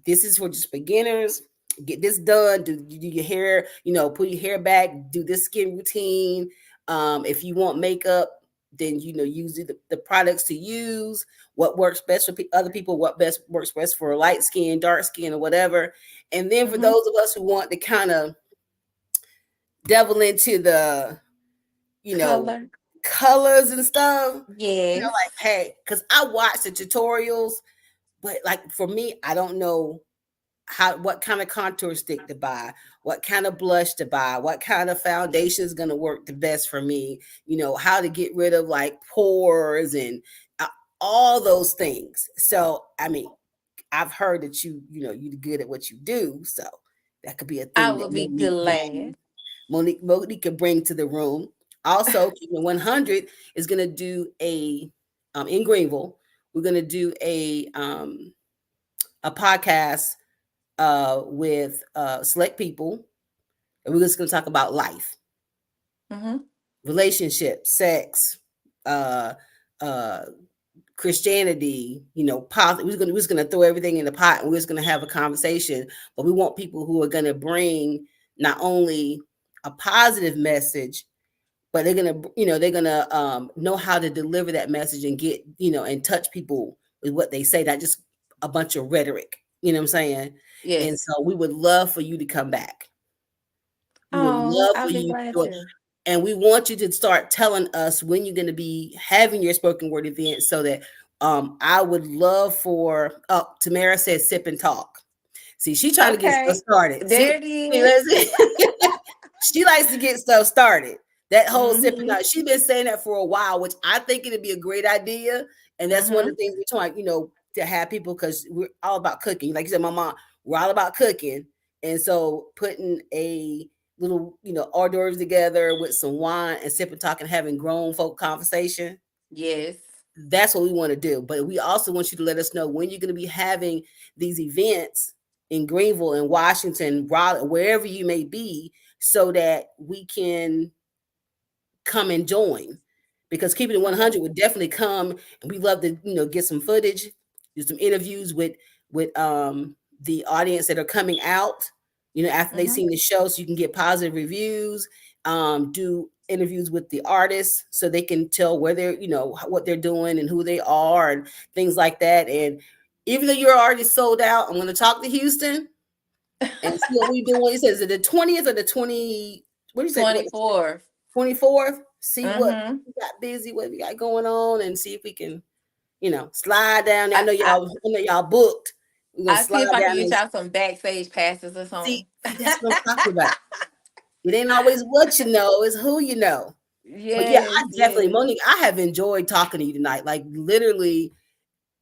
this is for just beginners. Get this done. Do your hair, pull your hair back. Do this skin routine. If you want makeup, then use the products to use. What works best for other people. What best works best for light skin, dark skin, or whatever. And then for Hmm. those of us who want to kind of devil into the you know Color. colors and stuff. Yes. Like, hey, because I watch the tutorials, but like for me, I don't know what kind of contour stick to buy, what kind of blush to buy, what kind of foundation is going to work the best for me, how to get rid of like pores and uh, all those things. So, I mean, I've heard that you're good at what you do. So that could be a I thing that will be glad. Monique could bring to the room. Also, Keeping 100 is going to do in Greenville. We're going to do a podcast with select people, and we're just going to talk about life, Hmm. relationship, sex, uh, uh, Christianity. We're just going to throw everything in the pot, and we're just going to have a conversation. But we want people who are going to bring not only a positive message, but they're gonna know how to deliver that message and get and touch people with what they say, not just a bunch of rhetoric. You know what I'm saying? And Yes. so we would love for you to come back. We would Oh, love I'll for be you to glad do it. to. And we want you to start telling us when you're going to be having your spoken word event so that I would love for Tamara says sip and talk. See, she trying to get stuff Okay. started. There it is. She likes to get stuff started. That whole sipping Hmm. out. She's been saying that for a while, which I think it'd be a great idea. And that's one of Hmm. the things we're trying, to have people because we're all about cooking. Like you said, my mom, we're all about cooking. And so putting a little, hors d'oeuvres together with some wine and sipping, talking, having grown folk conversation, Yes. that's what we want to do. But we also want you to let us know when you're going to be having these events in Greenville and Washington, Raleigh, wherever you may be, so that we can come and join. Because Keeping It Okay. 100 would definitely come, and we love to get some footage, do some interviews with the audience that are coming out, after they've Hmm. seen the show, so you can get positive reviews. Do interviews with the artists so they can tell where they're, what they're doing and who they are and things like that. And even though you're already sold out, I'm going to talk to Houston and see what we doing. He says, is it the 20th or the 20? What do you say? What, 24th. 24th? See what Hmm. we got busy, what we got going on, and see if we can, slide down there. I, I I know y'all booked. We're gonna I see slide if I can down there. get y'all some backstage passes or See, something. See, that's what I'm talking about. It ain't always what you know, it's who you know. But yeah, I Yes, definitely, yes, Monique, I have enjoyed talking to you tonight. Like literally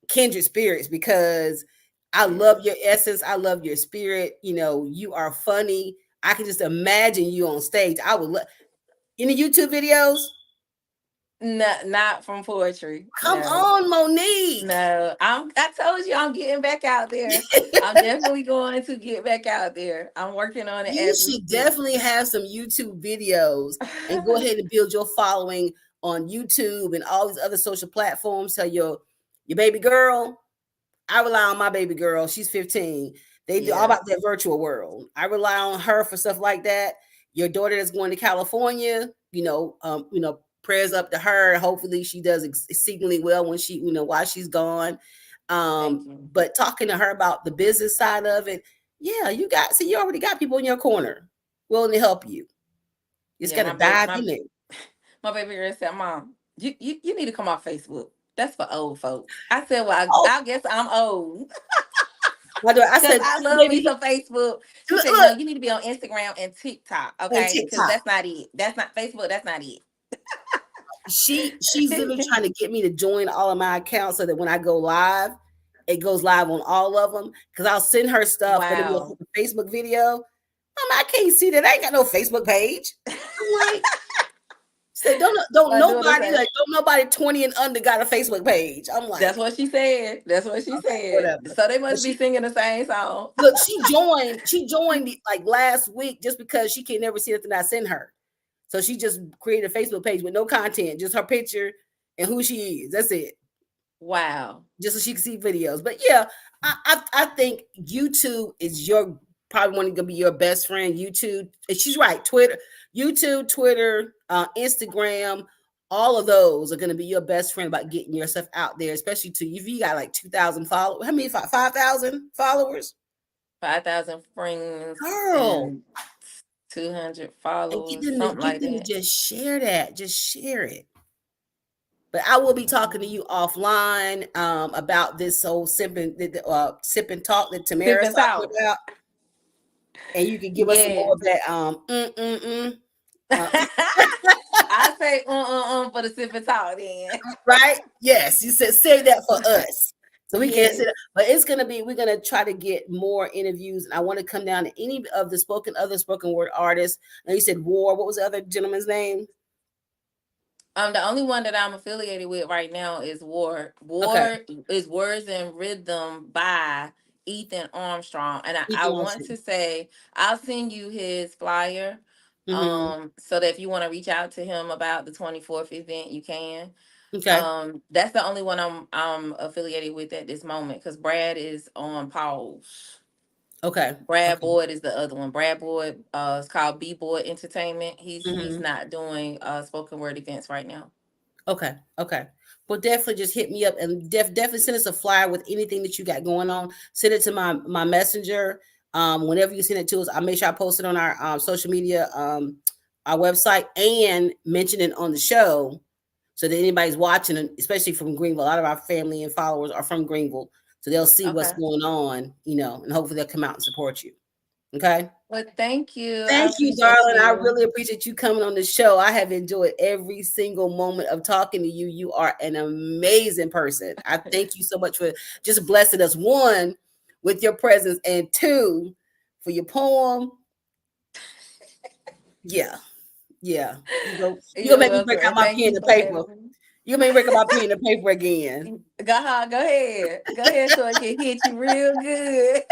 kindred spirits because I love yes. your essence. I love your spirit. You know, you are funny. I can just imagine you on stage. I would love any YouTube videos. Not from poetry. Come No. on, Monique. No. I told you I'm getting back out there. I'm definitely going to get back out there. I'm working on it You as we should speak. definitely have some YouTube videos and go ahead and build your following on YouTube and all these other social platforms. Tell your baby girl, I rely on my baby girl. She's 15. They do all Yeah. about that virtual world. I rely on her for stuff like that. Your daughter that's going to California, prayers up to her. Hopefully she does exceedingly well when while she's gone. Thank you. But talking to her about the business side of it, yeah, you already got people in your corner willing to help you. You just Yeah, gotta dive in it. my baby girl said, "Mom, you need to come off Facebook. That's for old folks." I said, "Well, Oh, I guess I'm old I because said, I love me baby, some Facebook." She look, said, "No, look you need to be on Instagram and TikTok, on okay? Because TikTok. that's not it. That's not Facebook. That's not it." She's literally trying to get me to join all of my accounts so that when I go live, it goes live on all of them. Because I'll send her stuff, but it'll be Wow. a Facebook video. I can't see that. I ain't got no Facebook page. I'm like, she said, don't My daughter nobody said, like don't nobody 20 and under got a Facebook page. I'm "That's like, what she said. That's what she okay, said." whatever. So they But must be she singing the same song. look, she joined like last week just because she can never see nothing I send her. So she just created a Facebook page with no content, just her picture and who she is. That's it. Wow. Just so she can see videos. But yeah, I think YouTube is your probably one gonna be your best friend. YouTube, and she's right. YouTube, Twitter, Instagram, all of those are gonna be your best friend about getting yourself out there, especially to if you got like 2,000 followers. How many 5,000 followers? 5,000 friends Girl, and 200 and followers, something get like them to that. just share that. Just share it. But I will be talking to you offline about this whole sip and talk that Sip Tamara's and talking talk. about, and you can give us some more Yes. of that. Uh, I say for the sip and talk then. right? Yes, you said say that for us, so we can Yes. sit. But we're gonna try to get more interviews, and I want to come down to any of the other spoken word artists. And you said War. What was the other gentleman's name? The only one that I'm affiliated with right now is War. Okay, War is Words and Rhythm by Ethan Armstrong. And I Ethan want Lawson. to say I'll send you his flyer. Mm-hmm. So that if you want to reach out to him about the 24th event, you can. Okay. That's the only one I'm affiliated with at this moment because Brad is on pause. Okay. Brad Okay. Boyd is the other one. Brad Boyd, it's called B Boyd Entertainment. He's Mm-hmm. not doing spoken word events right now. Okay. Okay. Well, definitely just hit me up and definitely send us a flyer with anything that you got going on. Send it to my messenger. Whenever you send it to us, I'll make sure I post it on our social media, our website, and mention it on the show so that anybody's watching, especially from Greenville. A lot of our family and followers are from Greenville, so they'll see what's Okay. going on, and hopefully they'll come out and support you. Okay. Well, thank you. I Thank you, appreciate darling. I you. really appreciate you coming on the show. I have enjoyed every single moment of talking to you. You are an amazing person. I thank you so much for just blessing us, one, with your presence, and two, for your poem. Yeah, yeah. You You're gonna make me break welcome. out And my thank pen you and for paper. having me. You gonna make me break out my pen and paper again. Go ahead. Go ahead so I can hit you real good.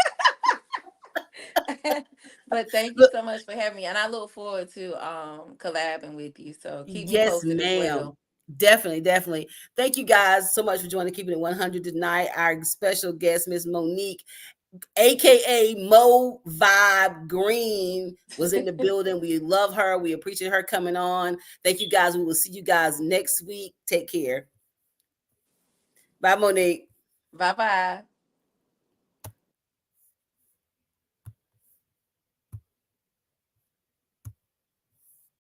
But thank you Look, so much for having me. And I look forward to collabing with you. So keep me yes, posted as ma'am. well. Definitely, definitely. Thank you guys so much for joining Keeping It 100 tonight. Our special guest, Miss Monique, aka Mo'Vybe Green, was in the building. We love her. We appreciate her coming on. Thank you guys. We will see you guys next week. Take care. Bye, Monique. Bye bye.